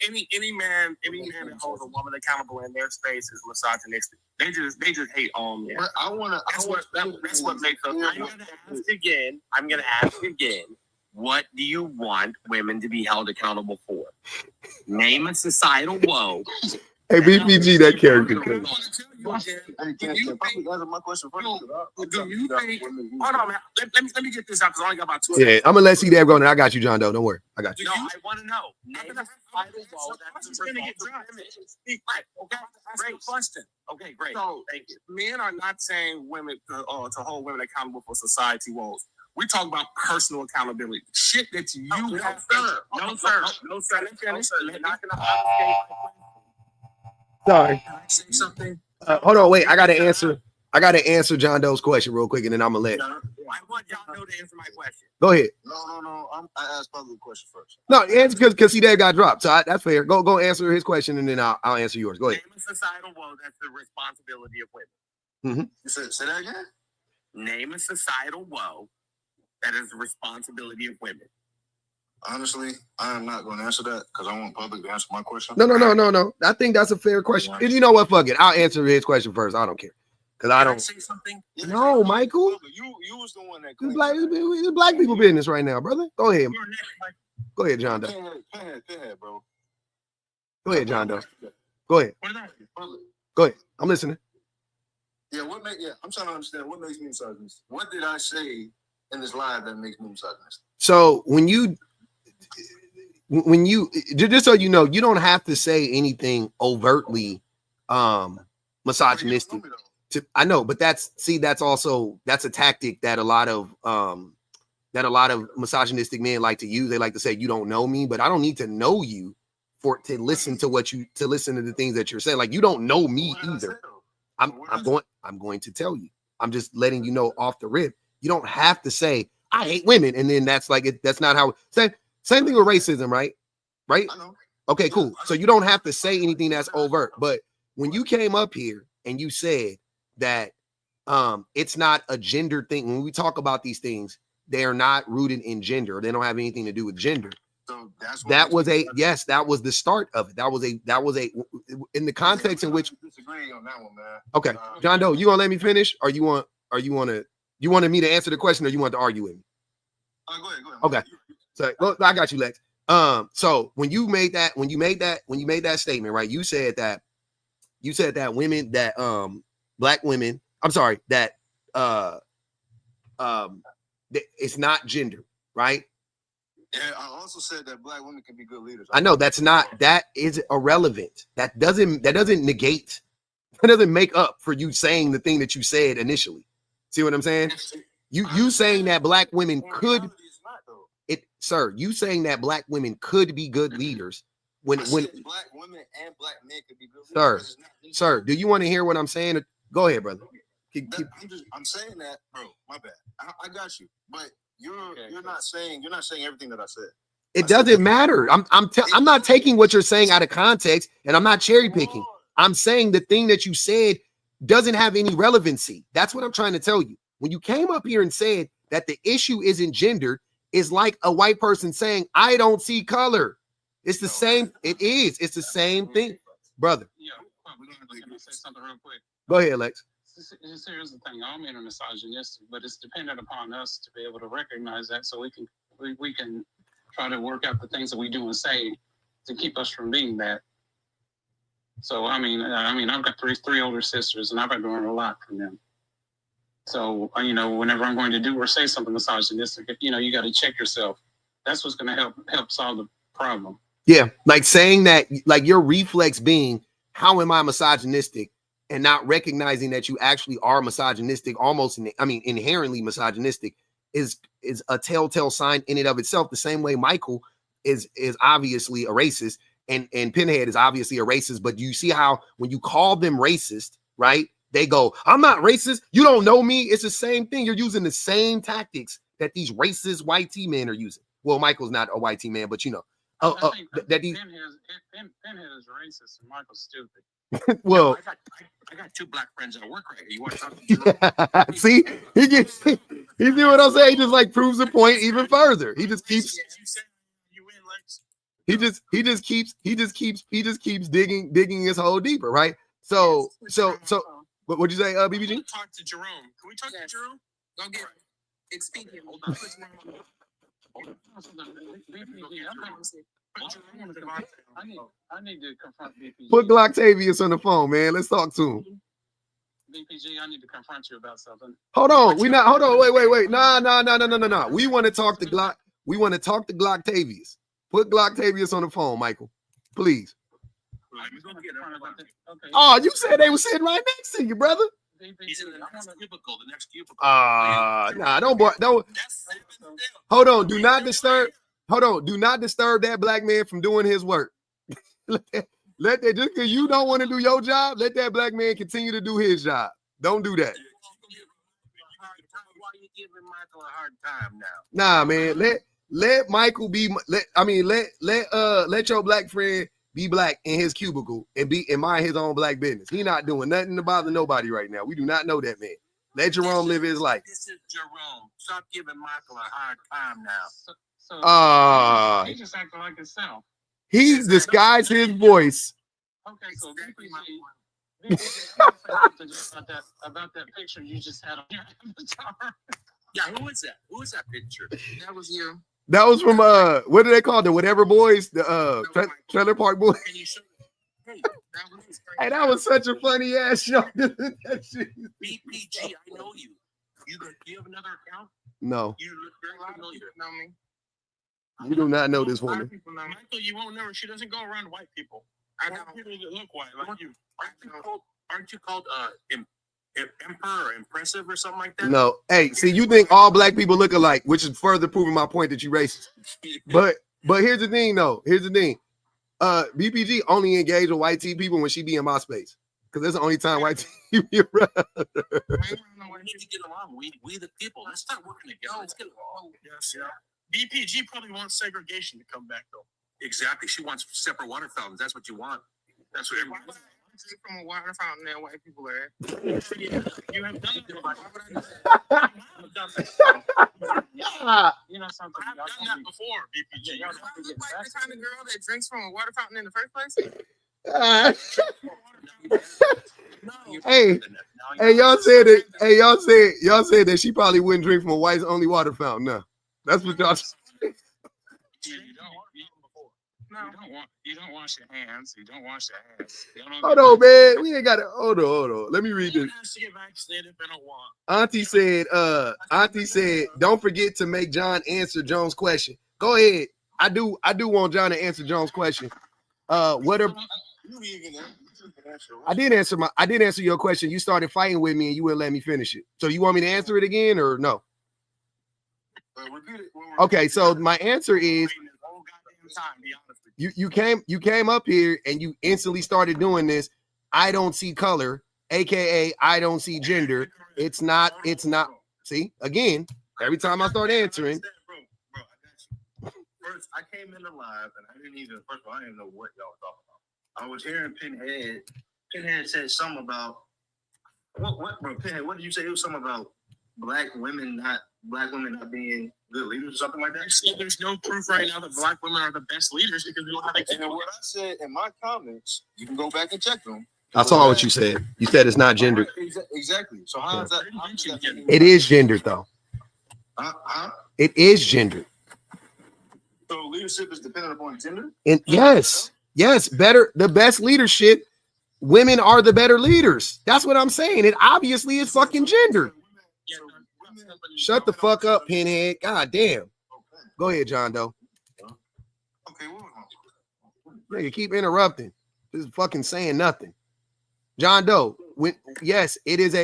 any man that holds a woman accountable in their space is misogynistic. They just hate on men. But I want to. That's what makes us. I'm gonna ask again. What do you want women to be held accountable for? Name a societal woe. Hey, BPG, that character. My question first. Do you think? Hold on, man. Let me get this out because I only got about 2 Yeah, I'm gonna let C. Dave go. And I got you, John Doe. Don't worry, I got you. No, I want to know. Name a societal woe that's gonna get Speak right. Okay. Great question. Okay, great. So, Thank you. men are not saying women to hold women accountable for society woes. We talk about personal accountability. Shit that you have. No, sir. Let me finish. Sorry. Can I say something? Hold on, wait. I gotta answer John Doe's question real quick, and then I'm gonna let. I want John Doe to answer my question. Go ahead. No. I asked public question first. No, answer because C. Dave got dropped, so that's fair. Go answer his question, and then I'll answer yours. Go ahead. Name a societal woe that's the responsibility of women. You said, say that again. Name a societal woe that is the responsibility of women. Honestly, I am not going to answer that because I want public to answer my question. No. I think that's a fair question. And you know what? Fuck it. I'll answer his question first. I don't care because I Can I don't. say something? No, Michael. You was the one that. It's black people business right now, brother. Go ahead. You're next, Mike. Go ahead, John Doe. Pinhead, bro. Go ahead, John Doe. Go ahead. What did I do? Public. Go ahead. I'm listening. Yeah, I'm trying to understand what makes me misogynistic. What did I say in this live that makes me misogynistic? So when you just so you know, you don't have to say anything overtly misogynistic. I know, but that's a tactic that a lot of misogynistic men like to use. They like to say, you don't know me, but I don't need to know you to listen to the things that you're saying. Like, you don't know me either. I'm going to tell you. I'm just letting you know off the rip. You don't have to say I hate women, and then that's like it. That's not how. Same thing with racism, right? Right? I know. Okay, cool. So you don't have to say anything that's overt. But when you came up here and you said that it's not a gender thing, when we talk about these things, they are not rooted in gender. They don't have anything to do with gender. So that was the start of it. That was a in the context in which. Disagree on that one, man. Okay, John Doe, you gonna let me finish, or you wanted me to answer the question, or you want to argue with me? Go ahead. Okay, so well, I got you, Lex. So when you made that statement, right? You said that women that black women. I'm sorry, that it's not gender, right? Yeah, I also said that black women can be good leaders. I know that is irrelevant. That doesn't negate. That doesn't make up for you saying the thing that you said initially. See what I'm saying? You saying that black women could you saying that black women could be good leaders when black women and black men could be good leaders. Sir, do you want to hear what I'm saying? Go ahead, brother. I'm saying that, bro. My bad. I got you, but you're not saying everything that I said. It doesn't matter. I'm not taking what you're saying out of context, and I'm not cherry picking. I'm saying the thing that you said doesn't have any relevancy. That's what I'm trying to tell you. When you came up here and said that the issue isn't gender, is like a white person saying, I don't see color. It's the same. It is. It's the same thing, brother. Yeah, we're going to say something real quick. Go ahead, Lex. Here's the thing. All men are misogynistic, but it's dependent upon us to be able to recognize that, so we can try to work out the things that we do and say to keep us from being that. So I mean, I've got three older sisters, and I've been learning a lot from them. So whenever I'm going to do or say something misogynistic, you got to check yourself. That's what's going to help solve the problem. Yeah, like saying that, like your reflex being, how am I misogynistic, and not recognizing that you actually are misogynistic, inherently misogynistic, is a telltale sign in and of itself. The same way Michael is obviously a racist, and Pinhead is obviously a racist. But you see how when you call them racist, right? They go, I'm not racist. You don't know me. It's the same thing. You're using the same tactics that these racist white T men are using. Well, Michael's not a white T man, but you know. I think Pinhead is racist and Michael's stupid. Well, I got two black friends at work right here. You want to talk to see, he see what I'm saying? He just like proves the point even further. He just keeps digging his hole deeper, right? So what'd you say, BBG? Talk to Jerome. Can we talk to Jerome? Go get Expedia. I need to confront BPG. Put Glocktavius on the phone, man. Let's talk to him. BPG, I need to confront you about something. Hold on. Wait. Nah. We want to talk to Glock. We want to talk to Glocktavius. Put Glocktavius on the phone, Michael. Please. Okay. Oh, you said they were sitting right next to you, brother. He's in the next cubicle. The next cubicle. Nah, don't. Hold on. Do not disturb. Hold on. Do not disturb that black man from doing his work. Let that, just because you don't want to do your job, let that black man continue to do his job. Don't do that. Why are you giving Michael a hard time now? Nah, man. Let Michael be. Let your black friend be black in his cubicle and mind his own black business. He not doing nothing to bother nobody right now. We do not know that man. Let Jerome live his life. This is Jerome. Stop giving Michael a hard time now. So he just acting like himself. He's disguised his voice. Okay, so about that picture you just had on your avatar. Yeah, who is that? Who is that picture? That was you. That was from what do they call the whatever boys? The Trailer Park Boys. Can you show? Hey, that was such a funny ass show. BPG, I know you. Do you have another account? No, You look very familiar. Know me. you do not know this woman. Michael, you won't know her. She doesn't go around white people. I know. People that look white like you. Aren't you called emperor or impressive or something like that? No, hey, see, you think all black people look alike, which is further proving my point that you racist. But here's the thing, though. Here's the thing. BPG only engage with white T people when she be in my space, because that's the only time white T be around. We need to get along. We the people. Let's start working together. Let's get along. Yes, yeah. BPG probably wants segregation to come back, though. Exactly. She wants separate water fountains. That's what you want. That's what everybody wants. From a water fountain that white people are. You have done You know something? I've done that before, BPG. I look like the kind of girl that drinks from a water fountain in the first place. Hey, y'all said it. Hey, y'all said that she probably wouldn't drink from a white only water fountain. No, that's what y'all said. You don't wash your hands. You don't wash your hands. Hold on, man. We ain't got to. Hold on. Let me read this. Has to get vaccinated if they don't want. Auntie said, don't forget to make John answer Jones' question. Go ahead. I do want John to answer Jones' question. What are I did answer your question. You started fighting with me and you wouldn't let me finish it. So you want me to answer it again or no? Okay, so my answer is you came up here and you instantly started doing this. I don't see color, aka I don't see gender. It's not. See, again, every time I start answering. Bro, I got you. First, I came in live and I didn't even, first of all, I didn't know what y'all were talking about. I was hearing Pinhead. Pinhead said something about what bro, Pinhead, what did you say? It was something about black women not being good leaders or something like that. There's no proof right now that black women are the best leaders because we don't have And then what I said in my comments, you can go back and check them. I saw what you said. You said it's not gendered. Exactly. So how is that? It is gendered though. It is gendered. So leadership is dependent upon gender? And yes, the best leadership. Women are the better leaders. That's what I'm saying. It obviously is fucking gendered. Shut the fuck up, Pinhead. God damn. Go ahead, John Doe. Okay, You keep interrupting. This is fucking saying nothing. John Doe, yes, it is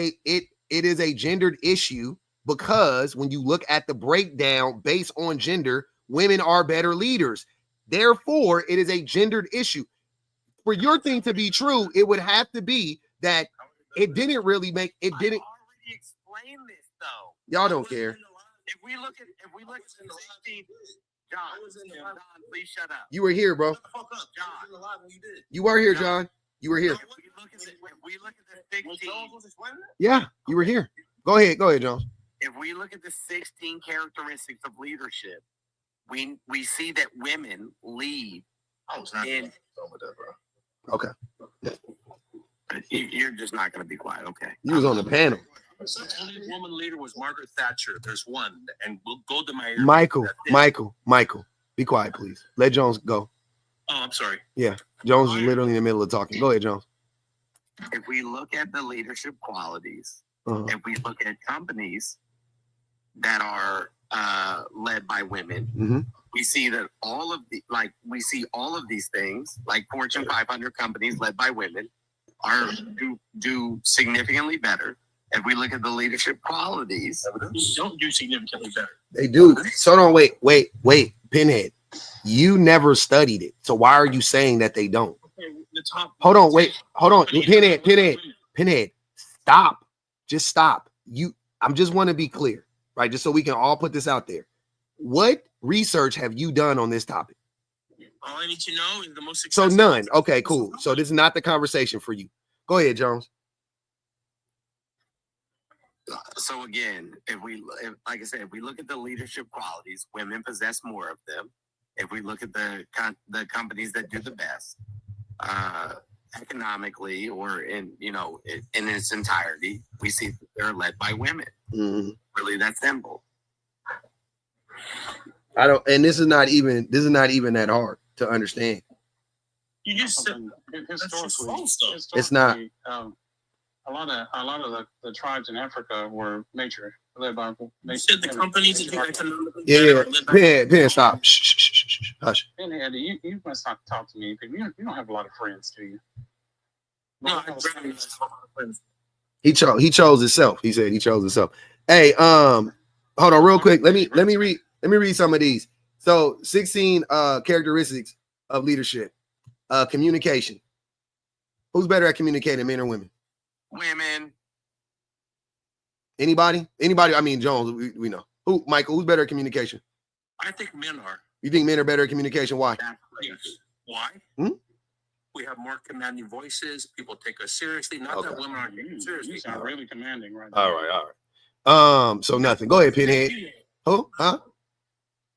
a gendered issue because when you look at the breakdown based on gender, women are better leaders. Therefore, it is a gendered issue. For your thing to be true, it would have to be that it didn't really make it didn't. I already explained this though. Y'all don't care. If we look at the 16, John, please shut up. You were here, bro. John, You were here, John. You were here. if we look at the 16, Yeah, you were here. Go ahead, Jones. if we look at the 16 characteristics of leadership, we see that women lead. I was not in. done with that, bro. Okay, You're just not going to be quiet, okay? you was on the panel. The only woman leader was Margaret Thatcher. There's one, and we'll go to my Michael, be quiet, please. Let Jones go. Oh, I'm sorry. Jones is literally in the middle of talking. Go ahead, Jones. If we look at the leadership qualities, Uh-huh. if we look at companies that are led by women, Mhm. we see that all of these things, like Fortune 500 companies led by women, are do significantly better. If we look at the leadership qualities, Don't do significantly better. They do. So don't wait, Pinhead. You never studied it. So why are you saying that they don't? The top. Hold on. Pinhead. Stop. Just stop. I just want to be clear, right? Just so we can all put this out there. What research have you done on this topic? All I need to know is the most So successful. none. Okay, cool. So this is not the conversation for you. Go ahead, Jones. so again, like I said, if we look at the leadership qualities, women possess more of them. If we look at the companies that do the best, economically or in its entirety, we see that they're led by women. Mm-hmm. Really, that simple. I don't, and this is not even that hard to understand. You just said Historically, It's not. A lot of the tribes in Africa were led by. you said the companies that do economically Yeah, better are led by Pen, stop. Shh. Hush. Pinhead, you must not talk to me because you don't have a lot of friends, do you? No, I friends. He chose himself. He said he chose himself. Hey, hold on real quick. Let me read some of these. So 16 characteristics of leadership. Communication. Who's better at communicating, men or women? Women. Anybody? I mean, Jones, we know. Who, Michael, who's better at communication? I think men are. You think men are better at communication? Why? Yes. Why? We have more commanding voices. People take us seriously. Not that women aren't taken seriously. You sound really commanding right now. All right. So nothing. Go ahead, Pinhead. Who? Huh?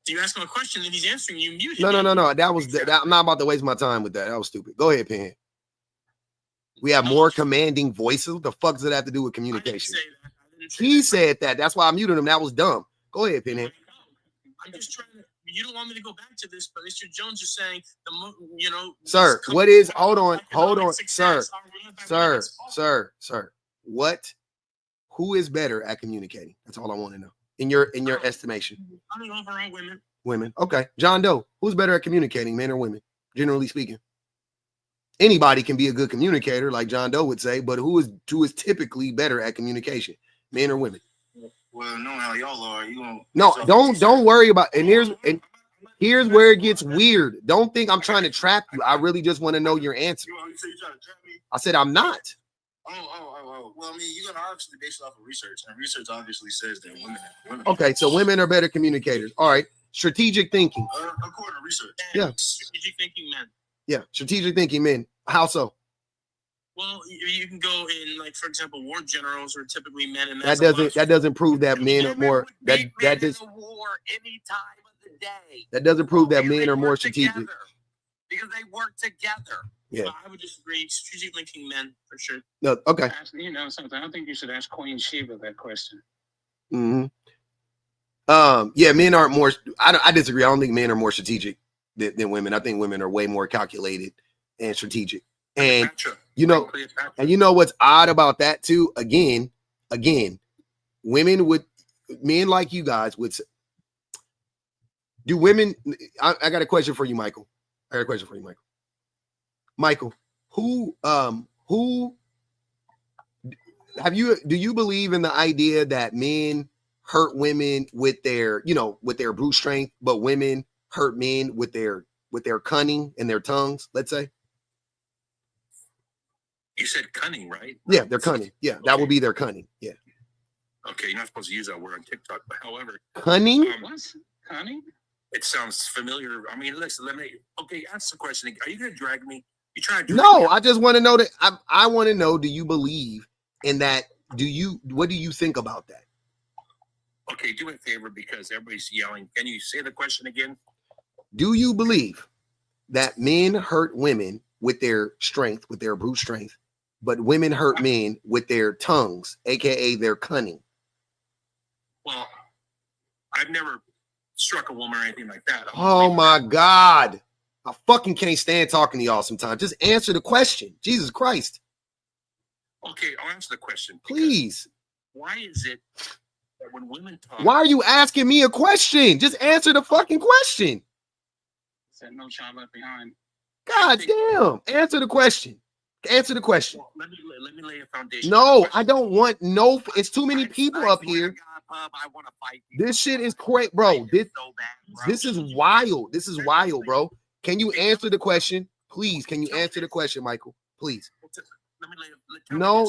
So you ask him a question, then he's answering you. Muted. No. I'm not about to waste my time with that. That was stupid. Go ahead, Pinhead. We have more commanding voices. What the fuck does it have to do with communication? He said that. That's why I muted him. That was dumb. Go ahead, Pinhead. I'm just trying to. You don't want me to go back to this, but Mr. Jones is saying Sir, what is? Hold on, sir. What? Who is better at communicating? That's all I want to know. In your estimation. I mean, overall, women. Women. Okay. John Doe. Who's better at communicating, men or women? Generally speaking. Anybody can be a good communicator, like John Doe would say, but who is typically better at communication, men or women? Well, knowing how y'all are, you don't. No, don't worry about. And here's where it gets weird. Don't think I'm trying to trap you. I really just want to know your answer. You say you trying to trap me? I said I'm not. Oh. Well, I mean, you're gonna obviously base it off of research, and research obviously says that women. Okay, so women are better communicators. All right, strategic thinking. According to research. Yeah. Strategic thinking men. Yeah, strategic thinking men. How so? Well, you can go in, like, for example, war generals are typically men, and That doesn't prove that men are more. That just war any time of the day. that doesn't prove that Because men they are more work strategic. together. Because they work together. Yeah. Well, I would disagree. Strategic thinking men, for sure. No. Okay. You know something? I think you should ask Queen Sheba that question. Mm-hmm. Yeah, men aren't more. I disagree. I don't think men are more strategic than women. I think women are way more calculated and strategic. And you know what's odd about that too? Again, men like you guys would say, do women? I got a question for you, Michael. Michael, who do you believe in the idea that men hurt women with their, with their brute strength, but women hurt men with their cunning and their tongues, let's say? You said cunning, right? Yeah, they're cunning. Yeah, that would be their cunning. Yeah. Okay, you're not supposed to use that word on TikTok, but however, Cunning? What's cunning? it sounds familiar. I mean, listen, okay, ask the question. Are you going to drag me? You trying to drag No, me? I just want to know that I want to know, do you believe in that? What do you think about that? Okay, do me a favor because everybody's yelling. Can you say the question again? Do you believe that men hurt women with their strength, with their brute strength, but women hurt men with their tongues, aka their cunning? Well, I've never struck a woman or anything like that. Oh my God. I fucking can't stand talking to y'all sometimes. Just answer the question. Jesus Christ. Okay, I'll answer the question. Please. Why is it that when women talk... Why are you asking me a question? Just answer the fucking question. Said no child left behind. God damn. Answer the question. Answer the question. Well, let me lay a foundation. No, I don't want no. It's too many people up here. I want to fight. This shit is crazy, bro. This is wild. This is wild, bro. Can you answer the question? Please, can you answer the question, Michael? Please. No.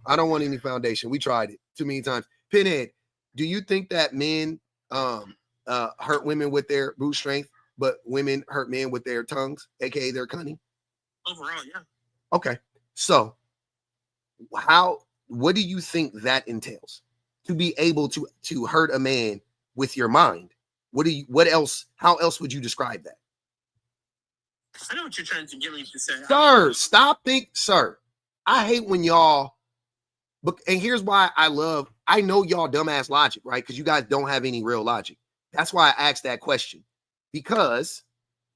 I don't want any foundation. We tried it too many times. Pinhead, do you think that men hurt women with their brute strength, but women hurt men with their tongues, aka their cunning? Overall, yeah. Okay. So what do you think that entails? To be able to hurt a man with your mind? How else would you describe that? I know what you're trying to get me to say. Sir, I hate when y'all, and here's why I know y'all dumbass logic, right? Because you guys don't have any real logic. That's why I asked that question. Because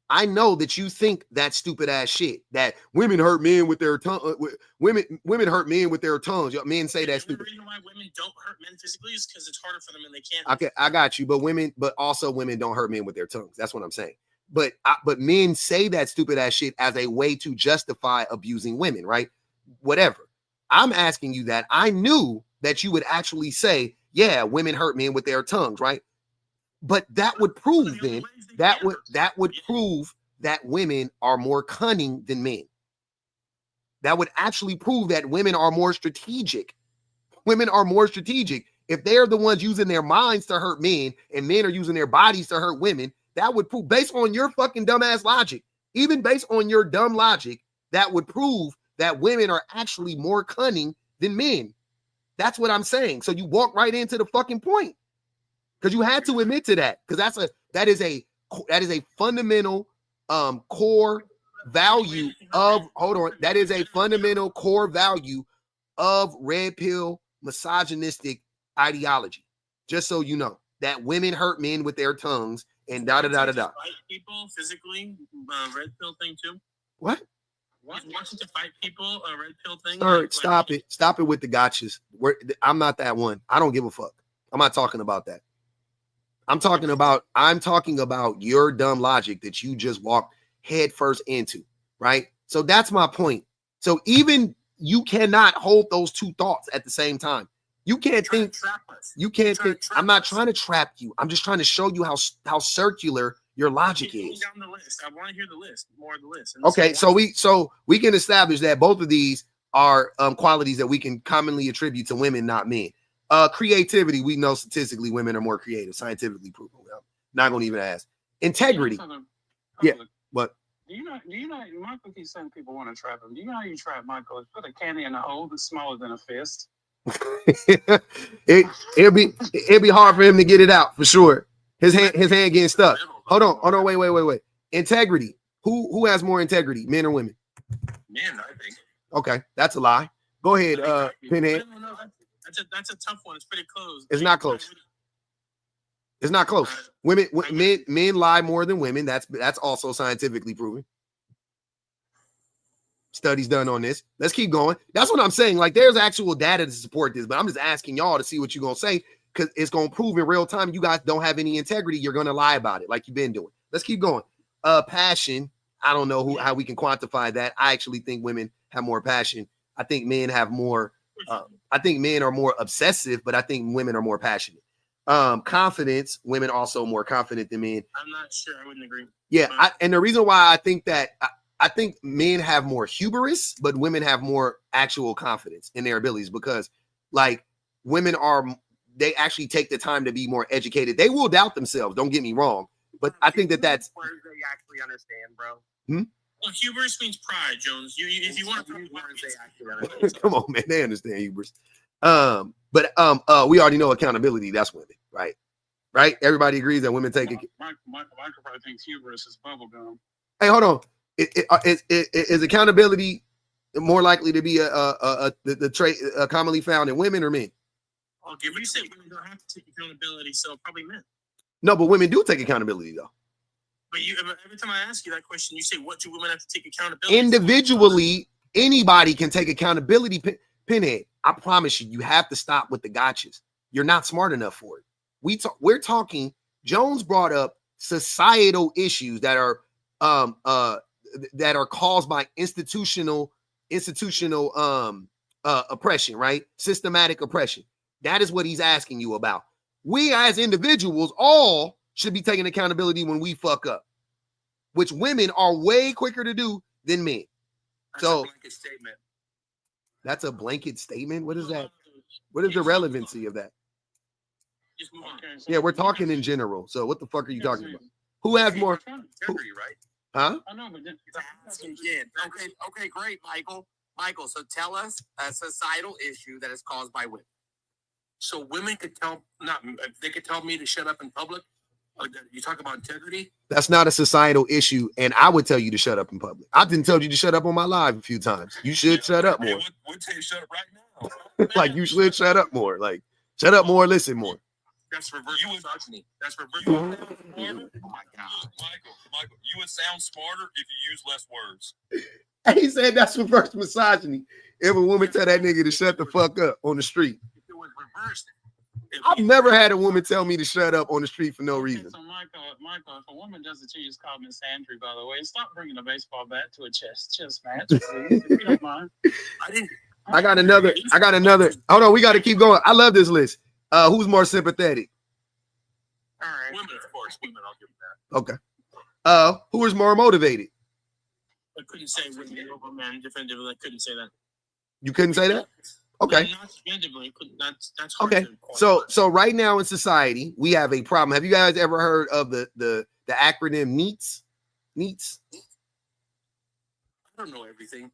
I know that you think that stupid ass shit that women hurt men with their tongue. Women hurt men with their tongues. Men say that's stupid. The reason why women don't hurt men physically is because it's harder for them and they can't. Okay, I got you. But also women don't hurt men with their tongues. That's what I'm saying. But men say that stupid ass shit as a way to justify abusing women, right? Whatever. I'm asking you that. I knew that you would actually say, yeah, women hurt men with their tongues, right? But that would prove then that would prove that women are more cunning than men. That would actually prove that women are more strategic. Women are more strategic. If they're the ones using their minds to hurt men and men are using their bodies to hurt women, that would prove, based on your fucking dumbass logic, even based on your dumb logic, that would prove that women are actually more cunning than men. That's what I'm saying. So you walk right into the fucking point. Because you had to admit to that, because that is a fundamental core value of that is a fundamental core value of red pill misogynistic ideology. Just so you know, that women hurt men with their tongues and da da da da da. Fight people physically, red pill thing too. What? Wanting to fight people, a red pill thing. Sir, stop it. Stop it with the gotchas. I'm not that one. I don't give a fuck. I'm not talking about that. I'm talking about your dumb logic that you just walked head first into, right? So that's my point. So even you cannot hold those two thoughts at the same time. You can't think. You can't think. I'm not trying to trap you. I'm just trying to show you how circular your logic is. Down the list. I want to hear the list, more of the list. Okay, so we can establish that both of these are qualities that we can commonly attribute to women, not men. Creativity, we know statistically women are more creative, scientifically proven. I'm not gonna even ask. Integrity. Yeah, but do you know Michael keeps saying people want to trap him. Do you know how you trap Michael? Put a candy in a hole that's smaller than a fist. it'd be hard for him to get it out for sure. His hand getting stuck. Hold on, wait. Integrity. Who has more integrity, men or women? Men, I think. Okay, that's a lie. Go ahead, Pinhead. No, that's a tough one. It's pretty close. It's not close. It's not close. Men lie more than women. That's also scientifically proven. Studies done on this. Let's keep going. That's what I'm saying. Like, there's actual data to support this, but I'm just asking y'all to see what you're gonna say, because it's gonna prove in real time you guys don't have any integrity. You're gonna lie about it like you've been doing. Let's keep going. Passion. I don't know how we can quantify that. I actually think women have more passion. I think men have more. I think men are more obsessive, but I think women are more passionate. Confidence, women also more confident than men. I'm not sure. I wouldn't agree. Yeah, and the reason why I think that I think men have more hubris, but women have more actual confidence in their abilities because, like, women they actually take the time to be more educated. They will doubt themselves. Don't get me wrong, but I think that's words that you actually understand, bro. Well, hubris means pride, Jones. If you want to talk about Words they actually understand. come on, man, they understand hubris. But we already know accountability. That's women, right? Right? Everybody agrees that women take it. Michael probably thinks hubris is bubblegum. Hey, hold on. Is accountability more likely to be the trait commonly found in women or men? Okay, but you say women don't have to take accountability, so probably men. No, but women do take accountability though. But every time I ask you that question, you say, "What do women have to take accountability?" Individually, anybody can take accountability. Pinhead, I promise you, you have to stop with the gotchas. You're not smart enough for it. We're talking. Jones brought up societal issues that are caused by institutional oppression, right? Systematic oppression. That is what he's asking you about. We as individuals all should be taking accountability when we fuck up, which women are way quicker to do than men. That's a blanket statement. That's a blanket statement. What is that? What is the relevancy of that? Just move on. Okay, so Yeah, we're talking in general. So what the fuck are you talking about? Who has more? Integrity, right? Huh? I know, but Okay, great, Michael. Michael, so tell us a societal issue that is caused by women. So women could they could tell me to shut up in public. You talk about integrity. That's not a societal issue, and I would tell you to shut up in public. I didn't tell you to shut up on my live a few times. You should shut up more. We'll tell you to shut up right now. Like you should shut up more. Like shut up more, listen more. That's reverse misogyny. That's reverse. Oh my God, Michael, you would sound smarter if you use less words. He said that's reverse misogyny. If a woman tell that nigga to shut the fuck up on the street. If it was reversed, I've never had a woman tell me to shut up on the street for no reason. So Michael, if a woman does it to you, just call Miss Andrew, by the way. Stop bringing a baseball bat to a chess match, please, if you don't mind. I got another. Hold on, we got to keep going. I love this list. Who's more sympathetic? All right. women, of course, women. I'll give them that. Okay. Who is more motivated? I couldn't say women over men definitively. I couldn't say that. You couldn't say that? Okay. Yeah, not definitively. That's hard Okay. to quantify. So right now in society, we have a problem. Have you guys ever heard of the acronym NEETs? NEETs? I don't know everything.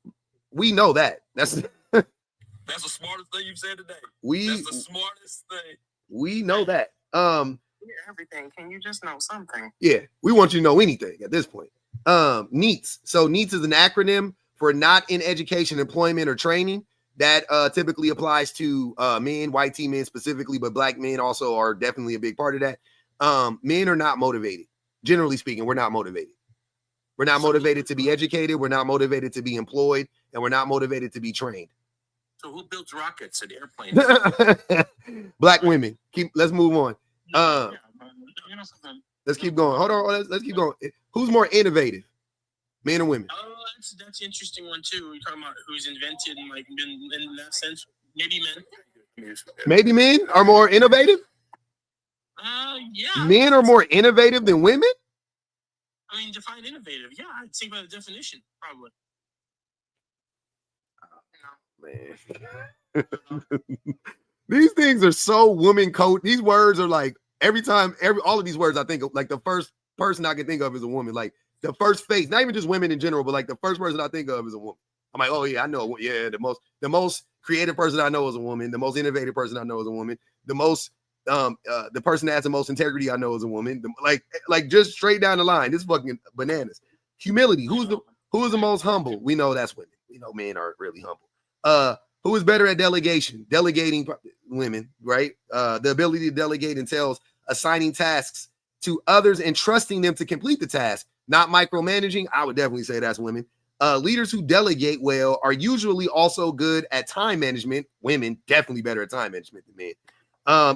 We know that. That's the smartest thing you've said today. That's the smartest thing. We know that. Everything. Can you just know something? Yeah, we want you to know anything at this point. NEETs. So NEETs is an acronym for not in education, employment, or training. That typically applies to men, white teen men specifically, but black men also are definitely a big part of that. Men are not motivated. Generally speaking, we're not motivated. We're not motivated to be educated. We're not motivated to be employed, and we're not motivated to be trained. So who builds rockets and airplanes? Black women. Let's move on. You know something? Let's keep going. Hold on. Let's keep going. Who's more innovative, men or women? Oh, that's an interesting one too. You're talking about who's invented and like been in that sense. Maybe men. Maybe men are more innovative. Yeah. Men are more innovative than women. I mean, define innovative. Yeah, I'd say by the definition, probably. Man. These things are so woman code. These words are like all of these words I think of, like the first person I can think of is a woman. Like the first face, not even just women in general, but like the first person I think of is a woman. I'm like, oh yeah, I know. Yeah, the most creative person I know is a woman. The most innovative person I know is a woman. The person that has the most integrity I know is a woman. Like just straight down the line. This fucking bananas. Humility. Who is the most humble? We know that's women. We know men aren't really humble. Who is better at delegation? Delegating, women, right? The ability to delegate entails assigning tasks to others and trusting them to complete the task, not micromanaging. I would definitely say that's women. Leaders who delegate well are usually also good at time management. Women definitely better at time management than men.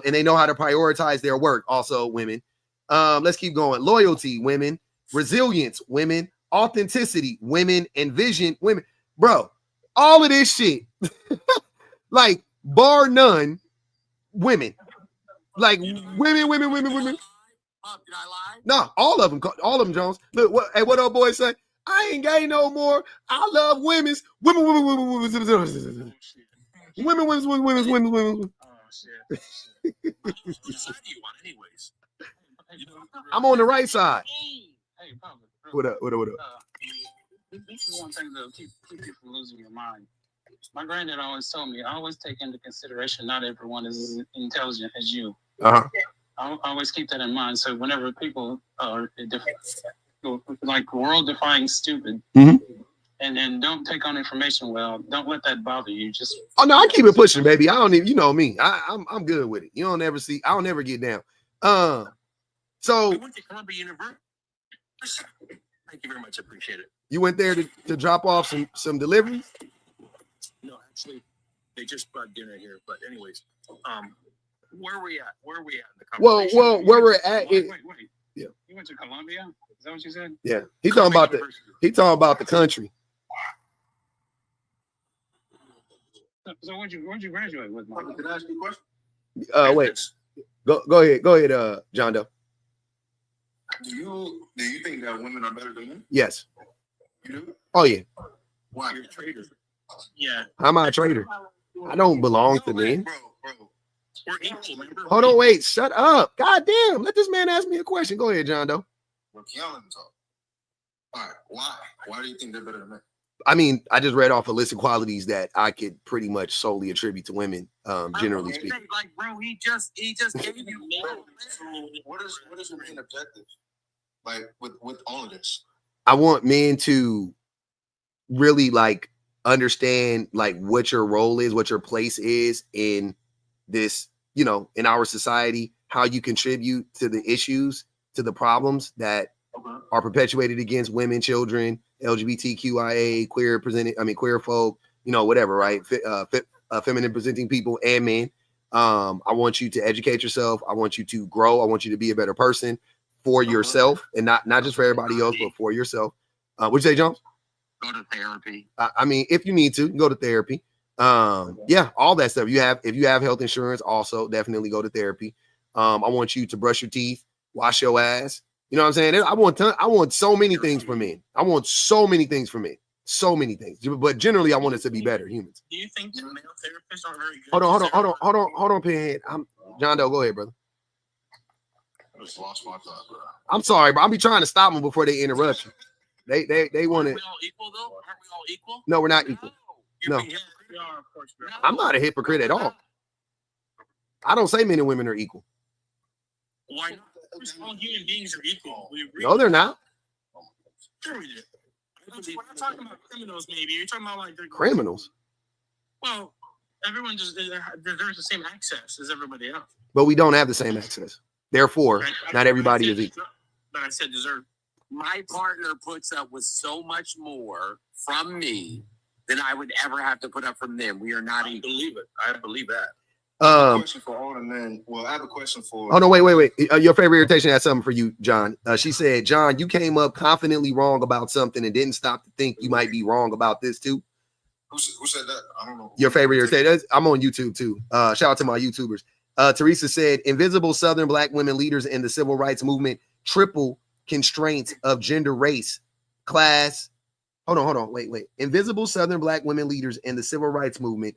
And they know how to prioritize their work. Also women. Let's keep going. Loyalty, women. Resilience, women. Authenticity, women. And vision, women. Bro, all of this shit, like bar none, women. Like women. Did I lie? No, all of them, Jones. Look, what old boy say? I ain't gay no more. I love women's. Women. Oh, shit. Women. Oh, shit. What side do you want, anyways? You know, I'm on the right side. Hey, public. What up? This is one thing that keep you from losing your mind. My granddad always told me, always take into consideration not everyone is as intelligent as you. Uh-huh. I always keep that in mind. So whenever people are like world-defying stupid, and then don't take on information well, don't let that bother you. Just no, I keep it pushing, baby. I don't even, you know me. I'm good with it. You don't ever see. I'll never get down. So We went to Columbia University. Thank you very much. I appreciate it. you went there to drop off some deliveries. No, actually, they just brought dinner here. But anyways, where are we at? Where are we at in the conversation? Well, where we're at. wait. Yeah. You went to Columbia? Is that what you said? Yeah, he's talking about the country. So where'd you graduate with, Mike? Can I ask you a question? Wait. Go ahead, John Doe. Do you think that women are better than men? Yes. You do? Oh yeah. Why? You're a traitor. Yeah. I'm not a traitor. I don't belong to men. Bro. We're equal, remember? Hold on, wait. Shut up. God damn. Let this man ask me a question. Go ahead, John Doe. We're killing talk. All right. Why? Why do you think they're better than men? I mean, I just read off a list of qualities that I could pretty much solely attribute to women, generally speaking. Like, bro, he just gave you What is your main objective? Like with all of this? I want men to really like understand like what your role is, what your place is in this, you know, in our society, how you contribute to the issues, to the problems that are perpetuated against women, children, LGBTQIA, queer folk, you know, whatever, right? Feminine presenting people and men. I want you to educate yourself. I want you to grow. I want you to be a better person for yourself, and not just for everybody else, but for yourself. What'd you say, Jones? Go to therapy. I mean, if you need to, go to therapy. Yeah, all that stuff. If you have health insurance, also definitely go to therapy. I want you to brush your teeth, wash your ass. You know what I'm saying? I want so many things for men. I want so many things for men. So many things. But generally, I want us to be better humans. Do you think the male therapists aren't very good? Hold on, Pinhead. John Doe, go ahead, brother. I just lost my thought, bro. I'm sorry, but I'll be trying to stop them before they interrupt you. They want to. Aren't we all equal, though? Aren't we all equal? No, we're not equal. You're No. being hypocrite. You are, of course, bro. I'm not a hypocrite at all. I don't say men and women are equal. Why not? All human beings are equal. We agree. No, they're not. Sure we do. We're not talking about criminals, maybe. You're talking about like Criminals. Well, everyone just there's the same access as everybody else. But we don't have the same access. Therefore, not everybody is equal. But I said deserve. My partner puts up with so much more from me than I would ever have to put up from them. We are not I equal. believe it. I believe that. I have a question for all the men. Well, I have a question for. Oh no, wait. Your favorite irritation has something for you, John. She said, John, you came up confidently wrong about something and didn't stop to think you might be wrong about this too. Who said that? I don't know. Your favorite irritation. I'm on YouTube too. Shout out to my YouTubers. Teresa said, invisible Southern Black women leaders in the civil rights movement triple constraints of gender, race, class. Hold on. Wait. Invisible Southern Black women leaders in the civil rights movement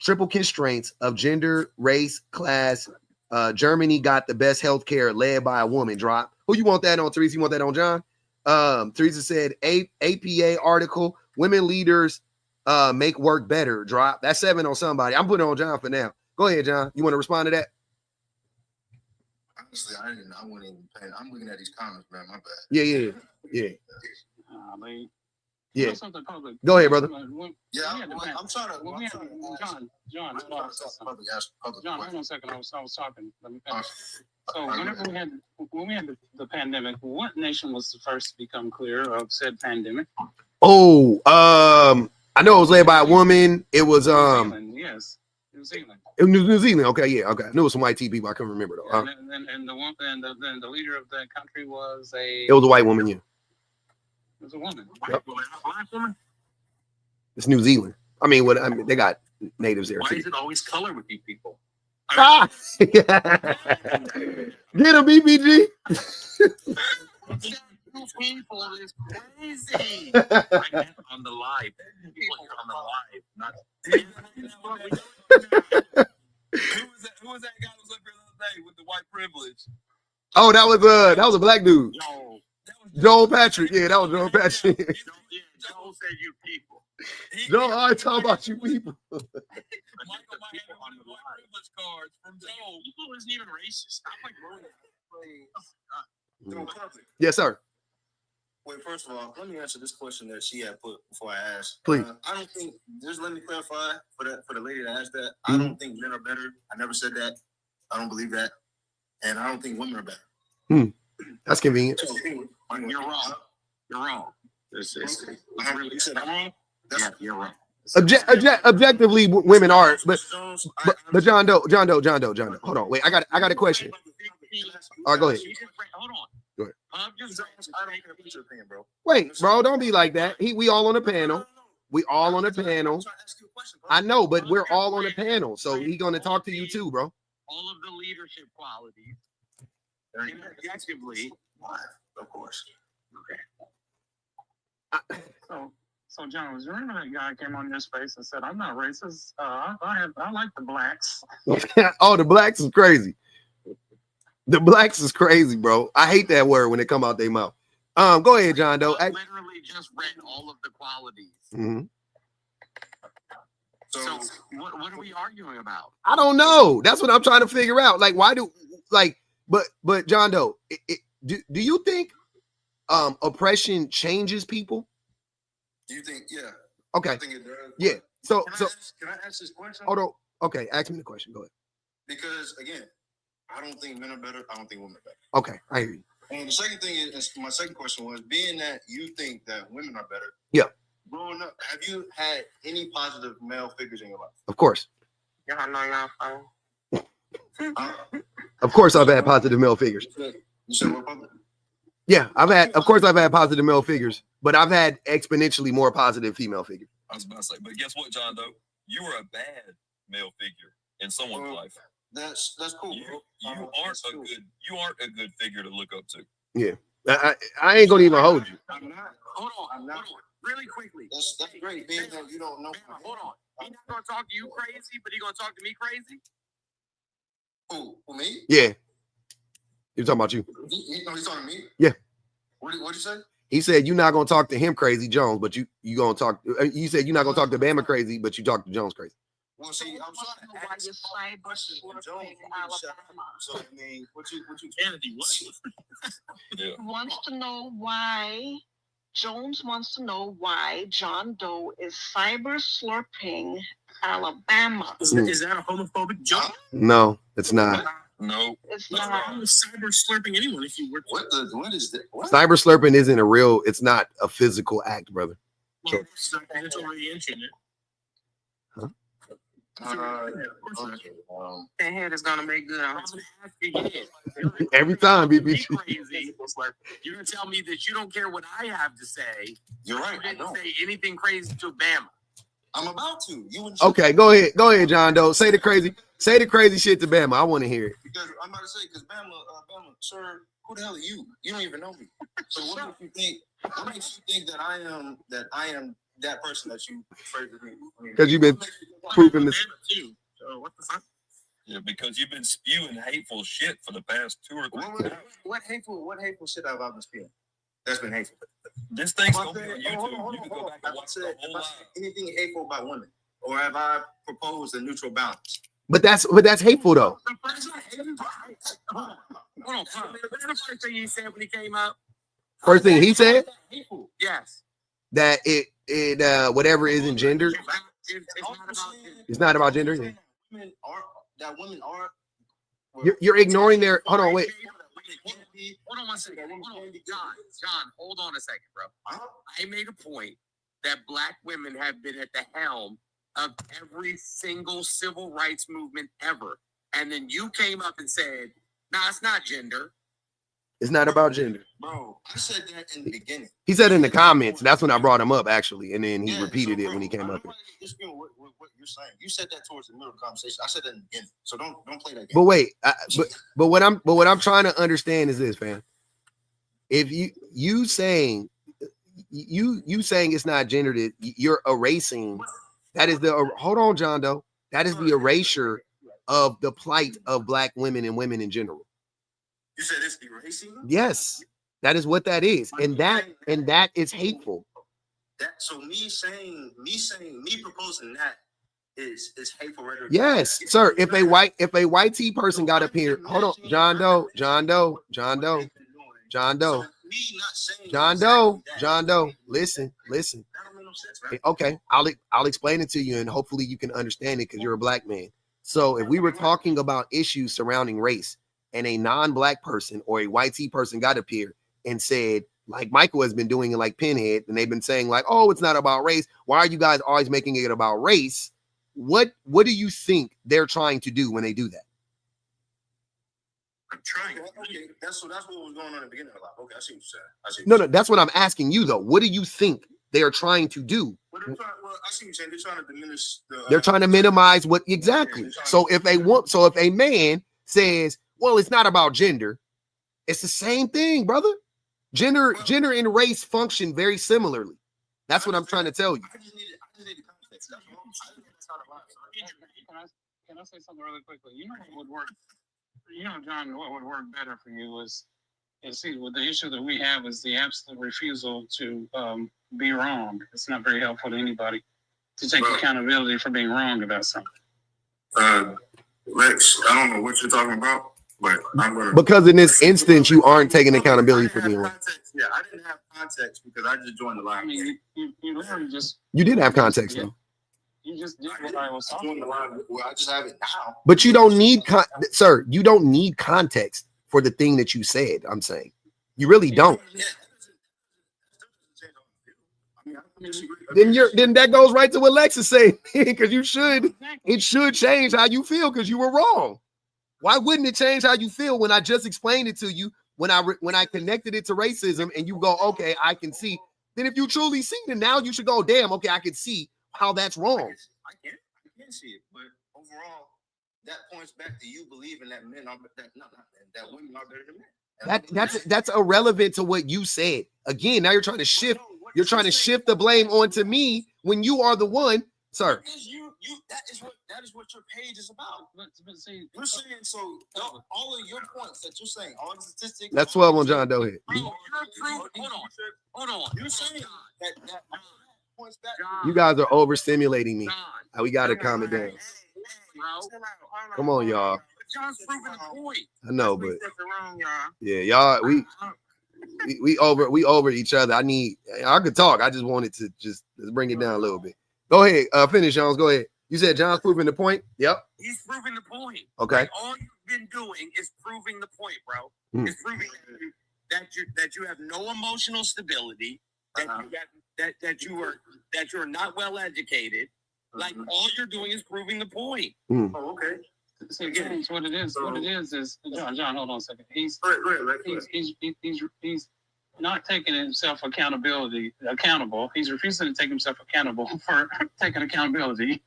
triple constraints of gender, race, class. Germany got the best healthcare led by a woman. Drop. Who you want that on, Teresa? You want that on John? Teresa said, APA article, women leaders make work better. Drop. That's 7 on somebody. I'm putting it on John for now. Go ahead, John. You want to respond to that? Honestly, I wouldn't even pay. I'm looking at these comments, man. My bad. Yeah. You know Yeah. something public. Go ahead, brother. Yeah, I'm trying to. John, hold on a second. John, hold on a second. I was talking. Let me finish. So whenever we had the pandemic, what nation was the first to become clear of said pandemic? Oh, I know it was led by a woman. It was New Zealand, yes, New Zealand. New Zealand. Okay, yeah, okay. I knew it was some white people. I couldn't remember though. And the leader of that country was it was a white woman. Yeah, it was a woman. Yep. Black woman? It's New Zealand. I mean, they got natives there Why too. is it always color with these people? Get him, BPG. People is crazy. On the live. People here on the live, not. Who was that guy who was up here the other day with the white privilege? Oh, that was a black dude. Joel Patrick. Yeah, that was Joel Patrick. Joel said you people. Joel, I talk about you people. Michael might have one of the white privilege cards from Joel. People isn't even racist. Stop like Yes, sir. Wait, first of all, let me answer this question that she had put before I asked. Please. I don't think. Just let me clarify for the lady that asked that. I don't think men are better. I never said that. I don't believe that, and I don't think women are better. That's convenient. So, you're wrong. You're wrong. You said I'm wrong. Yeah, you're wrong. Objectively, women are, but John Doe. Hold on, wait. I got a question. All right, go ahead. Hold on. Go ahead. I don't care about your opinion, bro. Wait, bro, don't be like that. We all on the panel. We all on the panel. I know, but we're all on the panel, so he's gonna talk to you too, bro. All of the leadership qualities. Objectively, of course. So John, was remember that guy came on your space and said, "I'm not racist. I like the blacks." Oh, the blacks is crazy. The blacks is crazy, bro. I hate that word when it come out their mouth. Go ahead, John Doe. I literally just read all of the qualities. Mm-hmm. So what are we arguing about? I don't know. That's what I'm trying to figure out. Like, why do but John Doe, do you think oppression changes people? Do you think? Yeah. Okay. I think it does. Yeah. So can I ask this question? Hold on. Okay, ask me the question. Go ahead. Because again, I don't think men are better. I don't think women are better. Okay, I hear you. And the second thing is, my second question was, being that you think that women are better. Yeah. Growing up, have you had any positive male figures in your life? Of course. Yeah, I know y'all. Of course, I've had positive male figures. You said what public? Yeah, I've had positive male figures, but I've had exponentially more positive female figures. I was about to say, but guess what, John Doe? You were a bad male figure in someone's life. That's cool, bro. You aren't a good figure to look up to. Yeah, I ain't gonna even hold you. I'm not. Hold on. Really quickly. That's great. Being that you don't know. Hold on. He's not gonna talk to you crazy, but he gonna talk to me crazy. Who me? Yeah. You're talking about you. He's talking to me? Yeah. What'd you say? He said you're not gonna talk to him crazy, Jones, but you gonna talk. You said you're not gonna talk to Bama crazy, but you talk to Jones crazy. Well, see, I was trying to ask questions on Jones. So I mean, what you Kennedy, what? Yeah. Wants to know why Jones wants to know why John Doe is cyber slurping Alabama. Is that a homophobic joke? No, it's not. No. It's What's not. wrong with cyber slurping anyone if you were? what is that? What? Cyber slurping isn't a real. It's not a physical act, brother. Well, it's already internet. That head is gonna make good. I'm gonna ask again. Every time, BBG. Crazy. You're gonna tell me that you don't care what I have to say. You're right. You I didn't don't. say anything crazy to Bama. I'm about to. You wouldn't. Okay, go ahead, John Doe. Say the crazy shit to Bama. I want to hear it. Because I'm about to say, because Bama, sir, who the hell are you? You don't even know me. So what makes you think? What makes you think that I am that person that you refer to me? Because you've been proving this. Too. So what the fuck? Yeah, because you've been spewing hateful shit for the past 2 or 3 hours. What hateful shit have I been spewing? That's been hateful. This thing's gonna be on YouTube. You can go back and watch the whole live. Anything hateful about women, or have I proposed a neutral balance? But that's hateful though. Hold on. What's the first thing he said when he came up? First thing he said Yes. that it whatever isn't gendered. It's not about gender. Yeah. Women are. You're ignoring their. Hold on, wait. Hold on 1 second. Hold on. John, hold on a second, bro. I made a point that black women have been at the helm of every single civil rights movement ever. And then you came up and said, nah, it's not gender. It's not about gender. Bro, I said that in the beginning. He said in the comments. That's when I brought him up, actually, and then he repeated it when he came up here. Just with what you're saying. You said that towards the middle of the conversation. I said that in the beginning. So don't play that game. But wait, but what I'm trying to understand is this, fam. If you saying it's not gendered, you're erasing. That is the hold on, John Doe. That is the erasure of the plight of Black women and women in general. You said it's erasing? Yes, that is what that is, and that is hateful. So me proposing that is hateful rhetoric. Yes, sir. If a white T person got up here, hold on, John Doe. Listen. Okay, I'll explain it to you, and hopefully you can understand it because you're a Black man. So if we were talking about issues surrounding race, and a non-Black person or a white T person got up here and said, like Michael has been doing it, like Pinhead, and they've been saying like, oh, it's not about race. Why are you guys always making it about race? What do you think they're trying to do when they do that? I'm trying. Okay, that's what was going on in the beginning of life. Okay, I see what you're saying. No, that's what I'm asking you though. What do you think they are trying to do? I see what you're saying. They're trying to diminish they're trying to minimize what exactly. So if a man says, well, it's not about gender, it's the same thing, brother. Gender and race function very similarly. That's what I'm trying to tell you. Can I say something really quickly? You know what would work? You know, John, what would work better for you is see, with the issue that we have is the absolute refusal to be wrong. It's not very helpful to anybody to take accountability for being wrong about something. Lex, I don't know what you're talking about, but I'm gonna. Because in this instance, you aren't taking accountability for being wrong. Yeah, I didn't have context because I just joined the line. I mean, you literally just. You did have context though. You just did what I was talking about. Well, I just have it now. But you don't need, sir. You don't need context for the thing that you said. I'm saying you really don't. Then that goes right to what Lex is saying, because it should change how you feel because you were wrong. Why wouldn't it change how you feel when I just explained it to you, when I connected it to racism and you go, okay, I can see. Then if you truly see, then now you should go, damn, okay, I can see how that's wrong. I can see it, but overall, that points back to you believing that men are that women are better than men. That's irrelevant to what you said. Again, now you're trying to shift. You're trying to shift the blame onto me when you are the one, sir. That is what your page is about. But see, you're saying so. All of your points that you're saying, all the statistics. That's 12 on John Doe here. Hold on. You're saying that points back. You guys are overstimulating me. We gotta calm it down. Come on, y'all. John's proving the point. I know, but yeah, y'all, we over each other. I could talk. I just wanted to just bring it down a little bit. Go ahead, finish, Jones. Go ahead. You said John's proving the point. Yep. He's proving the point. Okay. Like, all you've been doing is proving the point, bro. It's proving that you have no emotional stability. That you're not well educated. Like all you're doing is proving the point. Oh, okay. See, again, what it is is John. Hold on a second. He's not taking himself accountable. He's refusing to take himself accountable for taking accountability.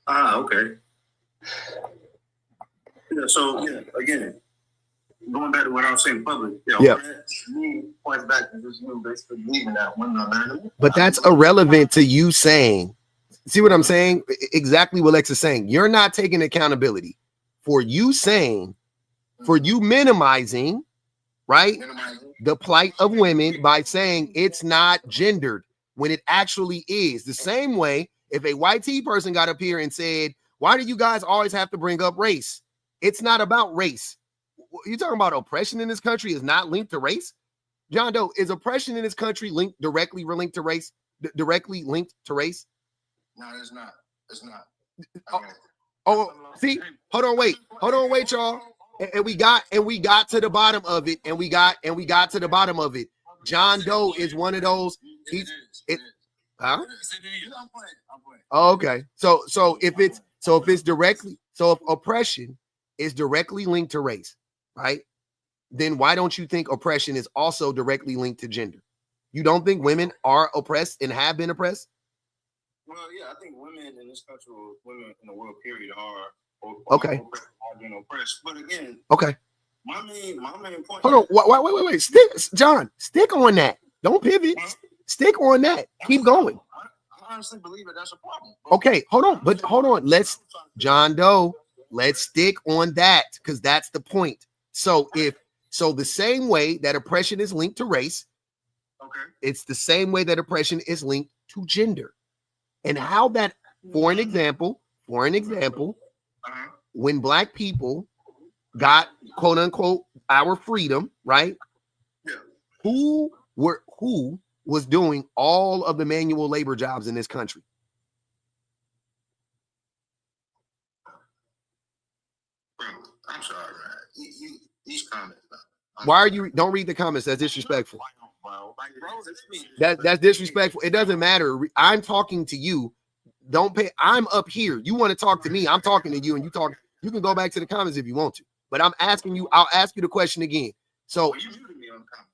Okay. Yeah. So again, going back to what I was saying in public. Points back to just you basically believing that women are better than men. But that's irrelevant to you saying. See what I'm saying? Exactly what Lex is saying. You're not taking accountability for you saying, for you minimizing, right? The plight of women by saying it's not gendered when it actually is. The same way, if a white T person got up here and said, why do you guys always have to bring up race? It's not about race. You talking about oppression in this country is not linked to race? John Doe, is oppression in this country directly linked to race? Directly linked to race? No, it's not. It's not. See, hold on, wait, y'all. And we got to the bottom of it. And we got to the bottom of it. John Doe is one of those. Huh? Oh, okay. So if oppression is directly linked to race, right? Then why don't you think oppression is also directly linked to gender? You don't think women are oppressed and have been oppressed? Well, yeah, I think women in this country, women in the world period are Okay. being oppressed. But again, Okay. My main point. Hold on. Wait. Stick on that. Don't pivot. Stick on that. Keep going. I honestly believe that that's a problem. Okay, hold on. John Doe, let's stick on that because that's the point. So the same way that oppression is linked to race, Okay. it's the same way that oppression is linked to gender. And how that, for an example, when Black people got quote unquote our freedom, right? Yeah. Who was doing all of the manual labor jobs in this country? Bro, I'm sorry, man. These comments. Why are you? Don't read the comments. That's disrespectful. That's disrespectful. It doesn't matter. I'm talking to you. Don't pay. I'm up here. You want to talk to me? I'm talking to you, and you talk. You can go back to the comments if you want to. But I'm asking you. I'll ask you the question again. So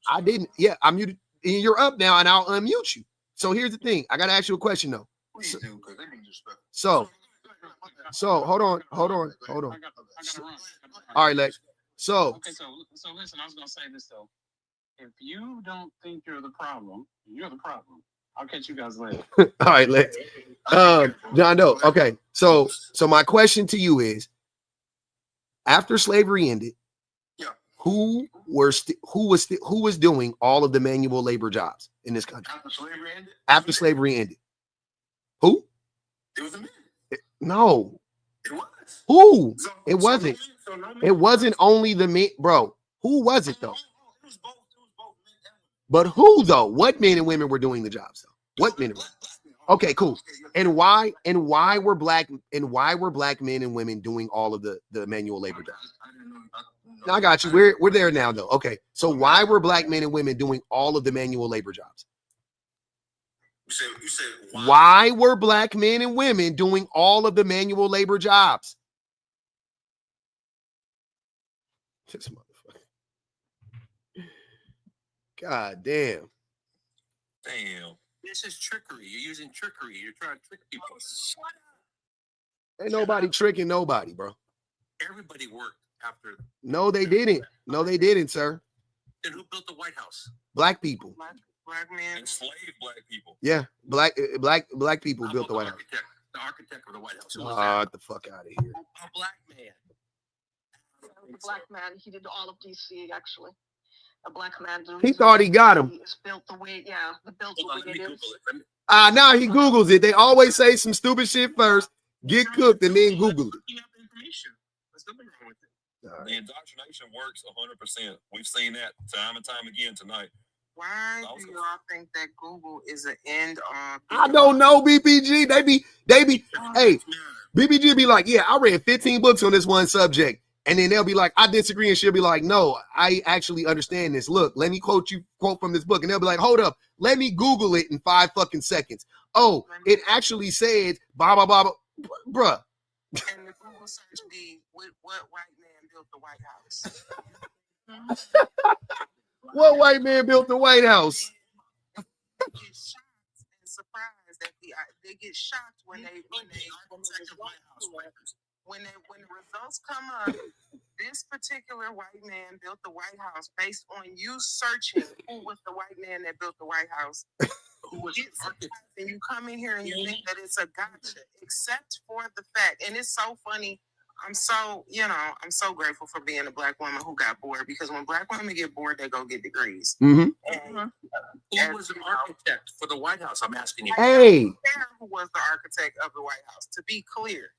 I didn't. Yeah, I'm muted. You're up now, and I'll unmute you. So here's the thing. I got to ask you a question though. So hold on. All right, Lex. So listen, I was gonna say this though. If you don't think you're the problem, you're the problem. I'll catch you guys later. All right, Lex. John Doe. Okay. So my question to you is, after slavery ended, who was doing all of the manual labor jobs in this country? After slavery ended. Who? It was a man. No. It was. Who? It wasn't. It wasn't only the men, bro. Who was it though? It was both men. But who though? What men and women were doing the jobs though? What men and women? Okay, cool. And why were black men and women doing all of the manual labor jobs? Now, I got you. We're there now though. Okay. So why were black men and women doing all of the manual labor jobs? You said why were black men and women doing all of the manual labor jobs? This motherfucker. God damn. Damn. This is trickery. You're using trickery. You're trying to trick people. Ain't nobody tricking nobody, bro. Everybody worked after. No, they didn't. No, they didn't, sir. Then who built the White House? Black people. Black man. Enslaved black people. Yeah, black people built the White House. The architect of the White House. Get the fuck out of here. A black man. A black man. He did all of DC actually. A black man. He thought he got him. It's built the way, built the way it is. Now he Googles it. They always say some stupid shit first, get cooked, and then Google it. The indoctrination works 100%. We've seen that time and time again tonight. Why do y'all think that Google is an end all? I don't know, BPG. They be, hey, BPG be like, yeah, I read 15 books on this one subject. And then they'll be like, I disagree. And she'll be like, no, I actually understand this. Look, let me quote from this book. And they'll be like, hold up, let me Google it in 5 fucking seconds. Oh, it actually says, blah, blah, blah, blah. Bruh. And the Google search be, what white man built the White House? What white man built the White House? They get shocked and surprised that they get shocked when the results come up. This particular white man built the White House based on you searching who was the white man that built the White House. Who was and you come in here and you think that it's a gotcha, except for the fact, and it's so funny. I'm so grateful for being a black woman who got bored, because when black women get bored, they go get degrees. Mm-hmm. Who was the architect for the White House? I'm asking you. Hey. Who was the architect of the White House? To be clear,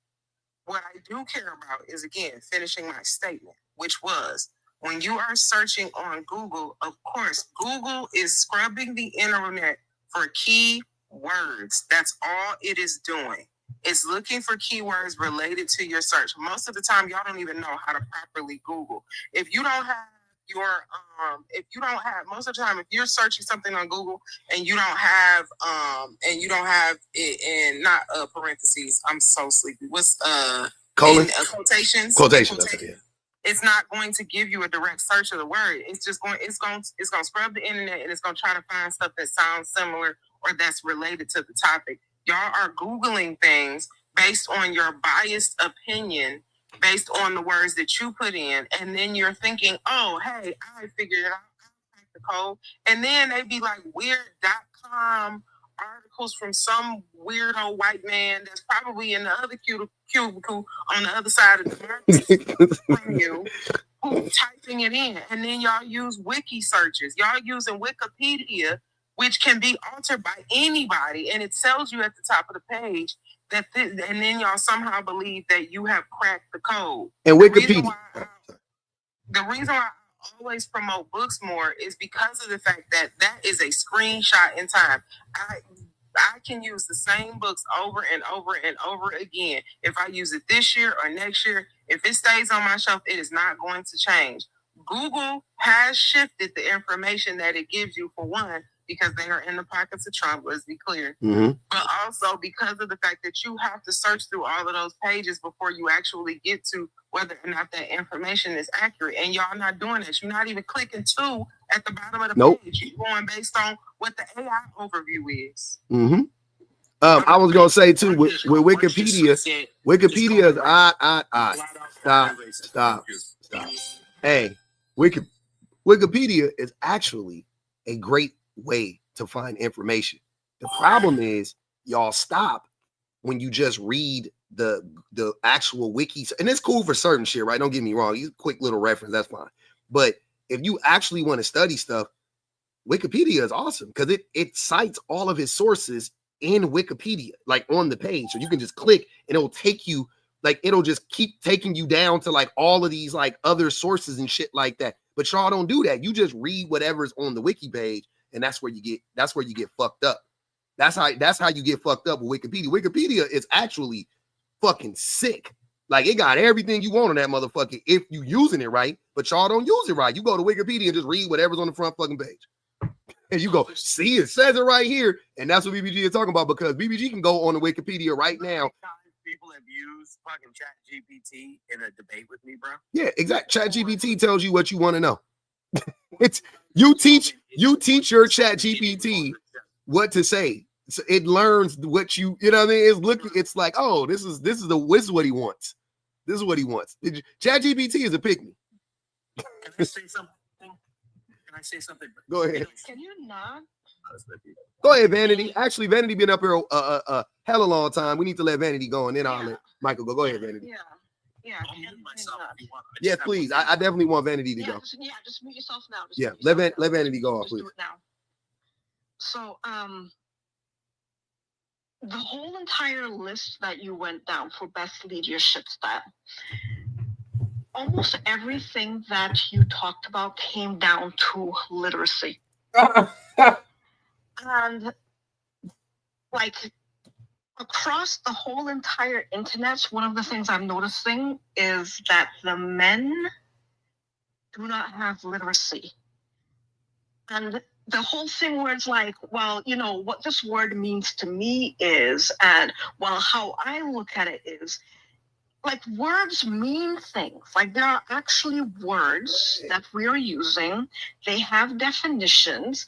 what I do care about is, again, finishing my statement, which was, when you are searching on Google, of course, Google is scrubbing the internet for key words. That's all it is doing. It's looking for keywords related to your search. Most of the time, y'all don't even know how to properly Google. If you don't have most of the time, if you're searching something on Google and you don't have it in not parentheses, I'm so sleepy. What's colon? Quotations. Quotations. That's it, yeah. It's not going to give you a direct search of the word. It's going to scrub the internet, and it's going to try to find stuff that sounds similar or that's related to the topic. Y'all are Googling things based on your biased opinion, based on the words that you put in. And then you're thinking, oh, hey, I figured it out. I cracked the code. And then they be like weird.com articles from some weirdo white man that's probably in the other cubicle on the other side of the market from you, who typing it in. And then y'all use wiki searches. Y'all using Wikipedia, which can be altered by anybody, and it tells you at the top of the page that and then y'all somehow believe that you have cracked the code. And Wikipedia. The reason why I always promote books more is because of the fact that that is a screenshot in time. I can use the same books over and over and over again. If I use it this year or next year, if it stays on my shelf, it is not going to change. Google has shifted the information that it gives you, for one, because they are in the pockets of Trump, let's be clear. But also because of the fact that you have to search through all of those pages before you actually get to whether or not that information is accurate. And y'all not doing this. You're not even clicking to at the bottom of the page. You're going based on what the AI overview is. I was gonna say too with Wikipedia. Wikipedia is stop. Hey, Wikipedia is actually a great way to find information. The problem is y'all stop when you just read the actual wikis, and it's cool for certain shit, right? Don't get me wrong. You quick little reference, that's fine. But if you actually want to study stuff, Wikipedia is awesome because it cites all of his sources in Wikipedia, like on the page. So you can just click and it'll take you, like it'll just keep taking you down to like all of these like other sources and shit like that. But y'all don't do that. You just read whatever's on the wiki page, and that's where you get fucked up. That's how you get fucked up with Wikipedia. Wikipedia is actually fucking sick. Like it got everything you want on that motherfucker if you using it right, but y'all don't use it right. You go to Wikipedia and just read whatever's on the front fucking page. And you go, see, it says it right here. And that's what BBG is talking about, because BBG can go on the Wikipedia right now. People have used fucking ChatGPT in a debate with me, bro. Yeah, exactly. ChatGPT tells you what you want to know. It's you teach your ChatGPT what to say. So it learns what you know what I mean? It's like, oh, this is what he wants. This is what he wants. ChatGPT is a pick-me. Can I say something? Go ahead. Can you not? Go ahead, Vanity. Actually, Vanity been up here a hell of a long time. We need to let Vanity go, and then I'll let Michael go. Go ahead, Vanity. Yeah. I'll mute myself if you want. Yes, please. I definitely want Vanity to go. Just mute yourself now. Let Vanity go off, please. Do it now. So, the whole entire list that you went down for best leadership style, almost everything that you talked about came down to literacy. And like across the whole entire internet, one of the things I'm noticing is that the men do not have literacy. And the whole thing where it's like, well, you know, what this word means to me is, and well, how I look at it is, like words mean things. Like there are actually words that we're using. They have definitions.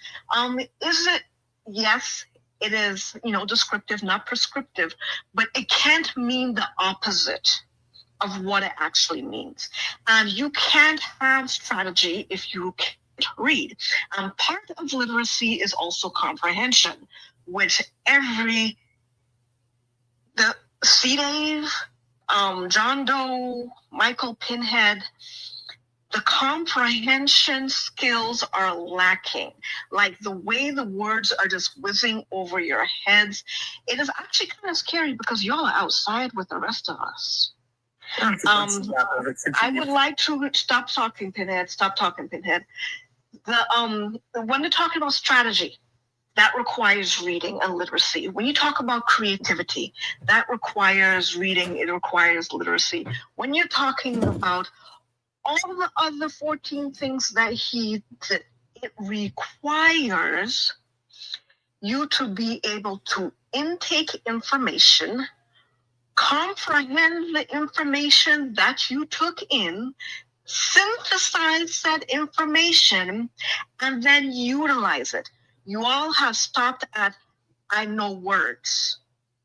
Is it? Yes, it is, you know, descriptive, not prescriptive, but it can't mean the opposite of what it actually means. And you can't have strategy if you can't read. Part of literacy is also comprehension, which the C. Dave, John Doe, Michael Pinhead, the comprehension skills are lacking. Like the way the words are just whizzing over your heads. It is actually kind of scary because y'all are outside with the rest of us. I would like to stop talking, Pinhead. Stop talking, Pinhead. When they're talking about strategy, that requires reading and literacy. When you talk about creativity, that requires reading, it requires literacy. When you're talking about all the other 14 things that it requires you to be able to intake information, comprehend the information that you took in, synthesize that information, and then utilize it. You all have stopped at, I know words.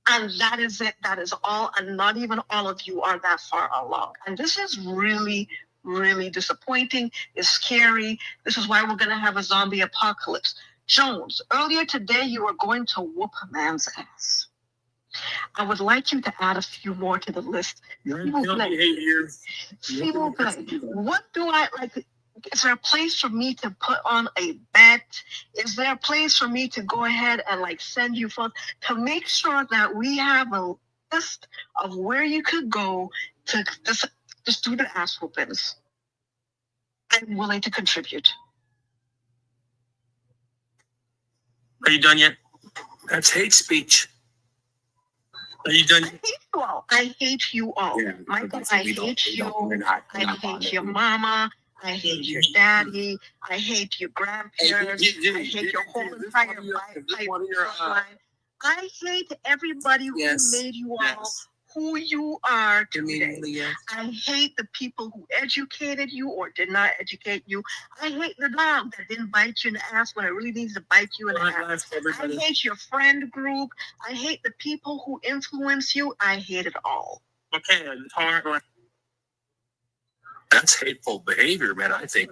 And that is it. That is all. And not even all of you are that far along. And this is really, really disappointing. It's scary. This is why we're going to have a zombie apocalypse. Jones, earlier today, you were going to whoop a man's ass. I would like you to add a few more to the list. What do I like? Is there a place for me to put on a bet? Is there a place for me to go ahead and like send you funds to make sure that we have a list of where you could go to just do the ass whoopings? I'm willing to contribute. Are you done yet? That's hate speech. Are you done? I hate you all. I hate you all. Yeah, Michael, I hate you. I hate your mama. I hate your daddy. I hate your grandparents. I hate your whole entire life. I hate everybody who made you all who you are today. I hate the people who educated you or did not educate you. I hate the dog that didn't bite you in the ass when it really needs to bite you in the ass. I hate your friend group. I hate the people who influence you. I hate it all. Okay, that's hateful behavior, man. I think.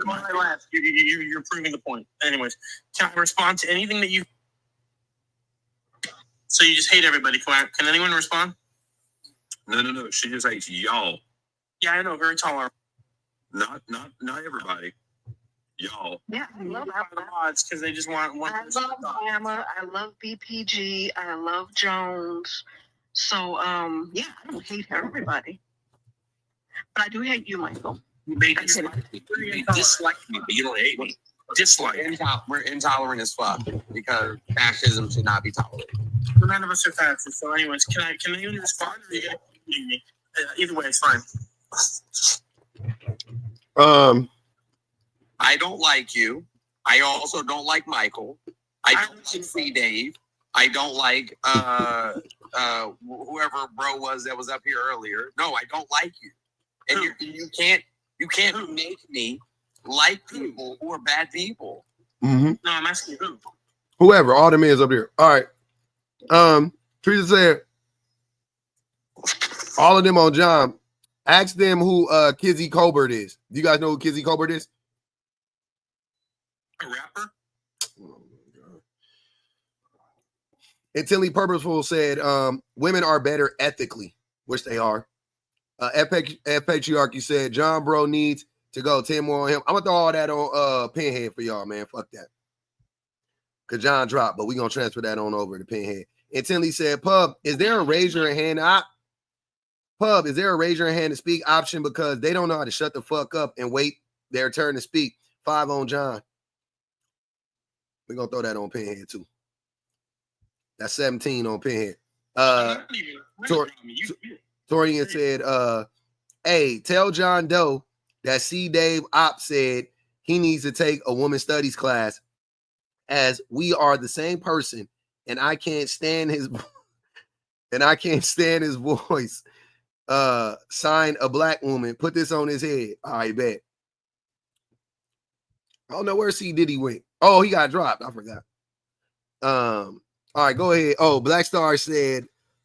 You're proving the point. Anyways, can I respond to anything that you? So you just hate everybody. Can anyone respond? No. She just hates y'all. Yeah, I know. Very tolerant. Not everybody. Y'all. Yeah, I love the mods because they just want one. I love Gamma. I love BPG. I love Jones. So yeah, I don't hate everybody, but I do hate you, Michael. They dislike me, but you don't hate me. Dislike. We're intolerant as fuck because fascism should not be tolerated. None of us are fascists. So, anyways, can anyone respond? Or are you gonna me? Either way, it's fine. I don't like you. I also don't like Michael. I don't like C. Dave. I don't like whoever bro was that was up here earlier. No, I don't like you. And you can't make me like people who are bad people. Mm-hmm. No, I'm asking who. Whoever, all the men's up here. All right. Teresa said, all of them on John. Ask them who Kizzy Colbert is. Do you guys know who Kizzy Colbert is? A rapper? Oh my God. Intently Purposeful said, women are better ethically, which they are. F Patriarchy said, John Bro needs to go 10 more on him. I'm gonna throw all that on Pinhead for y'all, man. Fuck that. Cause John dropped, but we gonna transfer that on over to Pinhead. Intently said, Pub, is there a raise your hand Pub, is there a raise your hand to speak option because they don't know how to shut the fuck up and wait their turn to speak? 5 on John. We're gonna throw that on Pinhead too. That's 17 on Pinhead. Torian said, hey, tell John Doe that C. Dave Opp said he needs to take a woman studies class as we are the same person and I can't stand his voice. Sign a black woman. Put this on his head. I bet. I don't know where C. Diddy went. Oh, he got dropped. I forgot. All right, go ahead. Oh, Black Star said,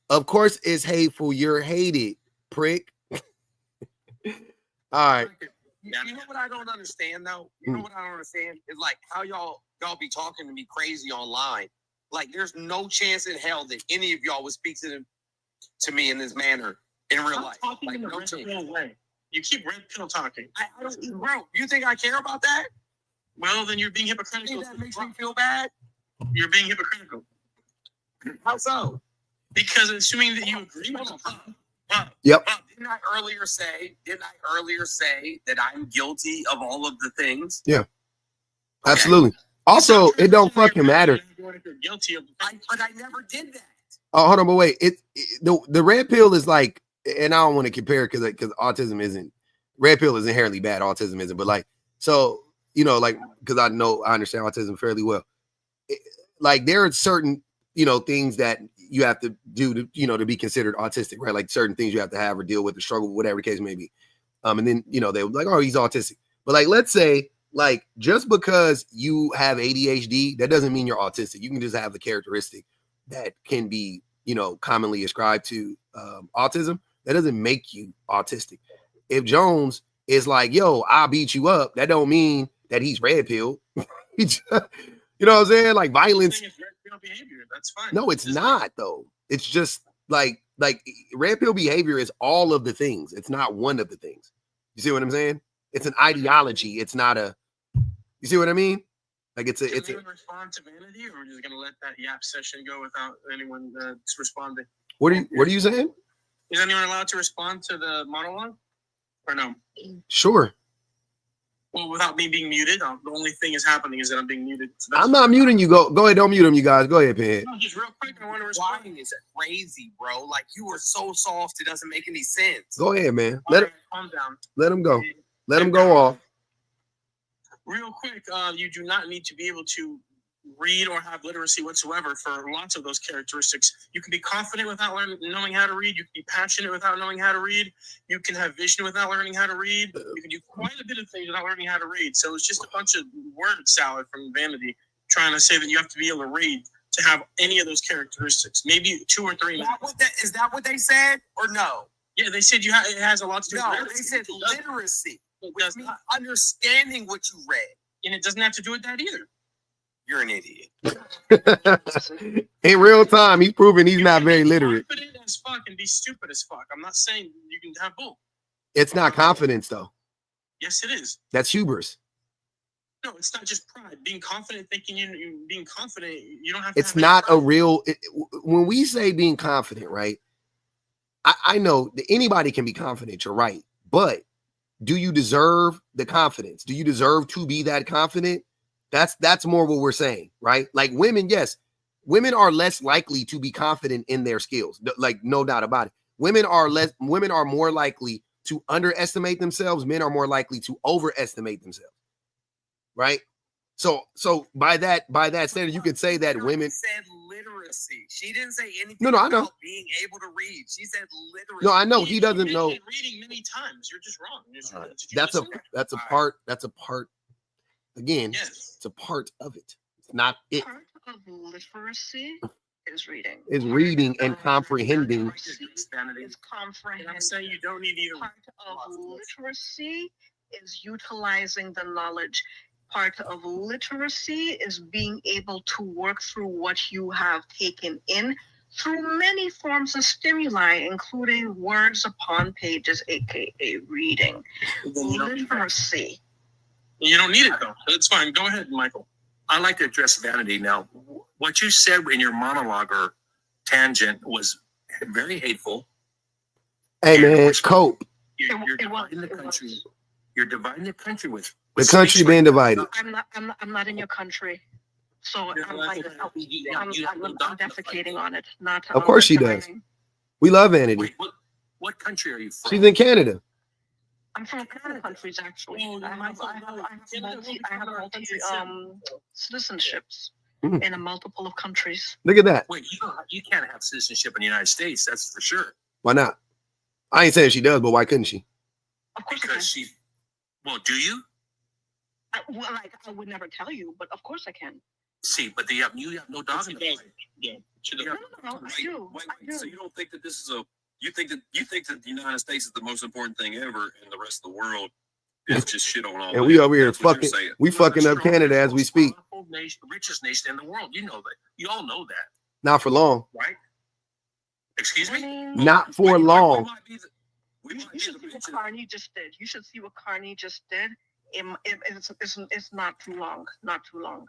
of course it's hateful. You're hated, prick. All right. You know what I don't understand though? You know what I don't understand is like how y'all be talking to me crazy online. Like there's no chance in hell that any of y'all would speak to me in this manner in real life. Talking like in the no red chance. pill way. You keep red pill talking. I don't, bro. You think I care about that? Well, then you're being You hypocritical. think that makes me feel bad? You're being hypocritical. How so? Because assuming that you agree with them. Yep. Didn't I earlier say that I'm guilty of all of the things? Yeah. Okay. Absolutely. Also, it don't fucking matter. You're guilty of but I never did that. Oh, hold on, but wait. The red pill is like, and I don't want to compare because autism isn't, red pill is inherently bad. Autism isn't, but like, so, you know, like, because I understand autism fairly well. Like there are certain, you know, things that you have to do to, you know, to be considered autistic, right? Like certain things you have to have or deal with or struggle, whatever the case may be. And then, you know, they were like, oh, he's autistic. But like, let's say, like, just because you have ADHD, that doesn't mean you're autistic. You can just have the characteristic that can be, commonly ascribed to autism, that doesn't make you autistic. If Jones is like, yo, I'll beat you up, that don't mean that he's red pill. You know what I'm saying? Like violence. It's red pill behavior. That's fine. No, it's not though. It's just like red pill behavior is all of the things. It's not one of the things. You see what I'm saying? It's an ideology. It's not a. You see what I mean? Like it's a. Can anyone respond to vanity, or are we just gonna let that yap session go without anyone responding? What are you saying? Is anyone allowed to respond to the monologue, or no? Sure. Well, without me being muted, the only thing is happening is that I'm being muted. So I'm not muting you. Go ahead. Don't mute him, you guys. Go ahead, Pinhead. No, just real quick, I want to respond. Lying is crazy, bro. Like you are so soft, it doesn't make any sense. Go ahead, man. Calm down. Let him go. Let him go off. Real quick, you do not need to be able to read or have literacy whatsoever for lots of those characteristics. You can be confident without knowing how to read. You can be passionate without knowing how to read. You can have vision without learning how to read. You can do quite a bit of things without learning how to read. So it's just a bunch of word salad from vanity trying to say that you have to be able to read to have any of those characteristics. Maybe 2 or 3. Is that what they said or no? Yeah, they said it has a lot to do with No, literacy. they said literacy, It which does means not. understanding what you read. And it doesn't have to do with that either. You're an idiot. In real time, he's proving he's not very literate. Confident as fuck and be stupid as fuck. I'm not saying you can have both. It's not confidence though. Yes, it is. That's hubris. No, it's not just pride. Being confident, thinking you being confident, you don't have to. It's have not any a pride. real. When we say being confident, right? I know that anybody can be confident. You're right, but do you deserve the confidence? Do you deserve to be that confident? That's more what we're saying, right? Like women, yes, women are less likely to be confident in their skills. Like no doubt about it. Women are more likely to underestimate themselves. Men are more likely to overestimate themselves, right? So by that standard, you could say that women said literacy. She didn't say anything No, I know. about being able to read. She said literacy. No, I know he doesn't You know. mentioned reading many times. You're just wrong. Did you That's a listen? that's a part. Again, Yes. it's a part of it. It's not it. Part of literacy is reading. Is reading and comprehending. Literacy is comprehending. And I'm saying you don't need either. Part of literacy is utilizing the knowledge. Part of literacy is being able to work through what you have taken in through many forms of stimuli, including words upon pages, aka reading. Literacy. You don't need it though. That's fine. Go ahead, Michael. I'd like to address vanity now. What you said in your monologue or tangent was very hateful. Hey man, cope. You're It was- dividing the it country. was. You're dividing the country with The country speech being like- divided. I'm not in your country. So Yeah, I'm well, like, that's okay. I'm defecating on it. Not. Of course she does. denying. We love vanity. Wait, what country are you from? She's in Canada. I'm from a couple of countries actually. Oh, I have multi citizenships Mhm. in a multiple of countries. Look at that. Wait, you can't have citizenship in the United States. That's for sure. Why not? I ain't saying she does, but why couldn't she? Of course, I can. Because she. Well, do you Well, like I would never tell you, but of course I can. see? But you have no dog in the fight. Yeah. You No, have- no, I do. Wait, I do. so you don't think that this is you think that the United States is the most important thing ever, and the rest of the world is just shit on all. And we that? over here That's what you're fucking, saying. we fucking up Canada as we speak. Nation, richest nation in the world. You know that. You all know that, Not for long. right? Excuse I me. mean, Not for We long. might be the, we you might be should the see what richest. Carney just did. You should see what Carney just did. It's not too long. Not too long.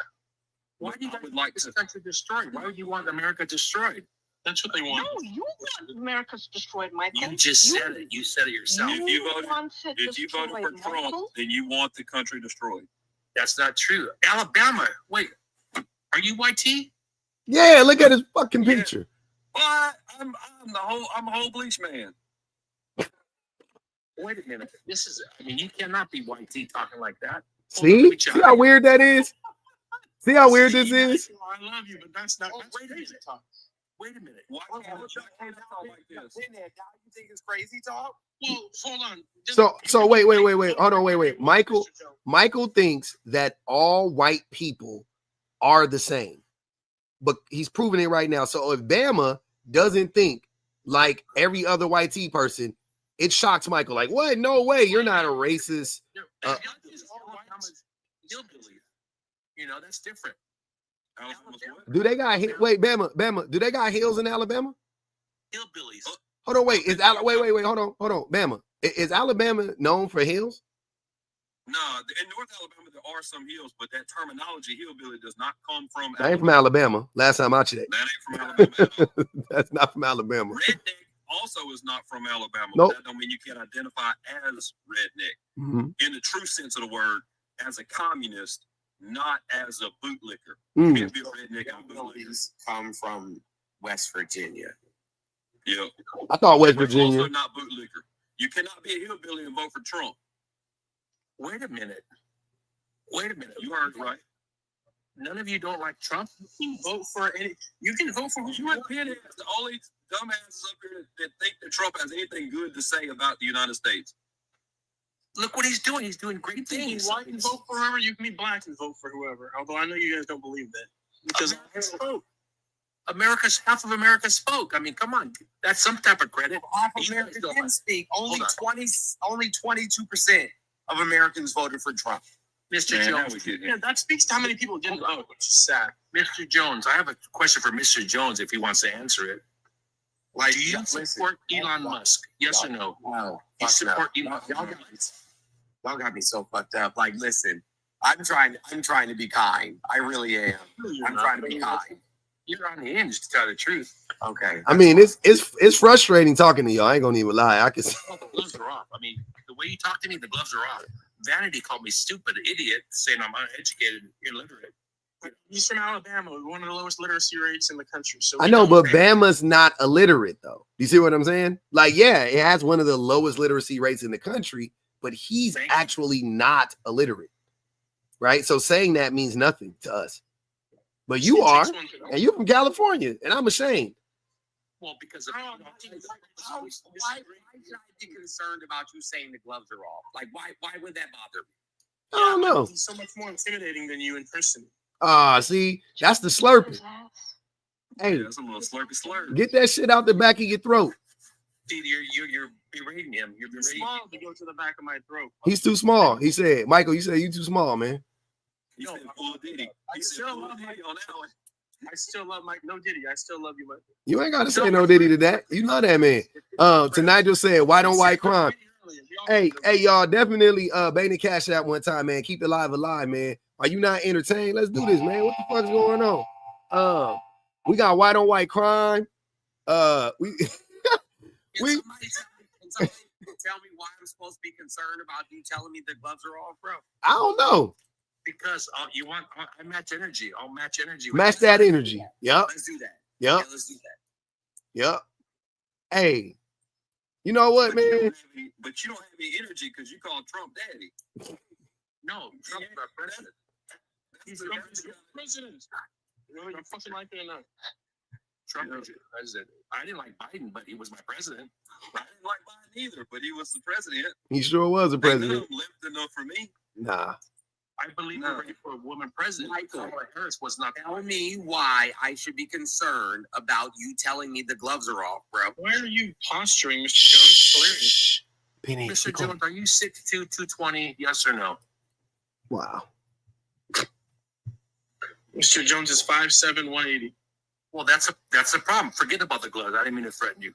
Why do you I guys would like like this to- country destroyed? Why would you want America destroyed? That's what they No, want. you want America's destroyed, Michael. You just said it. You said it yourself. If you voted- want it If you voted for destroyed, Trump, Michael. then you want the country destroyed. That's not true. Alabama. Wait, are you YT? Yeah, look at his fucking Yeah. picture. What? I'm a whole bleach man. Wait a minute. This is. I mean, you cannot be YT talking like that. See? See how weird that is? See how weird this is? I love you, but that's not. Oh, That's wait a crazy minute. talk. Wait a minute. Why can't you talk like this? You think it's crazy talk? Well, hold on. So wait. Hold on, wait. Michael thinks that all white people are the same, but he's proving it right now. So if Bama doesn't think like every other white tea person, it shocks Michael. Like, what? No way, you're not a racist. You know, that's different. Do they got wait, Bama? Do they got hills in Alabama? Hillbillies. Hold on, wait. Wait, hold on, Bama. Is Alabama known for hills? No, in North Alabama there are some hills, but that terminology hillbilly does not come from. That ain't from Alabama. Last time I checked. That ain't from Alabama at all. That's not from Alabama. Redneck also is not from Alabama. Nope. But that don't mean you can't identify as redneck in the true sense of the word, as a communist, not as a bootlicker. You can't be a redneck and a bootlicker. Come from West Virginia. Yeah. I thought West But Virginia. also not bootlicker. You cannot be a hillbilly and vote for Trump. Wait a minute. You heard right. None of you don't like Trump. You can vote for any. You can vote for who you want. Pinheads, the only dumbasses up here that think that Trump has anything good to say about the United States. Look what he's doing. He's doing great You can be things. white and vote for whoever. You can be black and vote for whoever. Although I know you guys don't believe that because Half of America spoke. I mean, come on. That's some type of credit. Half of America didn't speak. Only 22% of Americans voted for Trump. Mr. Jones. yeah, that speaks to how many people didn't vote, which is sad. Mr. Jones, I have a question for Mr. Jones if he wants to answer it. Like, Do you support Elon Musk? Yes or no? No. You support Elon Y'all got me so fucked up. Like, listen, I'm trying to be kind. I really am. I'm trying to be kind. You're on the hinge, to tell the truth. Okay. I mean, it's frustrating talking to y'all. I ain't gonna even lie. I can. Oh, the gloves are off. I mean, the way you talk to me, the gloves are off. Vanity called me stupid, idiot, saying I'm uneducated, illiterate. He's from Alabama, one of the lowest literacy rates in the country. So I know, but Bama's not illiterate though. You see what I'm saying? Like, yeah, it has one of the lowest literacy rates in the country, but he's actually not illiterate, right? So saying that means nothing to us. But you are, and you're from California, and I'm ashamed. Well, because of Why should I be concerned about you saying the gloves are off? Like, why would that bother me? I don't know. He's so much more intimidating than you in person. See, that's the slurping. Hey, That's a little slurpy. get that shit out the back of your throat. See, you're berating him. You're It's berating small to go to the back of my throat. He's too small. He said, Michael, you said you too small, man. He said Bull Diddy. He said Bull Diddy on that one. I still love Mike. No Diddy. I still love you, Mike. You ain't got to say no Diddy to that. You love that man. Tonight just said, why don't white crime? Hey, y'all, definitely baiting Cash App one time, man. Keep it alive, man. Are you not entertained? Let's do this, man. What the fuck is going on? We got white on white crime. We Tell me why I'm supposed to be concerned about you telling me the gloves are off, bro. I don't know. because you want. I match energy. I'll match energy. Match that energy. Yep. Let's do that. Yep. Yeah, let's do that. Yep. Hey, you know what, But man? but you don't have any energy because you call Trump daddy. No, Trump's our president. He's the president. You know, I'm fucking like it or not. Trump is president. I didn't like Biden, but he was my president. I didn't like Biden either, but he was the president. He sure was a president. Left enough for me. Nah. I believe we're ready for a woman president. Michael, Kamala Harris was not. tell me why I should be concerned about you telling me the gloves are off, bro. Why are you posturing, Mr. Jones? Hilarious. Penny, Mr. Jones, are you 6'2", 220? Yes or no? wow. Mr. Jones is 5'7", 180. Well, that's a problem. Forget about the gloves. I didn't mean to threaten you.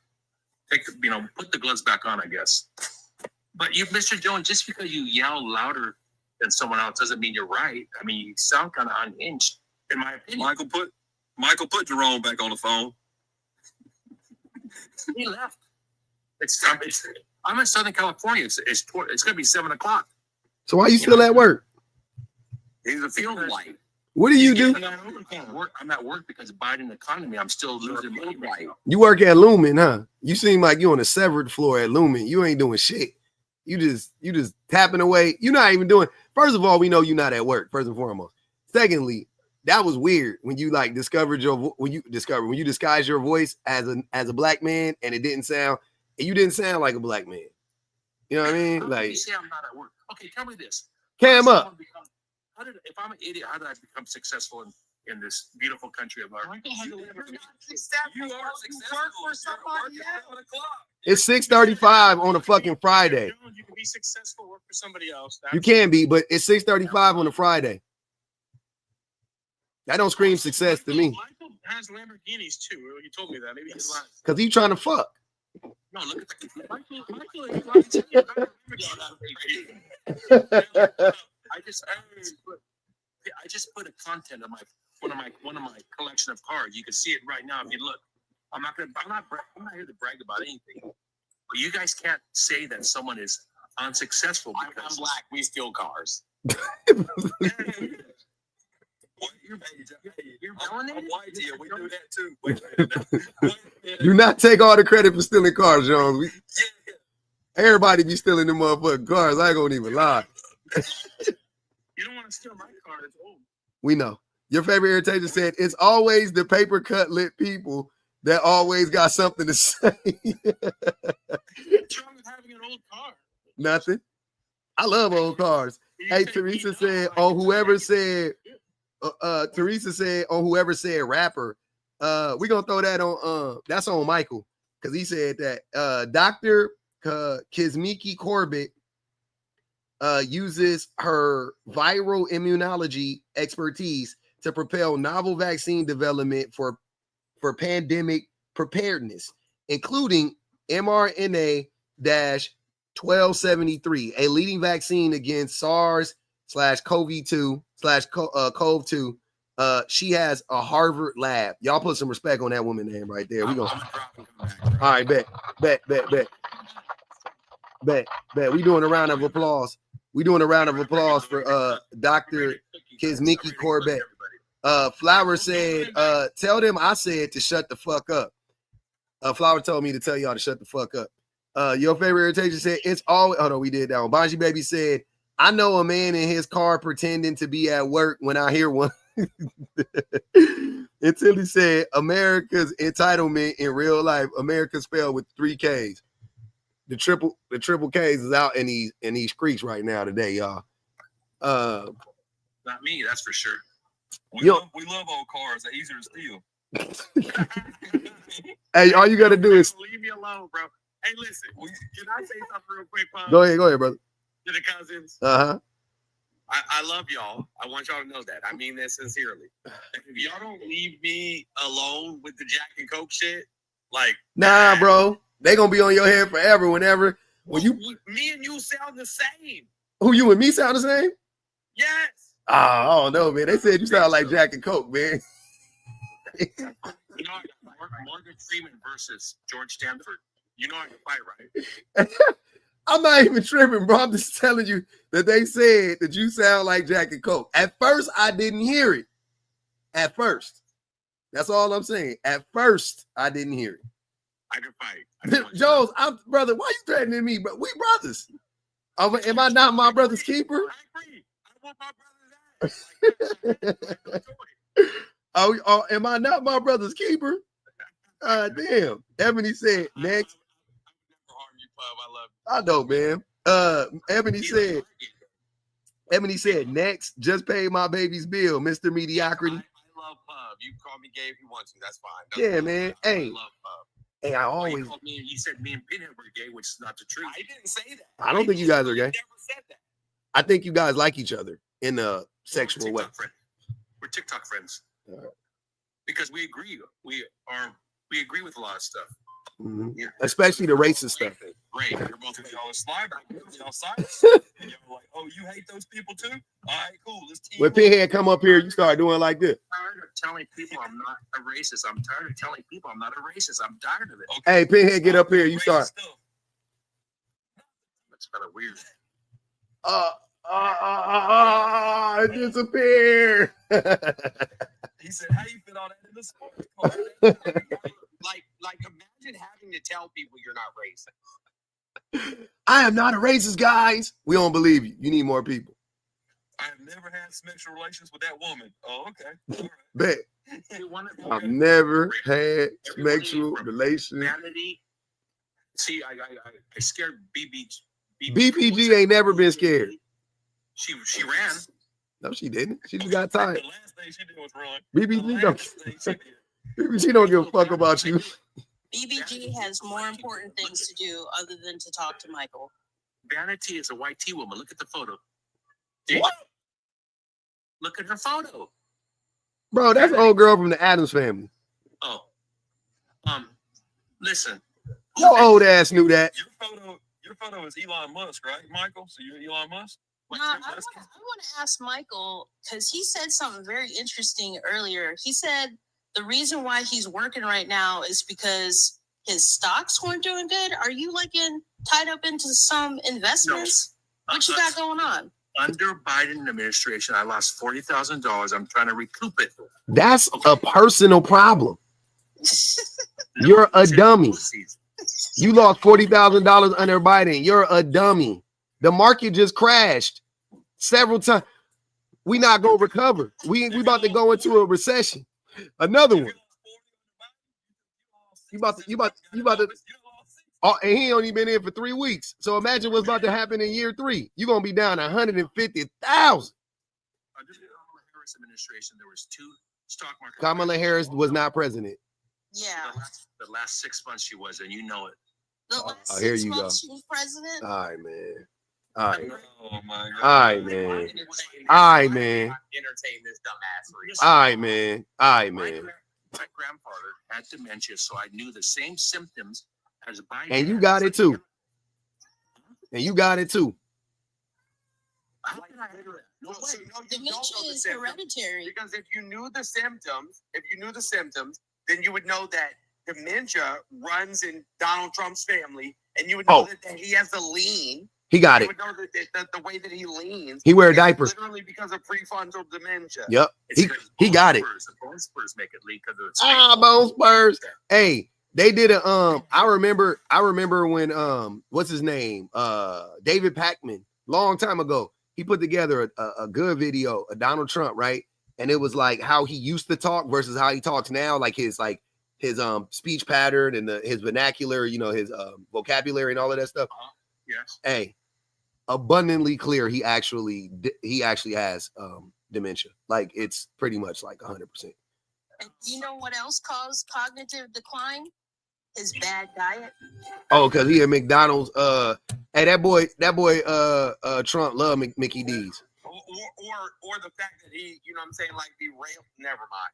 Put the gloves back on, I guess. But you, Mr. Jones, just because you yell louder than someone else doesn't mean you're right. I mean, you sound kind of unhinged, in my opinion. Michael put Jerome back on the phone. He left. I'm in Southern California. It's going to be 7 o'clock. So why you still at work? He's a field light. What do you do? I'm at work because of Biden economy. I'm still losing money right now. You work at Lumen, huh? You seem like you on the severed floor at Lumen. You ain't doing shit. You just tapping away. You're not even doing. First of all, we know you're not at work. First and foremost. Secondly, that was weird when you disguised your voice as a black man and you didn't sound like a black man. You know what I mean? How Like, you say I'm not at work? Okay, tell me this. cam up. If I'm an idiot, how did I become successful in this beautiful country of ours. You are successful. For somebody else. It's 6:35 on a fucking Friday. You can be successful, work for somebody else. You can be, but it's 6:35 on a Friday. That don't scream success to me. Michael has Lamborghinis too. He told me that. Maybe he's lying. Because he's trying to fuck. No, look at the Michael is lying to you about Lamborghini. I just put a content of one of my collection of cars. You can see it right now if you look. I'm not here to brag about anything. But you guys can't say that someone is unsuccessful because I'm black. We steal cars. You're I'm validated? white here. We do that too. Wait a minute. Do not take all the credit for stealing cars, Jones. Everybody be stealing them motherfucking cars. I ain't gonna even lie. You don't want to steal my car. It's old. We know. Your favorite irritation said, it's always the paper cut lit people that always got something to say. What's wrong with having an old car? Nothing. I love old cars. Hey, Teresa said, on whoever said, rapper, we're gonna throw that on that's on Michael, because he said that Dr. Kizmiki Corbett uses her viral immunology expertise to propel novel vaccine development for pandemic preparedness, including mRNA-1273, a leading vaccine against SARS/CoV-2/CoV-2. She has a Harvard lab. Y'all put some respect on that woman name right there. We go. All right, bet. We doing a round of applause. We doing a round of applause for Dr. Kizmiki Corbett. Flower said, tell them I said to shut the fuck up. Flower told me to tell y'all to shut the fuck up. Your favorite irritation said, it's always, hold on, we did that one. Bonji Baby said, I know a man in his car pretending to be at work when I hear one. Until he said, America's entitlement in real life, America spelled with 3 Ks. The triple Ks is out in these streets right now today, y'all. Not me, that's for sure. We love old cars. They're easier to steal. Hey, all you gotta do is leave me alone, bro. Hey, listen, can I say something real quick, Pop? Go ahead, brother. To the cousins. Uh-huh. I love y'all. I want y'all to know that. I mean that sincerely. If y'all don't leave me alone with the Jack and Coke shit, like nah, bro. They gonna be on your head forever whenever me and you sound the same. Who, you and me sound the same? Yes. Oh, I don't know, man. They said you sound like Jack and Coke, man. You know, Morgan Freeman versus George Stanford. You know I can fight, right? I'm not even tripping, bro. I'm just telling you that they said that you sound like Jack and Coke. At first, I didn't hear it. At first. That's all I'm saying. At first, I didn't hear it. I can fight. Jones, brother, why you threatening me? But we brothers. Am I not my brother's keeper? I agree. I want my brother's ass. Am I not my brother's keeper? Damn. Ebony said next. I know, man. Ebony said next. Just paid my baby's bill, Mr. Mediocrity. I love Pub. You call me gay if you want to. That's fine. Yeah, man. Hey. I love Pub. Hey, I always. You said me and Pinhead were gay, which is not the truth. I didn't say that. I don't think you guys are gay. Never said that. I think you guys like each other in a sexual way. We're TikTok friends. Because we agree. We agree with a lot of stuff. Mm-hmm. Yeah. Especially the racist stuff. Great. You're both y'all are slide. Y'all side. And y'all like, oh, you hate those people too? All right, cool. Let's team when Pinhead come up here, you start doing like this. I'm tired of telling people I'm not a racist. I'm tired of telling people I'm not a racist. I'm tired of it. Okay. Hey, Pinhead, get up here. You start. That's kind of weird. It disappeared. He said, how you fit all that in the sports car? Like imagine having to tell people you're not racist. I am not a racist, guys. We don't believe you. You need more people. I have never had sexual relations with that woman. Oh, okay. All right. Bet. I've never had sexual relations. See, I scared BPG. BPG ain't never been scared. She ran. No, she didn't. She just got tired. The last thing she did was run. BBG The last thing she did. BBG don't give a fuck about you. BBG has more important things to do other than to talk to Michael. Vanity is a white tea woman. Look at the photo. What? Look at her photo. Bro, that's the old girl from the Addams family. Oh. Listen. Your old ass knew that. Your photo is Elon Musk, right, Michael? So you're Elon Musk? No, I want to ask Michael, because he said something very interesting earlier. He said the reason why he's working right now is because his stocks weren't doing good. Are you tied up into some investments? No. What you got going on? Under Biden administration, I lost $40,000. I'm trying to recoup it. That's a personal problem. You're a dummy. You lost $40,000 under Biden. You're a dummy. The market just crashed several times. We not gonna recover. We about to go into a recession. Another one. You about to. Oh, and he only been in for 3 weeks. So imagine what's about to happen in year 3. You're gonna be down 150,000. Under the Kamala Harris administration, there was 2 stock market. Kamala Harris was not president. Yeah. The last 6 months she was, and you know it. The last here 6 you months go. she was president. All right, man. All right. Oh my God. All right, man. All right, man. Entertain this dumbass. All right, man. All right, My man. grandfather had dementia, so I knew the same symptoms as Biden. And you got it too. And you got it too. How did I do that? No, so no, you Dementia don't know the is symptoms. hereditary. Because if you knew the symptoms, then you would know that dementia runs in Donald Trump's family, and you would know that he has the lean. He got You it. would know that the way that he leans. He wear is diapers. Literally because of prefrontal dementia. Yep. It's He got it. The bone spurs make it leak because of its Bone spurs. Hey, they did a I remember when what's his name? David Pakman, long time ago. He put together a good video of Donald Trump, right? And it was like how he used to talk versus how he talks now, like his speech pattern and his vernacular, his vocabulary and all of that stuff. Yes. Hey, abundantly clear he actually has dementia. Like it's pretty much like 100%. And you know what else caused cognitive decline? His bad diet. Oh, because he at McDonald's. Hey, that boy Trump love Mickey D's. Or the fact that he, derailed. Never mind.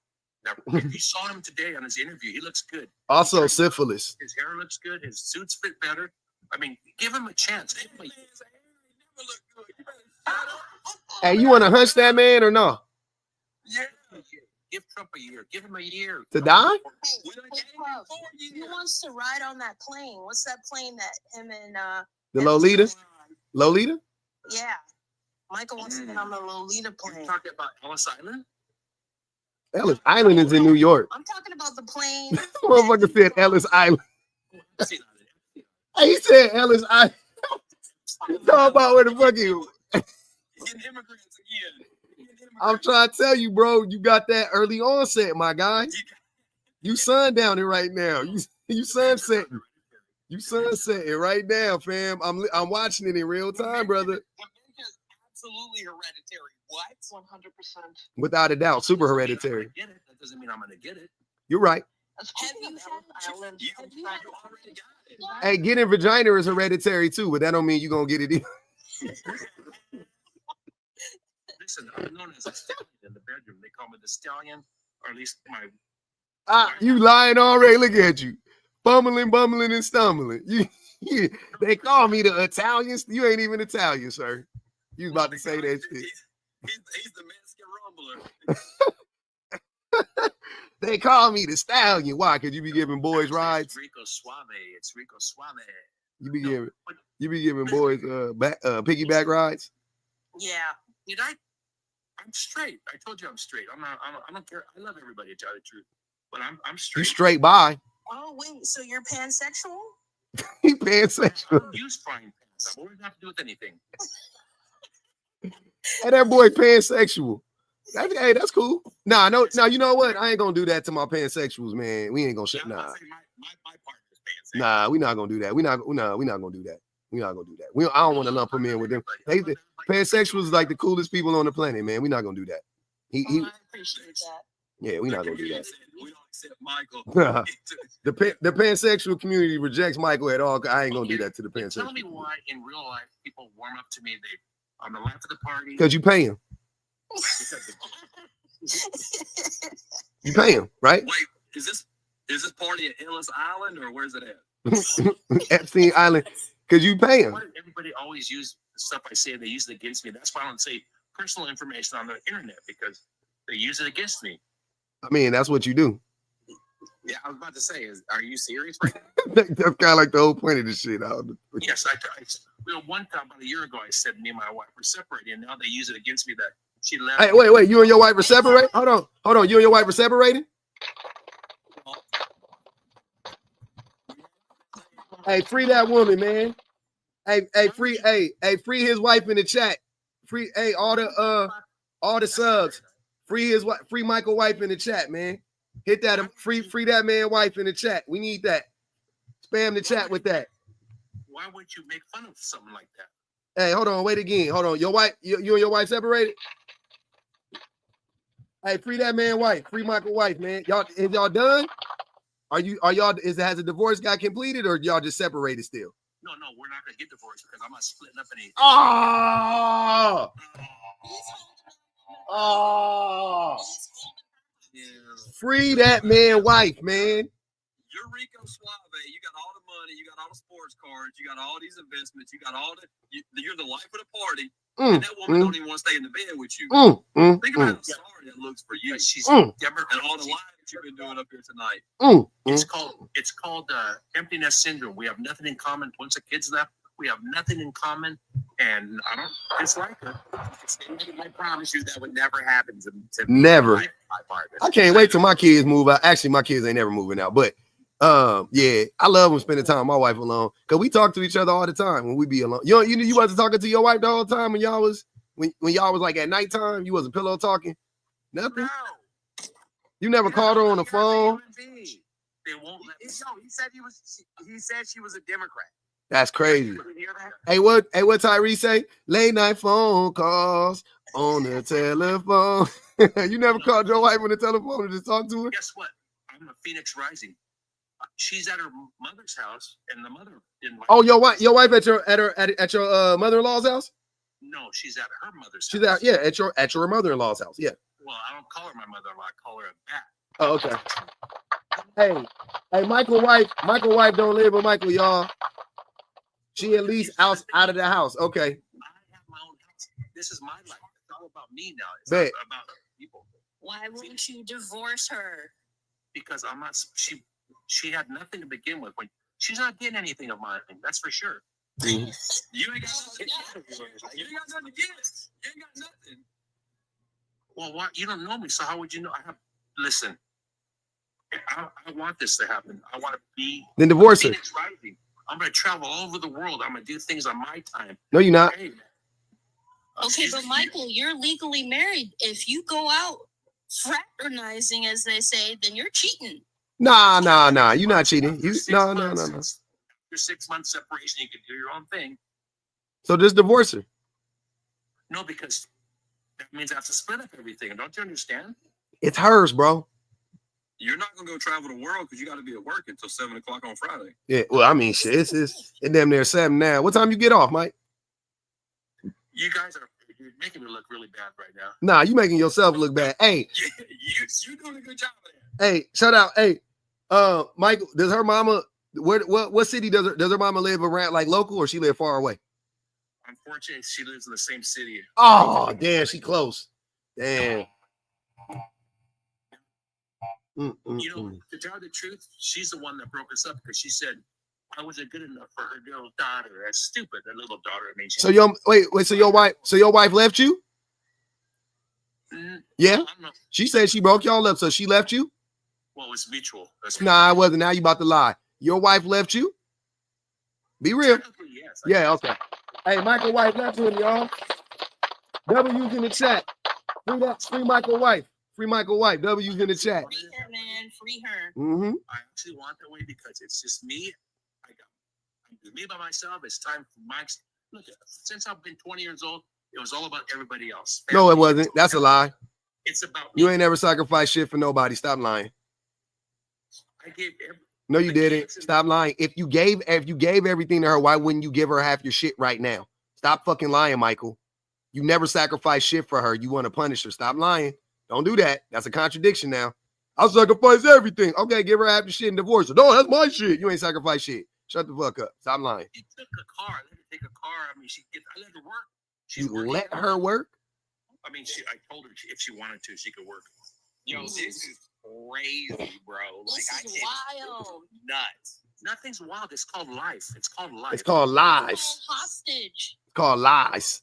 If you saw him today on his interview, he looks good. Also syphilis. His hair looks good. His suits fit better. I mean, give him a chance. Hey, you want to hunch that man or no? Yeah. Give Trump a year. Give him a year. To die? He wants to ride on that plane. What's that plane that him and The Lolita? Lolita? Yeah. Michael wants to get on the Lolita plane. You're talking about Ellis Island? Ellis Island is in New York. I'm talking about the plane. Motherfucker said Ellis Island. He said Ellis Island. You talking about where the fuck you? I'm trying to tell you, bro. You got that early onset, my guy. You sundowning right now. You sunsetting. You sunsetting right now, fam. I'm watching it in real time, brother. Absolutely hereditary. What? 100%. Without a doubt, super hereditary. Get it. That doesn't mean I'm gonna get it. You're right. Hey, getting vagina is hereditary too, but that don't mean you're gonna get it either. Listen, I'm known as a stallion in the bedroom. They call me the stallion, or at least my. You lying already? Look at you, bumbling, and stumbling. They call me the Italian. You ain't even Italian, sir. You was about to say that shit. He's the Mexican rumbler. They call me the stallion. Why? Could you be giving boys rides? It's Rico Suave. It's Rico Suave. You be giving boys piggyback rides? Yeah. Did I? I'm straight. I told you I'm straight. I don't care. I love everybody to tell the truth, but I'm straight. You straight by? Oh wait, so you're pansexual? He pansexual. I don't use frying pans. I'm always have to do with anything. Hey, that boy pansexual. Hey, that's cool. Nah, no, you know what? I ain't gonna do that to my pansexuals, man. We ain't gonna shit. Nah. My partner's pansexual. Nah, we not gonna do that. We not gonna do that. We're not gonna do that. I don't want to lump him in with them. Pansexuals is like the coolest people on the planet, man. We're not gonna do that. I appreciate that. Yeah, we're not gonna do that. We don't accept Michael. The pansexual community rejects Michael at all. I ain't gonna do that to the pansexual. Tell me why in real life people warm up to me. On the life of the party. Because you pay him. You pay him, right? Wait, is this party at Ellis Island or where's it at? Epstein Island. Because you pay him. Why did everybody always use the stuff I say? They use it against me. That's why I don't say personal information on the internet, because they use it against me. I mean, that's what you do. Yeah, I was about to say, are you serious right now? That's kind of like the whole point of this shit. Yes, one time about a year ago, I said me and my wife were separated, and now they use it against me that she left. Hey, wait, you and your wife are separated? Hold on. You and your wife are separated? Hey, free that woman, man. Hey, free his wife in the chat. Free, all the subs. Free Michael wife in the chat, man. Hit that free that man wife in the chat. We need that. Spam the chat with that. Why would you make fun of something like that? Hey, hold on, wait again. Hold on. Your wife, you and your wife separated? Hey, free that man wife. Free Michael wife, man. Is y'all done? Has the divorce got completed or y'all just separated still? No, we're not gonna get divorced because I'm not splitting up anything. Free that man wife, man. You're Rico Suave. You got all the money. You got all the sports cards. You got all these investments. You got all you're the life of the party. And that woman don't even want to stay in the bed with you. Think about how sorry that looks for you. She's and all the lies that you've been doing up here tonight. It's called empty nest syndrome. We have nothing in common. Once the kids left, we have nothing in common, and I don't dislike her. I promise you that would never happen to never. My partner. I can't wait till my kids move out. Actually, my kids ain't never moving out, but yeah, I love them spending time with my wife alone because we talk to each other all the time when we be alone. You wasn't talking to your wife the whole time when y'all was like at nighttime. You wasn't pillow talking. Nothing. No. You never called her on the phone. They won't let me. No, he said she was a Democrat. That's crazy. Hey, what Tyrese say? Late night phone calls on the telephone. You never called your wife on the telephone to just talk to her? Guess what? I'm a Phoenix Rising. She's at her mother's house, and the mother didn't like. Oh, your wife at your mother-in-law's house? No, she's at her mother's She's house. at your mother-in-law's house. Yeah. Well, I don't call her my mother-in-law. I call her a bat. Oh, okay. Hey, Michael wife don't live with Michael, y'all. She at least out of the house. Okay. I have my own house. This is my life. It's all about me now. It's Bet. not about other people. Why won't you divorce her? Because I'm not. She had nothing to begin with. When she's not getting anything of mine, that's for sure. You ain't got nothing. You ain't got nothing to get. You ain't got nothing. Well, what? You don't know me, so how would you know? Listen. I want this to happen. I want to be. Then divorce her. Phoenix Rising. I'm going to travel all over the world. I'm going to do things on my time. No, you're not. Hey, Okay, but Michael, you're legally married. If you go out fraternizing, as they say, then you're cheating. Nah. You're not cheating. No. After 6 months separation, you can do your own thing. So just divorce her. No, because that means I have to split up everything. Don't you understand? It's hers, bro. You're not gonna go travel the world because you got to be at work until 7 o'clock on Friday. Yeah. Well, I mean, shit. It's damn near 7 now. What time you get off, Mike? You guys you're making me look really bad right now. Nah, you making yourself look bad. Hey, you're doing a good job of that. hey, shout out. Hey, Michael, does her mama what city does her mama live around, like local, or she live far away? Unfortunately, she lives in the same city. Oh, damn, she close. Damn. You know, to tell the truth, she's the one that broke us up because she said I wasn't good enough for her little daughter. That's stupid. Her little daughter. I mean, So your wife left you? Yeah. She said she broke y'all up, so she left you? Well, it's mutual. Nah, it wasn't. Now you about to lie. Your wife left you? Be real. Yes, Yeah, okay. Hey, Michael wife left him, y'all. W's in the chat. Free Michael wife. Free Michael wife. W's in the chat. Free her, man. Free her. Mm-hmm. I actually want that way because it's just me. I'm me by myself. It's time for my look. Since I've been 20 years old, it was all about everybody else. No, it wasn't. That's a lie. It's about You me. ain't never sacrificed shit for nobody. Stop lying. I gave. No, you didn't. Stop lying. If you gave everything to her, why wouldn't you give her half your shit right now? Stop fucking lying, Michael. You never sacrificed shit for her. You want to punish her. Stop lying. Don't do that. That's a contradiction now. I'll sacrifice everything. Okay, give her half the shit and divorce her. No, that's my shit. You ain't sacrificed shit. Shut the fuck up. Stop lying. She took a car. I let her take a car. I mean, I let her work. You let her work? I mean, I told her if she wanted to, she could work. Yo, this is crazy, bro. Like, This is wild. Nuts. Nothing's wild. It's called life. It's called life. It's called lies. It's called hostage. It's called lies.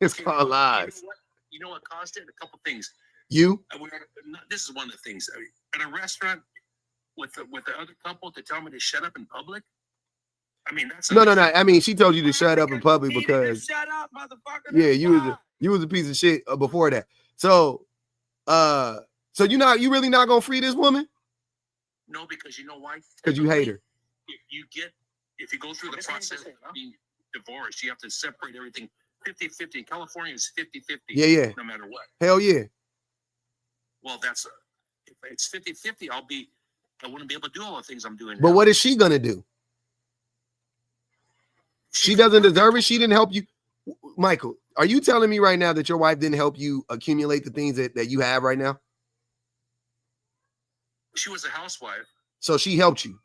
It's called lies. You know what caused it? A couple things. You? This is one of the things. At a restaurant with the other couple to tell me to shut up in public. I mean, that's No. I mean, she told you to shut up in public because shut up, motherfucker. yeah, you was a piece of shit before that. So you really not gonna free this woman? No, because you know why? Because you hate her. If you go through the process of being divorced, you have to separate everything 50-50. In California, it's 50-50. Yeah. No matter what. Hell yeah. Well, if it's 50-50, I wouldn't be able to do all the things I'm doing. But now. what is she gonna do? She doesn't deserve it. She didn't help you. Michael, are you telling me right now that your wife didn't help you accumulate the things that you have right now? She was a housewife. So she helped you.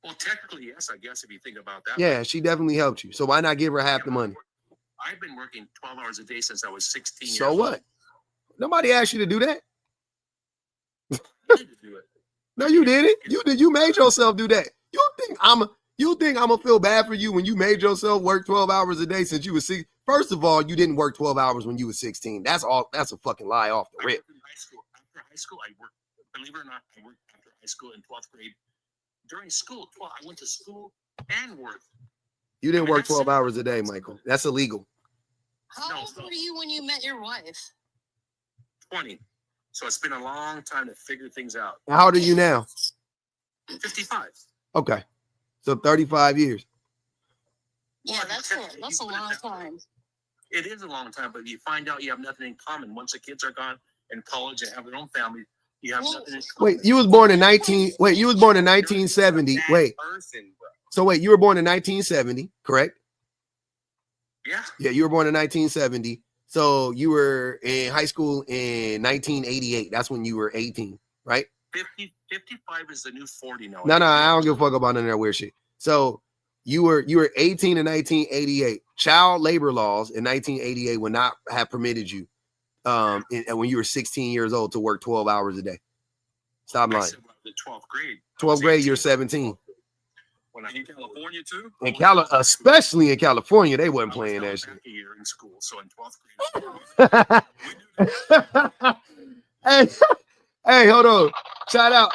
Well, technically, yes, I guess if you think about that. Yeah, she definitely helped you. So why not give her half the money? I've been working 12 hours a day since I was 16 years So old. what? Nobody asked you to do that. I had to do it. No, you didn't. You made yourself do that. You think I'm gonna feel bad for you when you made yourself work 12 hours a day since you were 6? First of all, you didn't work 12 hours when you were 16. That's a fucking lie off the rip. In high school. After high school, I worked. Believe it or not, I worked after high school in 12th grade. During school, I went to school and worked. You didn't work 12 hours a day, Michael. That's illegal. How old were you when you met your wife? 20. So it's been a long time to figure things out. How old are you now? 55. Okay. So 35 years. Yeah, that's a long time. It is a long time, but you find out you have nothing in common. Once the kids are gone in college and have their own family, you have nothing in common. Wait, you was born in 1970. Wait. So wait, you were born in 1970, correct? Yeah. Yeah, you were born in 1970. So you were in high school in 1988. That's when you were 18, right? 55 is the new 40 now. No, I don't give a fuck about none of that weird shit. So you were 18 in 1988. Child labor laws in 1988 would not have permitted you when you were 16 years old to work 12 hours a day. Stop lying. The 12th grade. 12th grade, you're 17. When I'm in California too. Especially in California, they wasn't playing that shit. A year in school, so in 12th grade. Hey, hold on. Shout out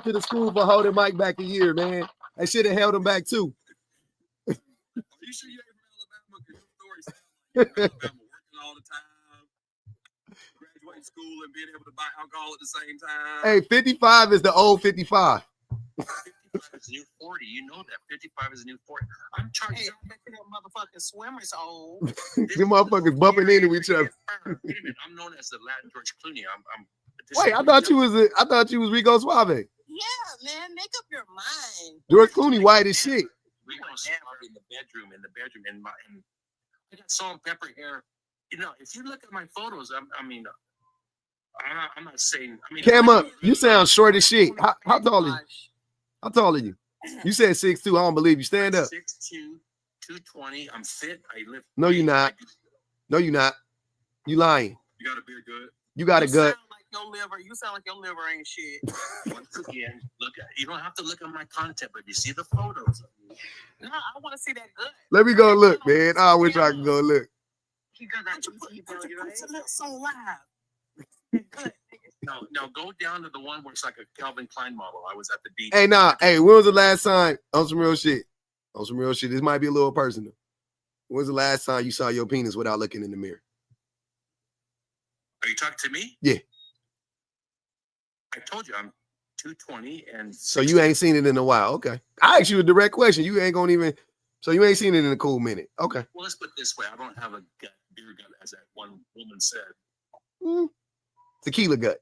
to the school for holding Mike back a year, man. They should have held him back too. Are you sure you ain't from Alabama? Because your story sounds like you're from Alabama, working all the time, graduating school and being able to buy alcohol at the same time. Hey, 55 is the old 55. 55 is the new 40. You know that 55 is the new 40. I'm charging that motherfucking swimmer's old. You motherfuckers bumping into each other. Wait a minute, I'm known as the Latin George Clooney. Wait, I thought you was Rico Suave. Yeah, man, make up your mind. George Clooney white as shit. We go in the bedroom, and I got salt and pepper hair. You know, if you look at my photos, I'm not saying. Cam up, you sound short as shit. How tall are you? How tall are you? You said 6'2". I don't believe you. Stand up. 6'2", 220. I'm fit. I live. No, you're not. No, you're not. You lying. You got a beard good. You got a gut. You sound like your liver ain't shit. Once again, you don't have to look at my content, but you see the photos of me. No, I want to see that good. Let me go look, man. I wish I could go look. You got that so live. No, go down to the one where it's like a Calvin Klein model. I was at the beach. Hey, when was the last time on some real shit? On some real shit. This might be a little personal. When was the last time you saw your penis without looking in the mirror? Are you talking to me? Yeah. I told you I'm 220, and so you ain't seen it in a while. Okay, I asked you a direct question. You ain't gonna even. So you ain't seen it in a cool minute. Okay. Well, let's put it this way: I don't have a beer gut, as that one woman said. Tequila gut.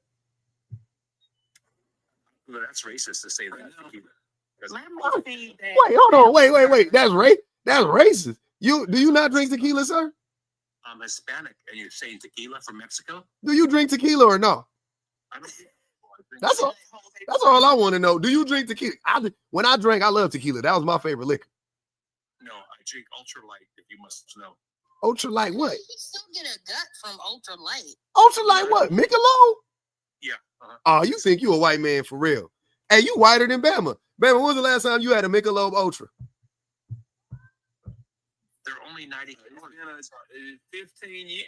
Well, that's racist to say that. Tequila. Let me see that. Wait, hold on. Wait. That's racist. Do you not drink tequila, sir? I'm Hispanic, and you're saying tequila from Mexico? Do you drink tequila or no? I don't. That's all. That's all I want to know. Do you drink tequila? When I drank, I love tequila. That was my favorite liquor. No, I drink ultra light. If you must know. Ultra light what? You still get a gut from ultra light. Ultra light what? Michelob? Yeah. Oh, you think you a white man for real? Hey, you whiter than Bama. Bama, when was the last time you had a Michelob Ultra? They're only 90. 15 years.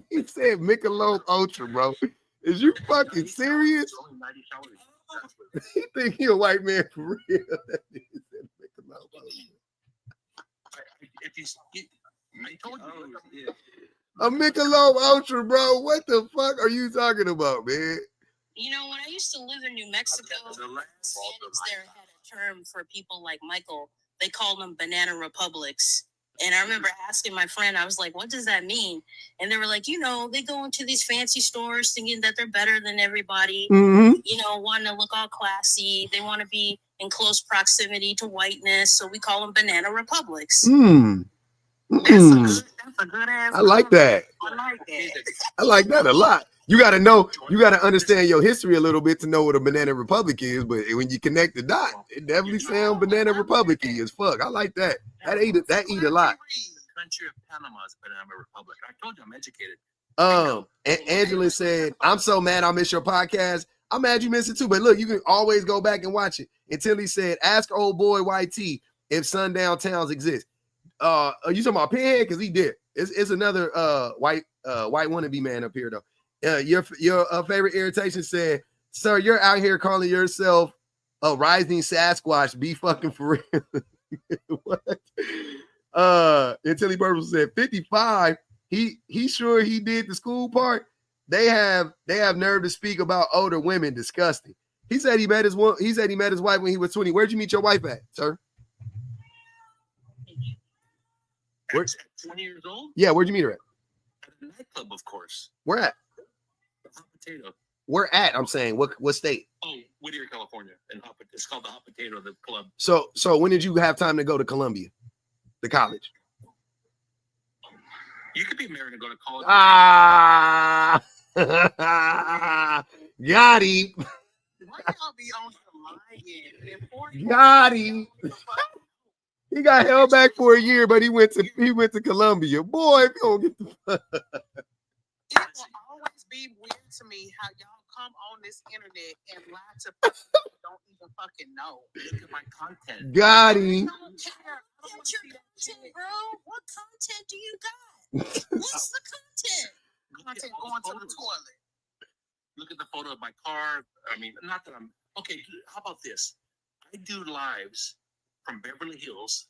He said Michelob Ultra, bro. Is you fucking serious? It's only 90 calories. You think you a white man for real? If you, I told you. A Michelob Ultra, bro. What the fuck are you talking about, man? You know, when I used to live in New Mexico, Hispanics there had a term for people like Michael. They called them banana republics. And I remember asking my friend, I was like, what does that mean? And they were like, you know, they go into these fancy stores thinking that they're better than everybody, you know, wanting to look all classy. They want to be in close proximity to whiteness. So we call them banana republics. That's a good ass. I like that. I like that. I like that a lot. You got to understand your history a little bit to know what a banana republic is. But when you connect the dot, it definitely sounds banana republic-y as fuck. I like that. That eat a lot. The country of Panama is banana republic. I told you I'm educated. And Angela said, I'm so mad I missed your podcast. I'm mad you missed it too. But look, you can always go back and watch it. Until he said, ask old boy YT if sundown towns exist. Are you talking about Pinhead? Because he did. It's another white wannabe man up here though. Your favorite irritation said, sir, you're out here calling yourself a rising Sasquatch. Be fucking for real. What? Until he purple said 55. He sure he did the school part. They have nerve to speak about older women. Disgusting. He said he met his wife when he was 20. Where'd you meet your wife at, sir? At 20 years old? Yeah, where'd you meet her at? At a nightclub, of course. Where at? The Hot Potato. Where at? I'm saying what state? Oh, Whittier, California. And it's called the Hot Potato, the club. So when did you have time to go to Columbia, the college? You could be married and go to college. Got him. Why y'all be on some lying? Got him. He got held back for a year, but he went to Columbia. Boy, if you don't get the It will always be weird to me how y'all come on this internet and lie to people who don't even fucking know. Look at my content. got him. I don't care. Get your content, bro. What content do you got? What's the content? Content going to the toilet. Look at the photo of my car. I mean, not that I'm okay. How about this? I do lives from Beverly Hills.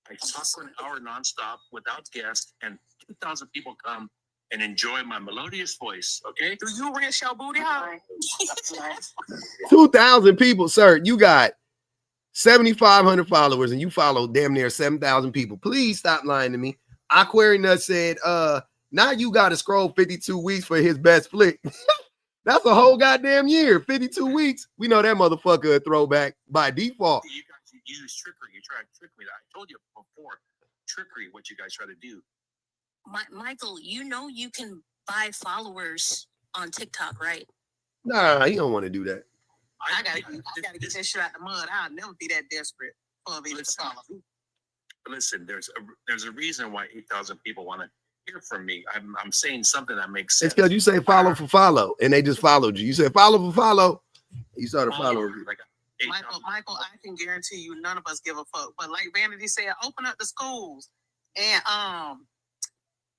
I talk for an hour nonstop without guests, and 2,000 people come and enjoy my melodious voice. Okay? Do you rinse your booty out? 2,000 people, sir. You got 7,500 followers, and you follow damn near 7,000 people. Please stop lying to me. Aquarius said, now you got to scroll 52 weeks for his best flick. That's a whole goddamn year. 52 weeks. We know that motherfucker a throwback by default. You guys use trickery. You try to trick me. I told you before, trickery, what you guys try to do. Michael, you know you can buy followers on TikTok, right? Nah, he don't want to do that. I gotta get that shit out the mud. I'll never be that desperate for me to follow. Listen, there's a reason why 8,000 people want to hear from me. I'm saying something that makes sense. It's because you say follow for follow, and they just followed you. You said follow for follow. You started following you. Like Michael, I can guarantee you none of us give a fuck. But like Vanity said, open up the schools and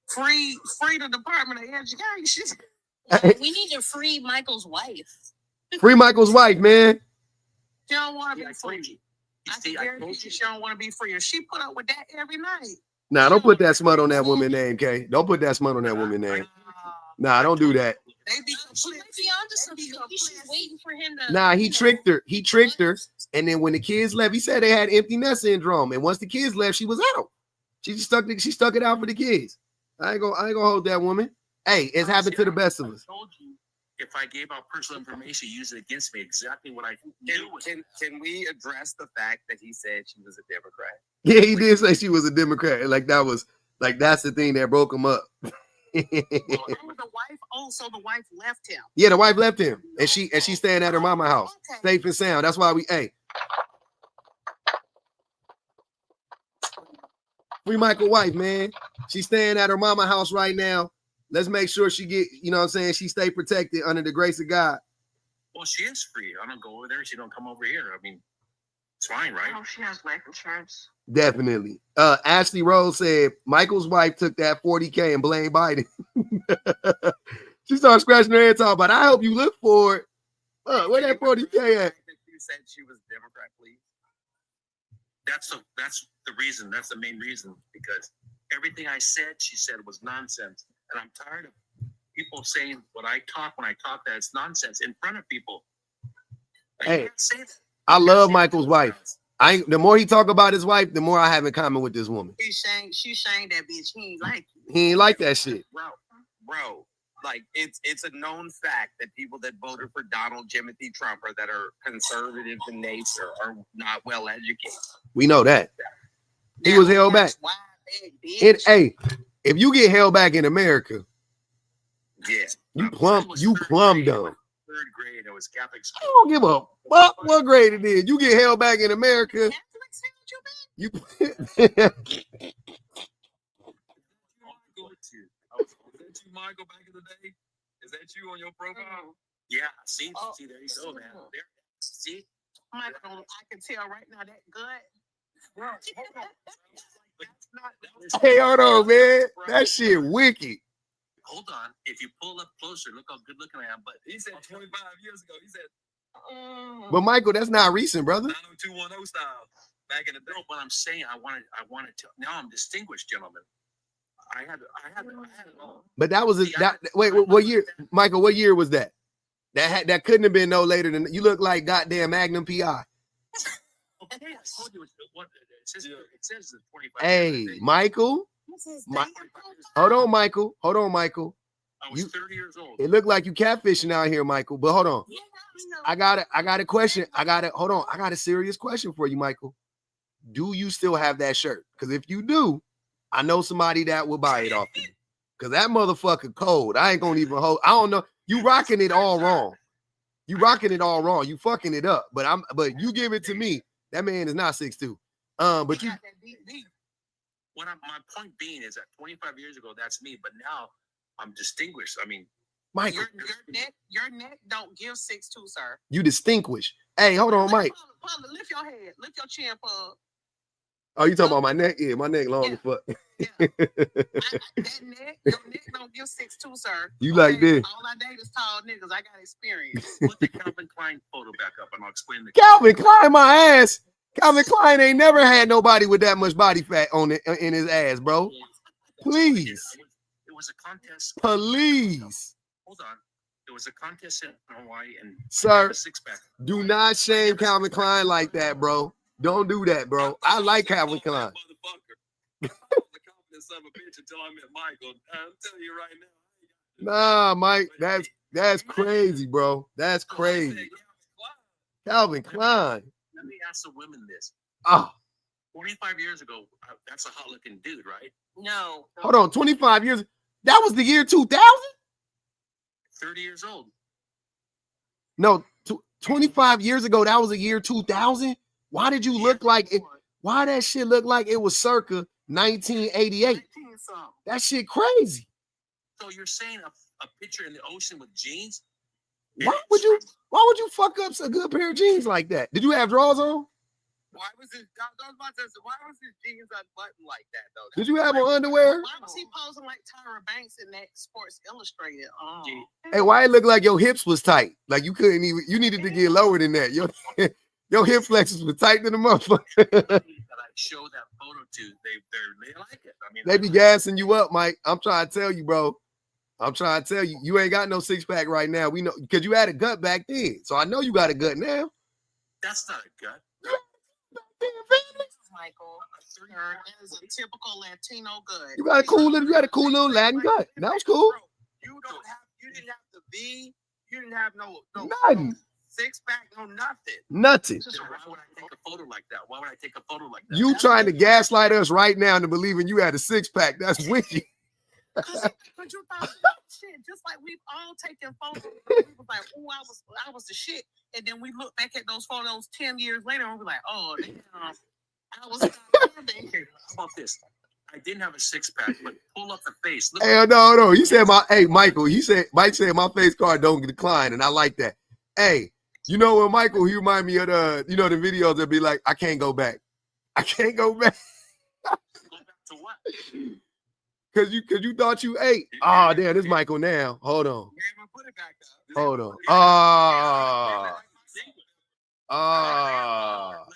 free the Department of Education. We need to free Michael's wife. Free Michael's wife, man. She don't want to be I free. told you. I can guarantee you she don't want to be free. If she put up with that every night. Nah, don't put that smut on that woman name, Kay. Don't put that smut on that woman name. Nah, don't do that. They be She might be onto something. Maybe she's waiting for him to. Nah, he tricked her. He tricked her. And then when the kids left, he said they had empty nest syndrome. And once the kids left, she was out. She stuck it out for the kids. I ain't gonna hold that woman. Hey, it's happened to the best of us. I told you, if I gave out personal information, use it against me. Exactly what I can we address the fact that he said she was a Democrat? Yeah, he did say she was a Democrat. Like that's the thing that broke him up. The wife. Oh, so the wife left him. Yeah, the wife left him, and she's staying at her mama house, safe and sound. That's why free Michael wife, man. She's staying at her mama house right now. Let's make sure she get, you know what I'm saying, she stay protected under the grace of God. Well, she is free. I don't go over there. She don't come over here. I mean, it's fine, right? Oh, she has life insurance. Definitely. Ashley Rose said Michael's wife took that 40K and blamed Biden. She started scratching her head talking about, I hope you look for it. Where that 40K at? You said she was Democrat, please. That's the reason. That's the main reason, because everything I said, she said was nonsense. And I'm tired of people saying when I talk that it's nonsense in front of people. Hey, I love Michael's wife. The more he talk about his wife, the more I have in common with this woman. She shamed that bitch. He ain't like it. He ain't like that shit. Bro, like it's a known fact that people that voted for Donald Timothy Trump or that are conservative in nature are not well educated. We know that. He was held back. Hey, if you get held back in America, yeah, you plumb dumb. Third grade, it was Catholic school. I don't give a fuck what grade it is. You get held back in America. You Is that you, Michael, back in the day? Is that you on your profile? Yeah, see, there you go, man. There, see, Michael, I can tell right now that gut. Hey, hold on, man. That shit wicked. Hold on. If you pull up closer, look how good looking I am. But he said 25 years ago. He said, but Michael, that's not recent, brother. 90210 style. Back in the day. No, but I'm saying I wanted to. Now I'm distinguished, gentlemen. I had it all. But that was wait, what year, Michael? What year was that? That couldn't have been no later than you look like goddamn Magnum PI. Okay, I told you it says 25. Hey, Michael. Hold on, Michael. I was 30 years old. It looked like you catfishing out here, Michael. But hold on. I got a question. Hold on. I got a serious question for you, Michael. Do you still have that shirt? Because if you do, I know somebody that will buy it off you. Because that motherfucker cold. I ain't gonna even hold. I don't know. You rocking it all wrong. You fucking it up. But you give it to me. That man is not 6'2". But you. My point being is that 25 years ago, that's me. But now I'm distinguished. I mean, Michael, your neck don't give 6'2", sir. You distinguish. Hey, hold on, Mike. Lift your head. Lift your chin, Pug. Oh, you talking about my neck? Yeah, my neck long as fuck. Your neck don't give 6'2", sir. You like this? All I date is tall niggas. I got experience. Put the Calvin Klein photo back up, and I'll explain the Calvin Klein, my ass. Calvin Klein ain't never had nobody with that much body fat on it in his ass, bro. Please. It was a contest. Please. Hold on. There was a contest in Hawaii, and sir, a six-pack. Do not shame Calvin Klein like that, bro. Don't do that, bro. I like Calvin Klein. The confident son of a bitch until I met Michael. I'm telling you right now. Nah, Mike, that's crazy, bro. That's crazy. Calvin Klein. Let me ask the women this. 45 years ago, that's a hot-looking dude, right? No. Hold on, 25 years. That was the year 2000? 30 years old. No, 25 years ago, that was the year 2000? Why did you look like it? Why that shit look like it was circa 1988? That shit crazy. So you're saying a picture in the ocean with jeans? Why would you fuck up a good pair of jeans like that? Did you have drawers on? Why was his jeans unbuttoned like that though? Did you have on underwear? Why was he posing like Tyra Banks in that Sports Illustrated? Hey, why it look like your hips was tight? Like you couldn't even. You needed to get lower than that. Your hip flexors were tight than the motherfucker. That I show that photo to, they like it. I mean, they be gassing you up, Mike. I'm trying to tell you, bro. I'm trying to tell you, you ain't got no six pack right now. We know because you had a gut back then. So I know you got a gut now. That's not a gut. Michael, that is a typical Latino good. You got a cool little Latin gut. That was cool. You didn't have to be. You didn't have no Nothing. six pack, no nothing. Nothing. So why would I take a photo like that? Why would I take a photo like that? You trying to gaslight us right now into believing you had a six pack. That's wicked. Because you thought shit, just like we've all taken photos. We was like, oh, I was the shit. And then we look back at those photos 10 years later and we're like, oh, damn, I was How about this? I didn't have a six pack, but pull up the face. Look Hey, no. He said Michael. Mike said my face card don't decline, and I like that. Hey, you know what, Michael? He remind me of the videos that be like, I can't go back. I can't go back. Go back to what? Cause you thought you ate. Oh, damn, this Michael now. Hold on. Hold on. Ah. Ah. I got a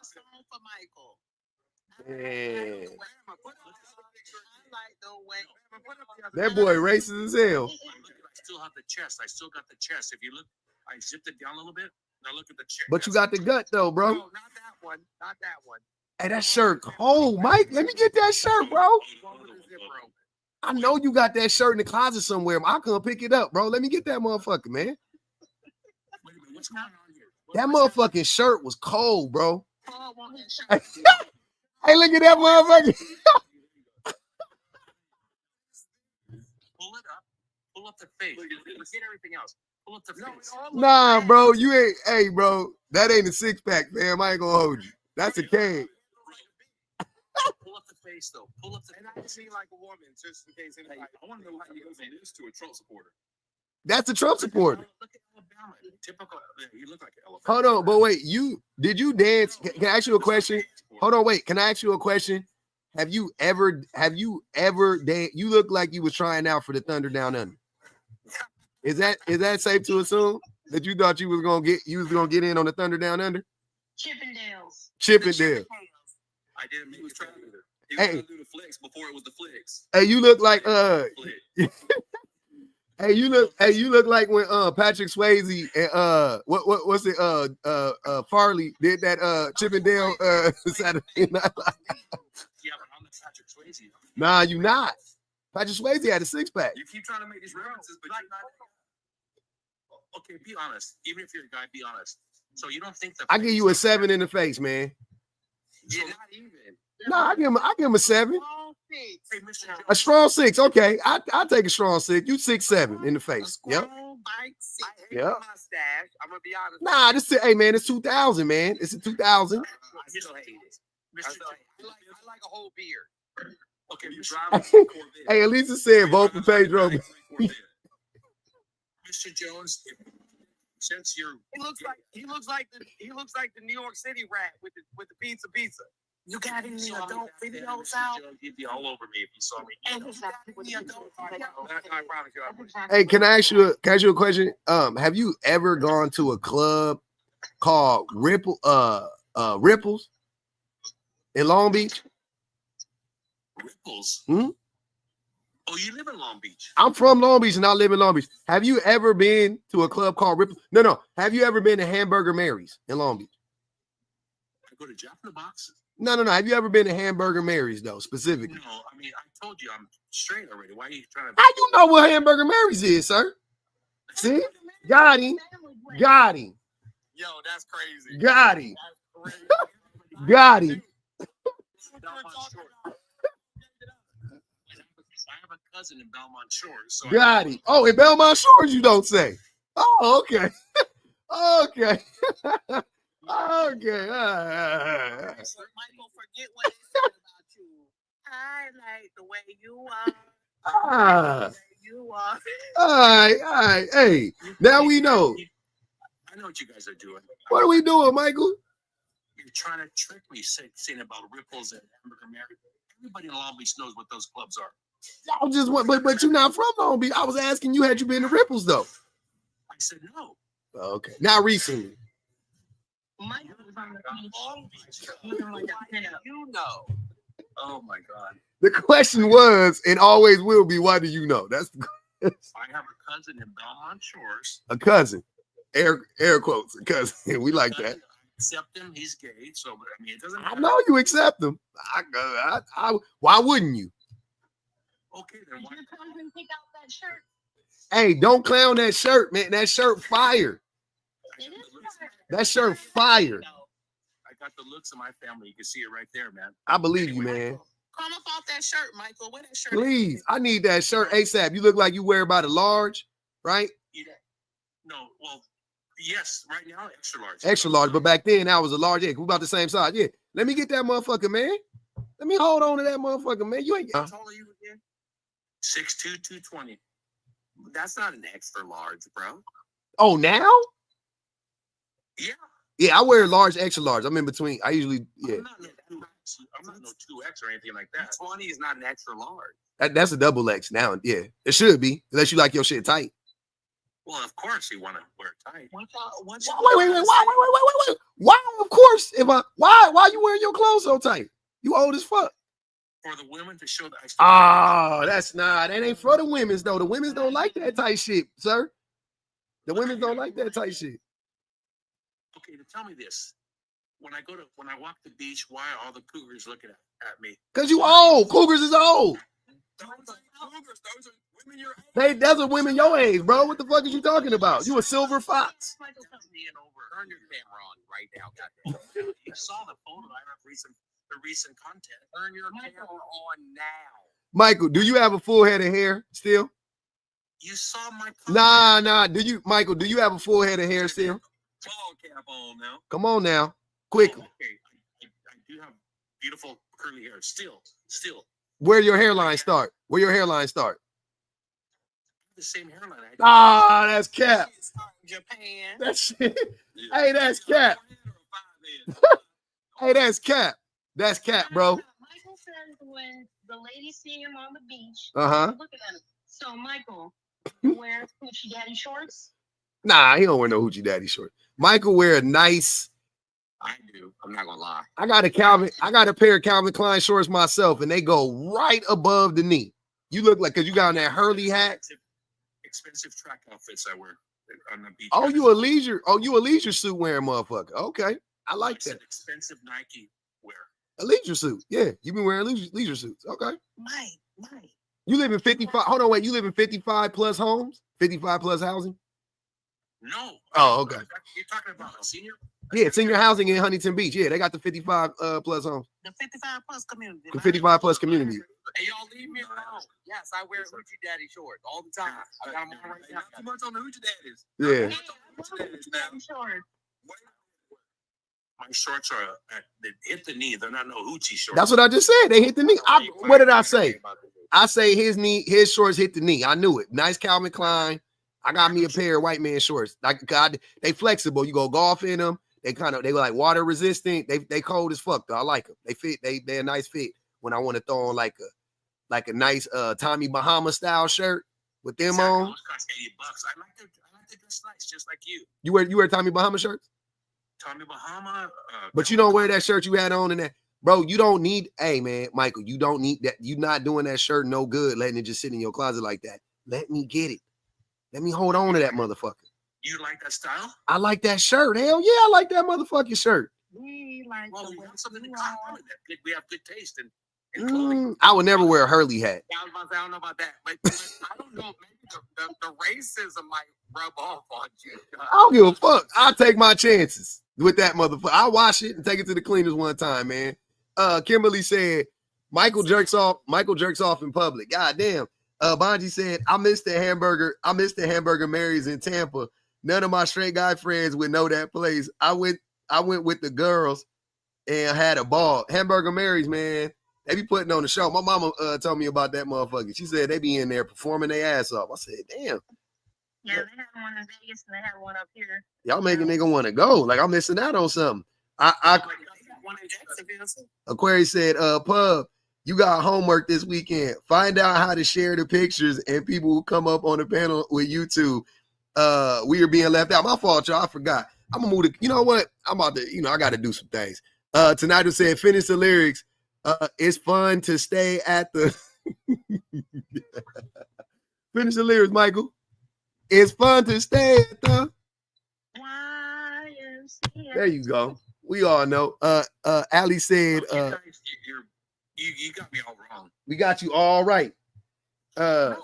song for Michael. Man. I like the way. That boy racist as hell. I still have the chest. I still got the chest. If you look, I zipped it down a little bit. Now look at the chest. But you got the gut though, bro. No, not that one. Not that one. Hey, that shirt cold, Mike. Let me get that shirt, bro. I know you got that shirt in the closet somewhere. I couldn't pick it up, bro. Let me get that motherfucker, man. Wait a minute, what's going on here? That motherfucking shirt was cold, bro. Hey, look at that motherfucker. Pull it up. Pull up the face. Forget everything else. Pull up the face. Nah, bro, you ain't. Hey, bro, that ain't a six pack, fam. I ain't gonna hold you. That's a can. Pull up the face, though. Pull up the face. And I seem like a woman, just in case anybody. I want to know how you go from this to a Trump supporter. That's a Trump supporter. Look at Alabama. Typical. You look like an elephant. Hold on, but wait, did you dance? Can I ask you a question? Hold on, wait. Can I ask you a question? Have you ever danced? You look like you was trying out for the Thunder Down Under. Is that safe to assume that you thought you was gonna get in on the Thunder Down Under? Chippendales. Chippendale. I didn't make He was it trying try. to do the flex before it was the flex. Hey, you look like Flex. Hey, you look like when Patrick Swayze and what's it Farley did that Chippendale Saturday Night Live. Yeah, but I'm the Patrick Swayze. Nah, you not. Patrick Swayze had a six pack. You keep trying to make these references, but you're not. Okay, be honest. Even if you're a guy, be honest. So you don't think that I give you a 7 in the face, man. Yeah, not even. No, I give him a 7. Hey, Mr. Jones, A strong 6. Okay, I'll take a strong 6. You 6-7 in the face. Yep. I hate Yep. the mustache. I'm gonna be honest. Nah, hey man, it's 2000, man. It's a 2000. I still hate it. Mr. I like a whole beard. Okay, You Mr. drive a Corvette. Hey, at least it said vote for Pedro. Mr. Jones, since you're He looks like the New York City rat with the pizza. You got any saw me adult back then, videos Mr. out? Jones, you'd be all over me if you saw me. Exactly. I promise you. I would. Hey, can I ask you a question? Have you ever gone to a club called Ripples in Long Beach? Ripples? Hmm? Oh, you live in Long Beach? I'm from Long Beach and I live in Long Beach. Have you ever been to a club called Ripples? No. Have you ever been to Hamburger Mary's in Long Beach? I go to Jack in the Box? No. Have you ever been to Hamburger Mary's though, specifically? No, I mean, I told you I'm straight already. Why are you trying to? How you know what Hamburger Mary's is, sir? See? Got him. Got him. Yo, that's crazy. Got him. That's crazy. Got him. Belmont Shores. I have a cousin in Belmont Shores. So Got him. Oh, in Belmont Shores, you don't say. Oh, okay. Okay. Okay. Michael, forget what they said about you. I like the way you are. You are. All right. Hey, now we know. I know what you guys are doing. What are we doing, Michael? You're trying to trick me, saying about Ripples and Hamburger Mary. Everybody in Long Beach knows what those clubs are. I just want, but you're not from Long Beach. I was asking you, had you been to Ripples though? I said no. Okay, not recently. Michael was on the beach. Long Beach. Looking like a pinup. You know. Oh my God. The question was, and always will be, why do you know? That's I have a cousin in Belmont Shores. A cousin. Air quotes, a cousin. We like that. I accept him. He's gay. So, I mean, it doesn't I matter. know you accept him. Why wouldn't you? Okay, then why? Did your cousin pick out that shirt? Hey, don't clown that shirt, man. That shirt fire. It is fire. That shirt fire. I got the looks of my family. You can see it right there, man. I believe you, man. Come up off that shirt, Michael. Wear that shirt. Please, I need that shirt ASAP. You look like you wear about a large, right? No, well, yes, right now, extra large. Extra large, but back then that was a large. Yeah, we about the same size. Yeah, let me get that motherfucker, man. Let me hold on to that motherfucker, man. You ain't. How tall are you again? 6'2", 220. That's not an extra large, bro. Oh, now? Yeah. Yeah, I wear large, extra large. I'm in between. I usually, yeah. I'm not no 2X or anything like that. 20 is not an extra large. That's a double X now. Yeah, it should be, unless you like your shit tight. Well, of course you want to wear tight. Wait. Why? Of course. Why you wearing your clothes so tight? You old as fuck. For the women to show that I still that ain't for the women's though. The women's don't like that tight shit, sir. The women don't like that tight shit. Okay, to tell me this. When I walk the beach, why are all the cougars looking at me? Because you old. Cougars is old. Those are women your age. Those are women your age, bro. What the fuck is you talking about? You a silver fox. Turn your camera on right now, goddamn. You saw the photo I have recent content. Turn your camera on now. Michael, do you have a full head of hair still? You saw my Nah. content. Michael, do you have a full head of hair still? Ball cap on now. Come on now. Quickly. Okay. I do have beautiful curly hair. Still. Where your hairline start? The same hairline. That's cap. Japan. That's shit. Hey, that's cap. Hey, that's cap. That's cap, bro. Michael says when the ladies see him on the beach, Uh-huh. looking at him. So Michael wears Hoochie Daddy shorts. Nah, he don't wear no Hoochie Daddy shorts. Michael wear a nice. I do. I'm not gonna lie. I got a pair of Calvin Klein shorts myself, and they go right above the knee. You look like, because you got on that Hurley hat. Expensive track outfits I wear on the beach. Oh, you a leisure suit wearing motherfucker. Okay. I like that. Expensive Nike wear. A leisure suit. Yeah. You been wearing leisure suits. Okay. Mike. You live in 55. Hold on, wait. You live in 55 plus homes? 55 plus housing? No. Oh, okay. You're talking about a senior? Yeah, senior housing in Huntington Beach. Yeah, they got the 55 plus homes. The 55 plus community. The 55 plus community. Hey, y'all leave me alone. Yes, I wear Hoochie Daddy shorts all the time. I got them on right now. Not too much on the Hoochie Daddies. Yeah. Shorts. My shorts are they hit the knee. They're not no Hoochie shorts. That's what I just said. They hit the knee. What did I say? I say his shorts hit the knee. I knew it. Nice Calvin Klein. I got me a pair of white man shorts. Like God, they flexible. You go golf in them. They like water resistant. They cold as fuck though. I like them. They fit. They're a nice fit when I want to throw on like a nice Tommy Bahama style shirt with them on. Those cost $80. I like to dress nice, just like you. You wear Tommy Bahama shirts? Tommy Bahama. But you don't wear that shirt you had on in that. Bro, you don't need, hey man, Michael, you don't need that. You not doing that shirt no good, letting it just sit in your closet like that. Let me get it. Let me hold on to that motherfucker. You like that style? I like that shirt. Hell yeah, I like that motherfucking shirt. We like well, we have something in common. We have good taste in clothing. I would never wear a Hurley hat. I don't know about that, but I don't know. Maybe the racism might rub off on you. I don't give a fuck. I'll take my chances with that motherfucker. I'll wash it and take it to the cleaners one time, man. Kimberly said, Michael jerks off in public. God damn. Bonji said, I missed the hamburger Mary's in Tampa. None of my straight guy friends would know that place. I went with the girls and had a ball. Hamburger Mary's, man. They be putting on the show. My mama told me about that motherfucker. She said they be in there performing their ass off. I said, damn. Yeah, they have one in Vegas and they have one up here. Y'all making nigga want to go. Like I'm missing out on something. Aquarius said, Pub, you got homework this weekend. Find out how to share the pictures and people who come up on the panel with YouTube. We are being left out. My fault, y'all. I forgot. I'm gonna move to, you know what? I'm about to, I gotta do some things. Tonight I said, finish the lyrics. It's fun to stay at the Finish the lyrics, Michael. It's fun to stay at the. There you go. We all know. Ali said, you got me all wrong. we got you all right. No,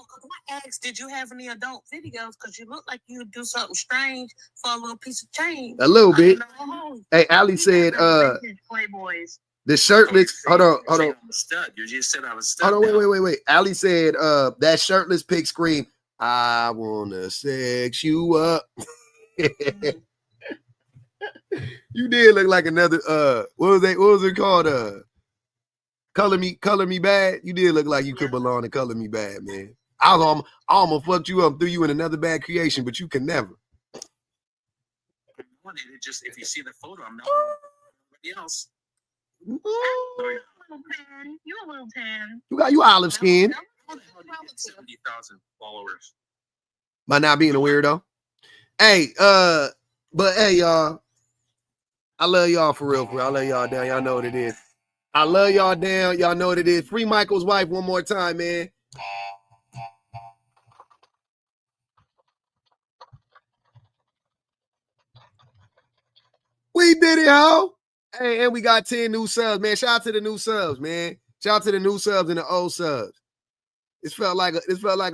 I asked, did you have any adult videos? Because you look like you would do something strange for a little piece of change. A little bit. Oh, Hey, Ali said, Playboys. the shirtless. Hold on. Stud. You just said I was stud. Hold on. Wait. Ali said, that shirtless pic scream. I wanna sex you up. You did look like another. What was it called? Color me bad. You did look like you could belong to Color Me Bad, man. I almost fucked you up, threw you in another bad creation, but you can never. It just if you see the photo, I'm not anybody else. You're a little tan. You olive skin. 70,000 followers. By not being a weirdo. Hey, but hey, y'all. I love y'all for real. I love y'all down. Y'all know what it is. I love y'all down. Y'all know what it is. Free Michael's wife one more time, man. We did it, ho. Hey, and we got 10 new subs, man. Shout out to the new subs, man. Shout out to the new subs and the old subs. This felt like an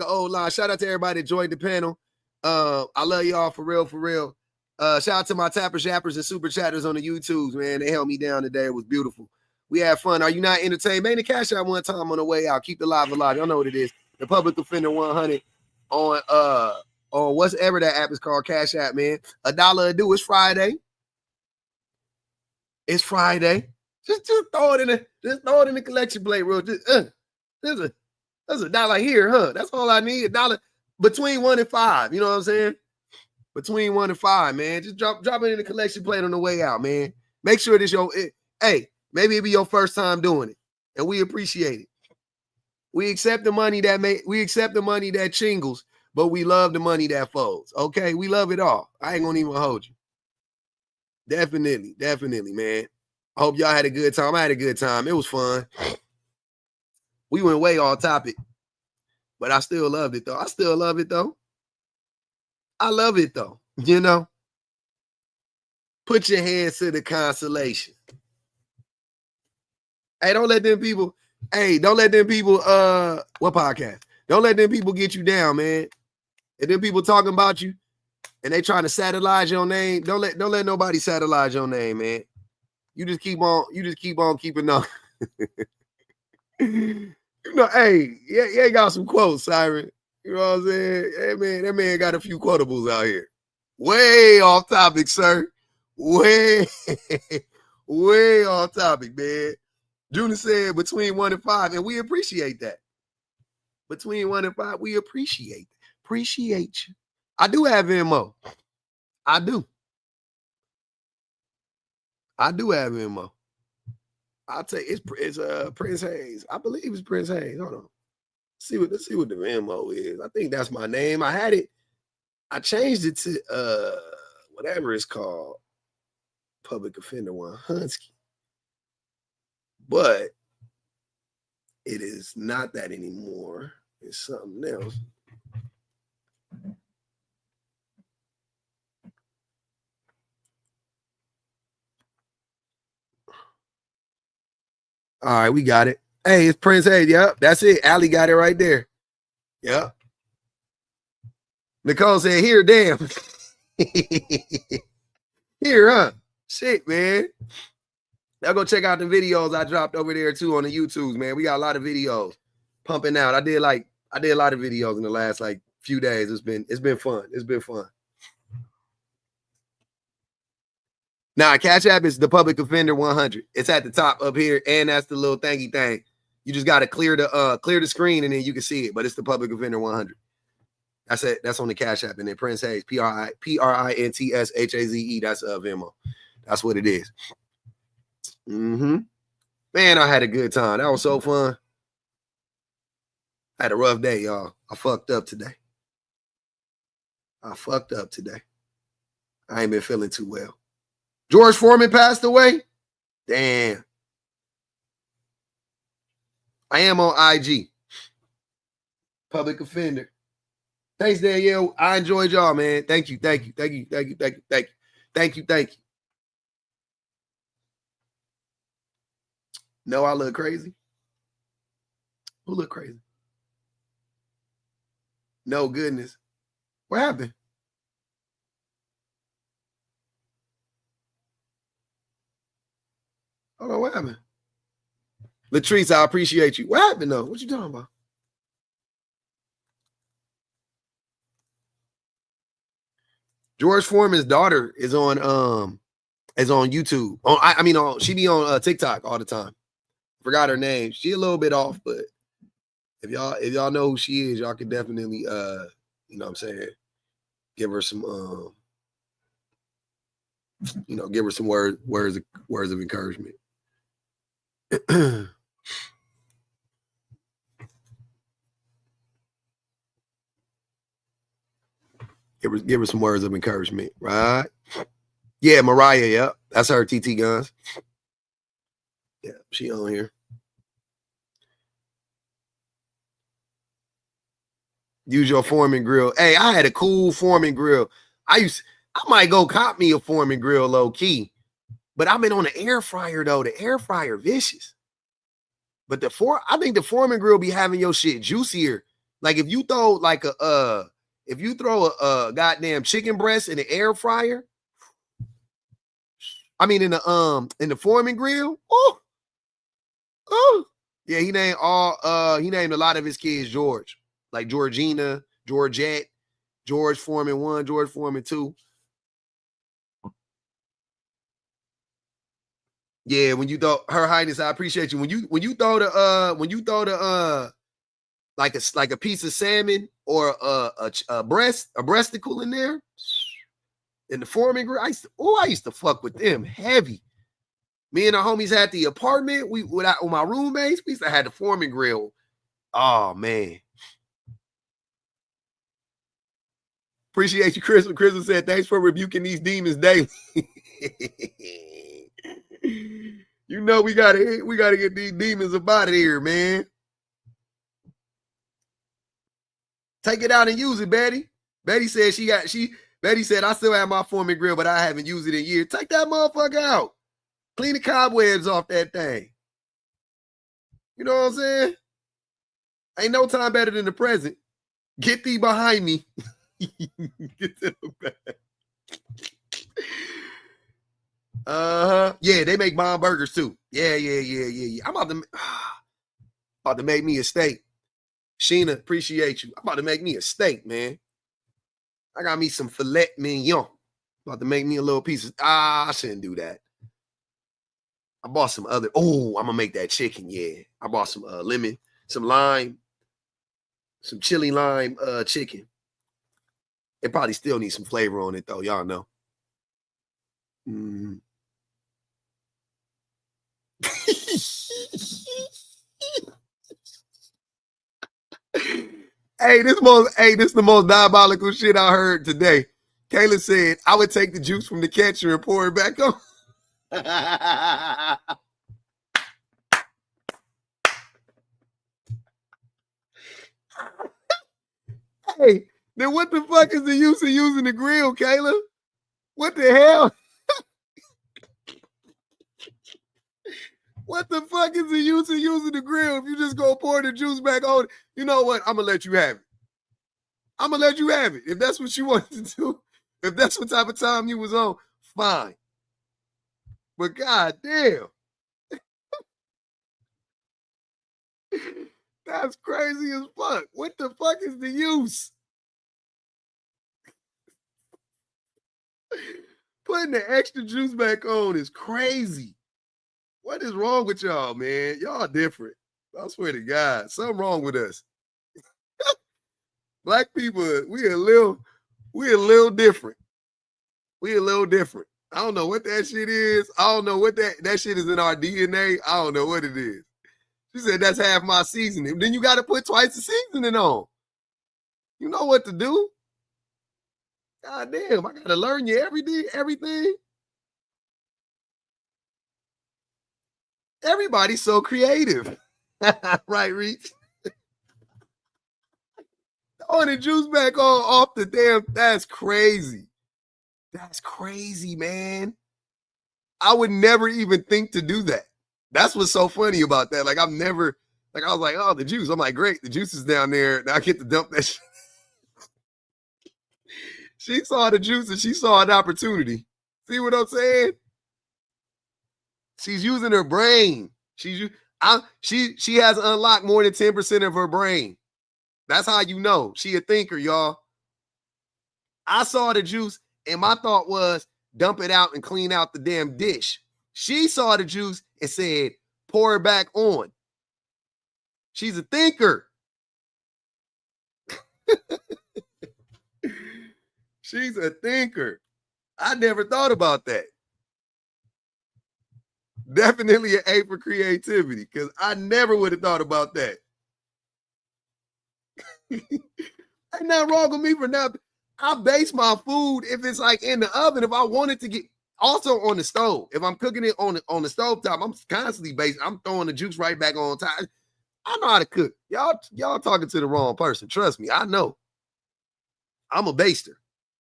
old line. Shout out to everybody that joined the panel. I love y'all for real, for real. Shout out to my tappers, yappers, and super chatters on the YouTubes, man. They held me down today. It was beautiful. We had fun. Are you not entertained? Man, the cash out one time on the way out. Keep the live alive. Y'all know what it is. The Public Defender 100 on whatever that app is called, Cash App, man. $1 a do. It's Friday. It's Friday. Just throw it in the collection plate, bro. There's a dollar here, huh? That's all I need. $1 between $1 and $5. You know what I'm saying? Between $1 and $5, man. Just drop it in the collection plate on the way out, man. Make sure this hey, maybe it be your first time doing it, and we appreciate it. We accept the money that chingles, but we love the money that folds. Okay, we love it all. I ain't gonna even hold you. Definitely, man. I hope y'all had a good time. I had a good time. It was fun. We went way off topic, but I still loved it though. I love it though. You know, put your hands to the consolation. Hey, don't let them people, what podcast? Don't let them people get you down, man. And them people talking about you and they trying to satellite your name. Don't let nobody satellite your name, man. You just keep on keeping on. You know, hey, yeah, got some quotes, Siren. You know what I'm saying? Hey, man, that man got a few quotables out here. Way off topic, sir. Way off topic, man. Junior said between 1 and 5, and we appreciate that. Between 1 and 5, we appreciate it. Appreciate you. I do have Venmo. I do have Venmo. I'll tell you, it's Prince Hayes. I believe it's Prince Hayes. Hold on. Let's see what the Venmo is. I think that's my name. I had it. I changed it to whatever it's called. Public Offender 100. But it is not that anymore. It's something else. All right, we got it. Hey, it's Prince Hayes. Yep, that's it. Allie got it right there. Yep. Nicole said, here, damn. Here, huh? Shit, man. Y'all go check out the videos I dropped over there too on the YouTubes, man. We got a lot of videos pumping out. I did a lot of videos in the last few days. It's been fun. It's been fun. Now, Cash App is the Public Offender 100. It's at the top up here, and that's the little thangy thing. You just got to clear the screen, and then you can see it. But it's the Public Offender 100. That's it. That's on the Cash App, and then Prince Hayes, PRINTSHAZE. That's Venmo. That's what it is. Man, I had a good time. That was so fun. I had a rough day, y'all. I fucked up today. I ain't been feeling too well. George Foreman passed away? Damn. I am on IG. Public Offender. Thanks, Danielle. I enjoyed y'all, man. Thank you. No, I look crazy. Who look crazy? No goodness. What happened? Hold on, what happened? Latrice, I appreciate you. What happened though? What you talking about? George Foreman's daughter is on YouTube. She be on TikTok all the time. Forgot her name. She a little bit off, but if y'all know who she is, y'all can definitely you know what I'm saying, give her some give her some words of encouragement. Give her some words of encouragement, right? Yeah, Mariah, yep. That's her, TT Guns. Yeah, she on here. Use your Foreman grill. Hey, I had a cool Foreman grill. I might go cop me a Foreman grill low key, but I've been on the air fryer though. The air fryer vicious. But I think the Foreman grill be having your shit juicier. Like if you throw like a goddamn chicken breast in the air fryer, I mean in the Foreman grill. Oh, yeah, he named a lot of his kids George, like Georgina, Georgette, George Foreman 1, George Foreman 2. Yeah, when you throw Her Highness, I appreciate you. When you throw the like a piece of salmon or a breasticle in there, in the Foreman grill, I used to fuck with them heavy. Me and the homies had the apartment. With my roommates, we used to have the Foreman grill. Oh man. Appreciate you, Crystal. Crystal said, thanks for rebuking these demons daily. You know we gotta get these demons up out of here, man. Take it out and use it, Betty. Betty said Betty said, I still have my Foreman grill, but I haven't used it in years. Take that motherfucker out. Clean the cobwebs off that thing. You know what I'm saying? Ain't no time better than the present. Get thee behind me. Get to the back. Yeah, they make bomb burgers too. Yeah. I'm about to make me a steak. Sheena, appreciate you. I'm about to make me a steak, man. I got me some filet mignon. About to make me a little piece of. I shouldn't do that. I bought some other. Oh, I'm gonna make that chicken. Yeah, I bought some lemon, some lime, some chili lime chicken. It probably still needs some flavor on it though. Y'all know. Hey, this is the most diabolical shit I heard today. Kayla said, I would take the juice from the catcher and pour it back on. Hey, then what the fuck is the use of using the grill, Kayla? What the hell? What the fuck is the use of using the grill if you just go pour the juice back on? You know what? I'm going to let you have it. I'm going to let you have it. If that's what you wanted to do, if that's what type of time you was on, fine. But god damn. That's crazy as fuck. What the fuck is the use? Putting the extra juice back on is crazy. What is wrong with y'all, man? Y'all different. I swear to God, something wrong with us. Black people, we a little different. We a little different. I don't know what that shit is. I don't know what that shit is in our DNA. I don't know what it is. She said that's half my seasoning. Then you got to put twice the seasoning on. You know what to do. God damn, I got to learn you everything. Everybody's so creative. Right, Reach? Oh, the juice back on off the damn. That's crazy. That's crazy, man. I would never even think to do that. That's what's so funny about that. Like, I've never, like, I was like, oh, the juice. I'm like, great, the juice is down there. Now I get to dump that shit. She saw the juice and she saw an opportunity. See what I'm saying? She's using her brain. She has unlocked more than 10% of her brain. That's how you know. She a thinker, y'all. I saw the juice and my thought was dump it out and clean out the damn dish. She saw the juice and said, pour it back on. She's a thinker. She's a thinker. I never thought about that. Definitely an A for creativity, because I never would have thought about that. Ain't nothing wrong with me for now. I base my food if it's like in the oven. If I want it to get also on the stove. If I'm cooking it on the stove top, I'm constantly basing. I'm throwing the juice right back on top. I know how to cook. Y'all talking to the wrong person. Trust me, I know. I'm a baster.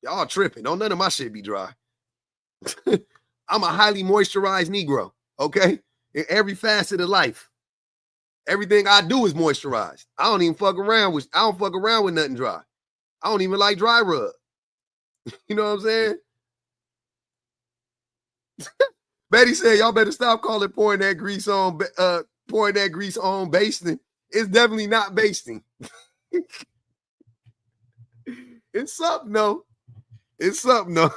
Y'all tripping. Don't none of my shit be dry. I'm a highly moisturized Negro, okay? In every facet of life. Everything I do is moisturized. I don't fuck around with nothing dry. I don't even like dry rub. You know what I'm saying? Betty said, y'all better stop calling pouring that grease on basting. It's definitely not basting. It's something, though. It's something, though.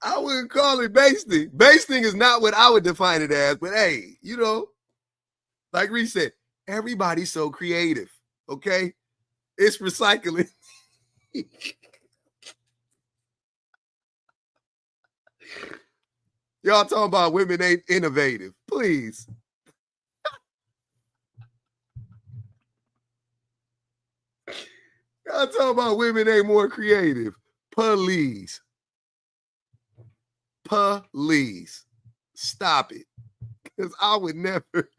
I wouldn't call it basting. Basting is not what I would define it as, but hey, you know, like Reese said, everybody's so creative, okay? It's recycling. Y'all talking about women ain't innovative. Please. Y'all talking about women ain't more creative. Please. Please. Stop it. Because I would never.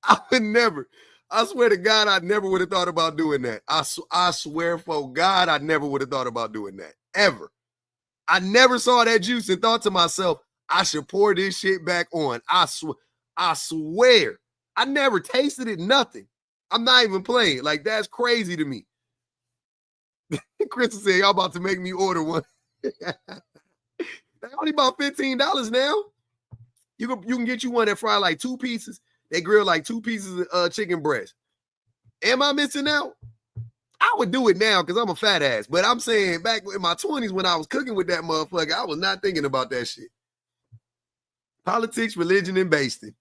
I swear to God, I never would have thought about doing that. I swear for God, I never would have thought about doing that. Ever. I never saw that juice and thought to myself, I should pour this shit back on. I swear. I never tasted it, nothing. I'm not even playing. Like, that's crazy to me. Chris said, y'all about to make me order one. They're only about $15 now. You can get you one that fry like 2 pieces. They grill like 2 pieces of chicken breast. Am I missing out? I would do it now because I'm a fat ass. But I'm saying back in my 20s when I was cooking with that motherfucker, I was not thinking about that shit. Politics, religion, and basting.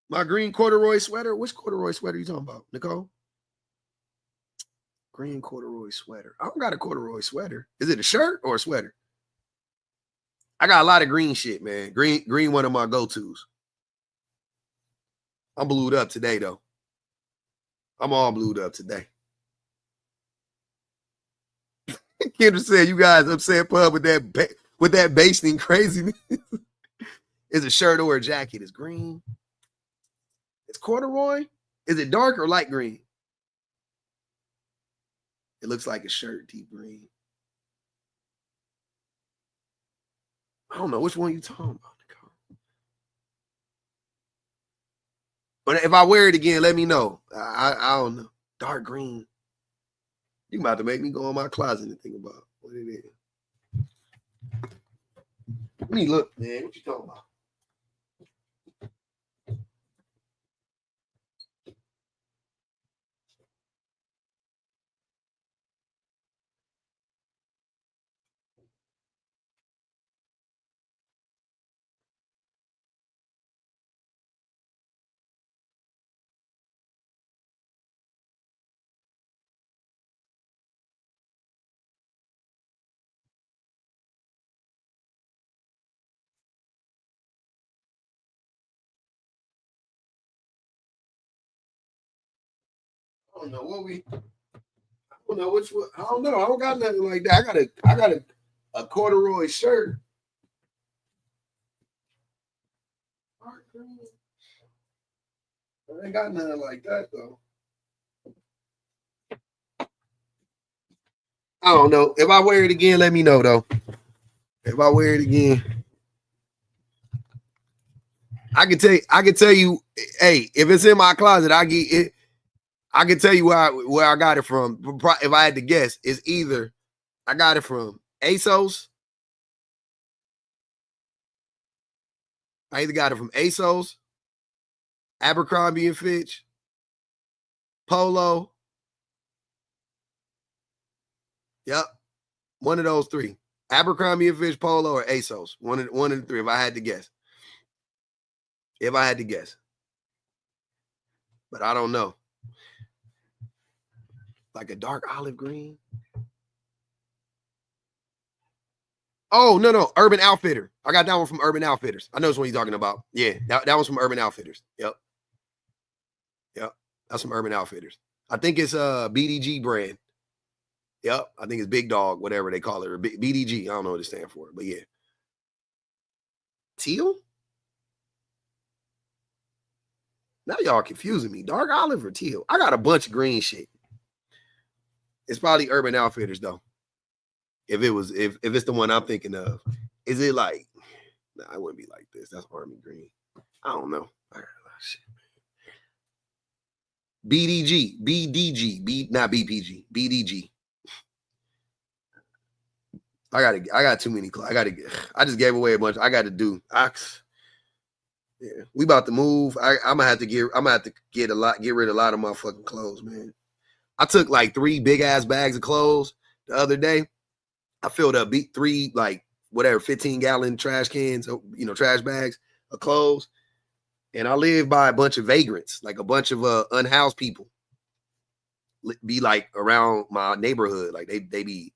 My green corduroy sweater. Which corduroy sweater are you talking about, Nicole? Green corduroy sweater. I don't got a corduroy sweater. Is it a shirt or a sweater? I got a lot of green shit, man. Green one of my go-tos. I'm blued up today, though. I'm all blued up today. Kendra said, you guys upset pub with that basting craziness. Is a shirt or a jacket? It's green. It's corduroy. Is it dark or light green? It looks like a shirt, deep green. I don't know which one you talking about. But if I wear it again, let me know. I don't know. Dark green. You about to make me go in my closet and think about what it is. Let me look, man. What you talking about? I don't know what I don't know which one. I don't know. I don't got nothing like that. I got a corduroy shirt. I dark green. I ain't got nothing like that though. I don't know. If I wear it again, let me know though. If I wear it again, I can tell you, hey, if it's in my closet, I get it. I can tell you where I got it from. If I had to guess, it's either I got it from ASOS. I either got it from ASOS, Abercrombie and Fitch, Polo. Yep. One of those three. Abercrombie and Fitch, Polo, or ASOS. One of the three, if I had to guess. If I had to guess. But I don't know. Like a dark olive green. Oh, no. Urban Outfitter. I got that one from Urban Outfitters. I know which one you're talking about. Yeah, that one's from Urban Outfitters. Yep. That's from Urban Outfitters. I think it's a BDG brand. Yep. I think it's Big Dog, whatever they call it. Or BDG. I don't know what it stands for, but yeah. Teal? Now y'all confusing me. Dark olive or teal? I got a bunch of green shit. It's probably Urban Outfitters though. If it's the one I'm thinking of. Is it like, nah, it wouldn't be like this. That's army green. I don't know. Shit. BDG, not BPG, BDG. I got too many. I just gave away a bunch. I got to do. Yeah, we about to move. I'm gonna have to get rid of a lot of motherfucking clothes, man. I took like 3 big ass bags of clothes the other day. I filled up 3 like whatever 15-gallon trash cans, trash bags of clothes, and I live by a bunch of vagrants, like a bunch of unhoused people. Be like around my neighborhood, like they be.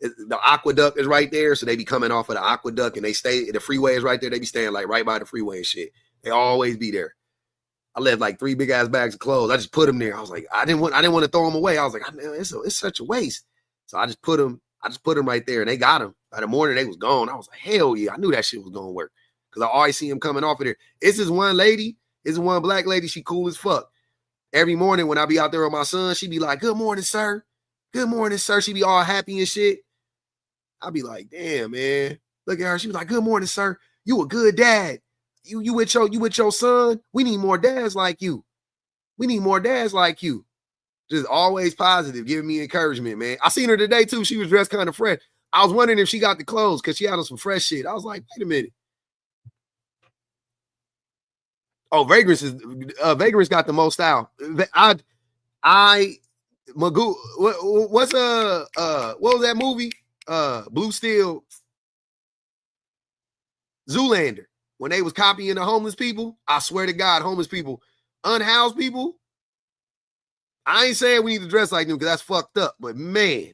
The aqueduct is right there, so they be coming off of the aqueduct, and the freeway is right there. They be staying like right by the freeway and shit. They always be there. I left like 3 big ass bags of clothes. I just put them there. I was like, I didn't want to throw them away. I was like, it's such a waste. So I just put them right there, and they got them. By the morning, they was gone. I was like, hell yeah, I knew that shit was gonna work because I always see them coming off of there. It's this one lady. It's one black lady. She cool as fuck. Every morning when I be out there with my son, she be like, "Good morning, sir. Good morning, sir." She be all happy and shit. I be like, "Damn, man. Look at her." She was like, "Good morning, sir. You a good dad. You with your son. We need more dads like you. We need more dads like you." Just always positive, giving me encouragement, man. I seen her today too. She was dressed kind of fresh. I was wondering if she got the clothes because she had on some fresh shit. I was like, wait a minute. Oh, Vagrants got the most style. Magoo. What was that movie? Blue Steel, Zoolander. When they was copying the homeless people, I swear to God, homeless people, unhoused people. I ain't saying we need to dress like them because that's fucked up, but man,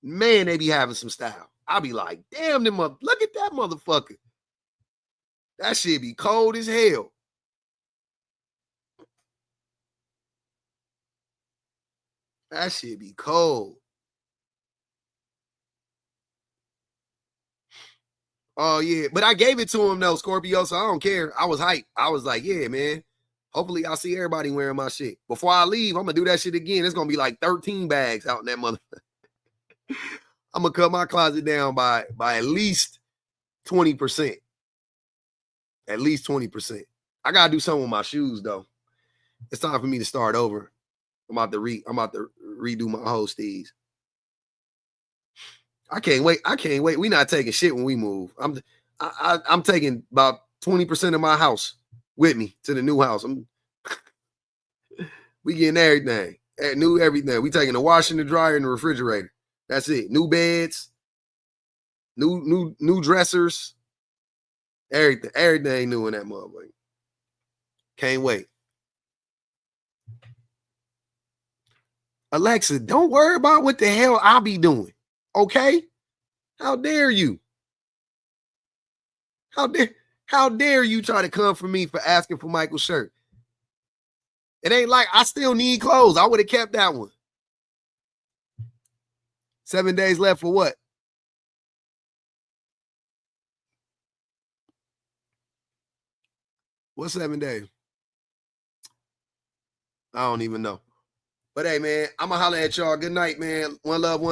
they be having some style. I be like, damn them up. Look at that motherfucker. That shit be cold as hell. That shit be cold. Oh yeah, but I gave it to him though, Scorpio, so I don't care. I was hyped. I was like, yeah, man. Hopefully I'll see everybody wearing my shit. Before I leave, I'm gonna do that shit again. It's gonna be like 13 bags out in that mother. I'm gonna cut my closet down by at least 20%. At least 20%. I gotta do something with my shoes though. It's time for me to start over. I'm about to redo my whole steez. I can't wait. We not taking shit when we move. I'm taking about 20% of my house with me to the new house. We getting everything. New everything. We taking the washer and the dryer and the refrigerator. That's it. New beds, new dressers. Everything new in that motherfucker. Can't wait. Alexa, don't worry about what the hell I be doing. Okay? How dare you? How dare you try to come for me for asking for Michael's shirt? It ain't like I still need clothes. I would have kept that one. 7 days left for what? What's 7 days? I don't even know. But hey, man, I'm gonna holler at y'all. Good night, man. One love, one.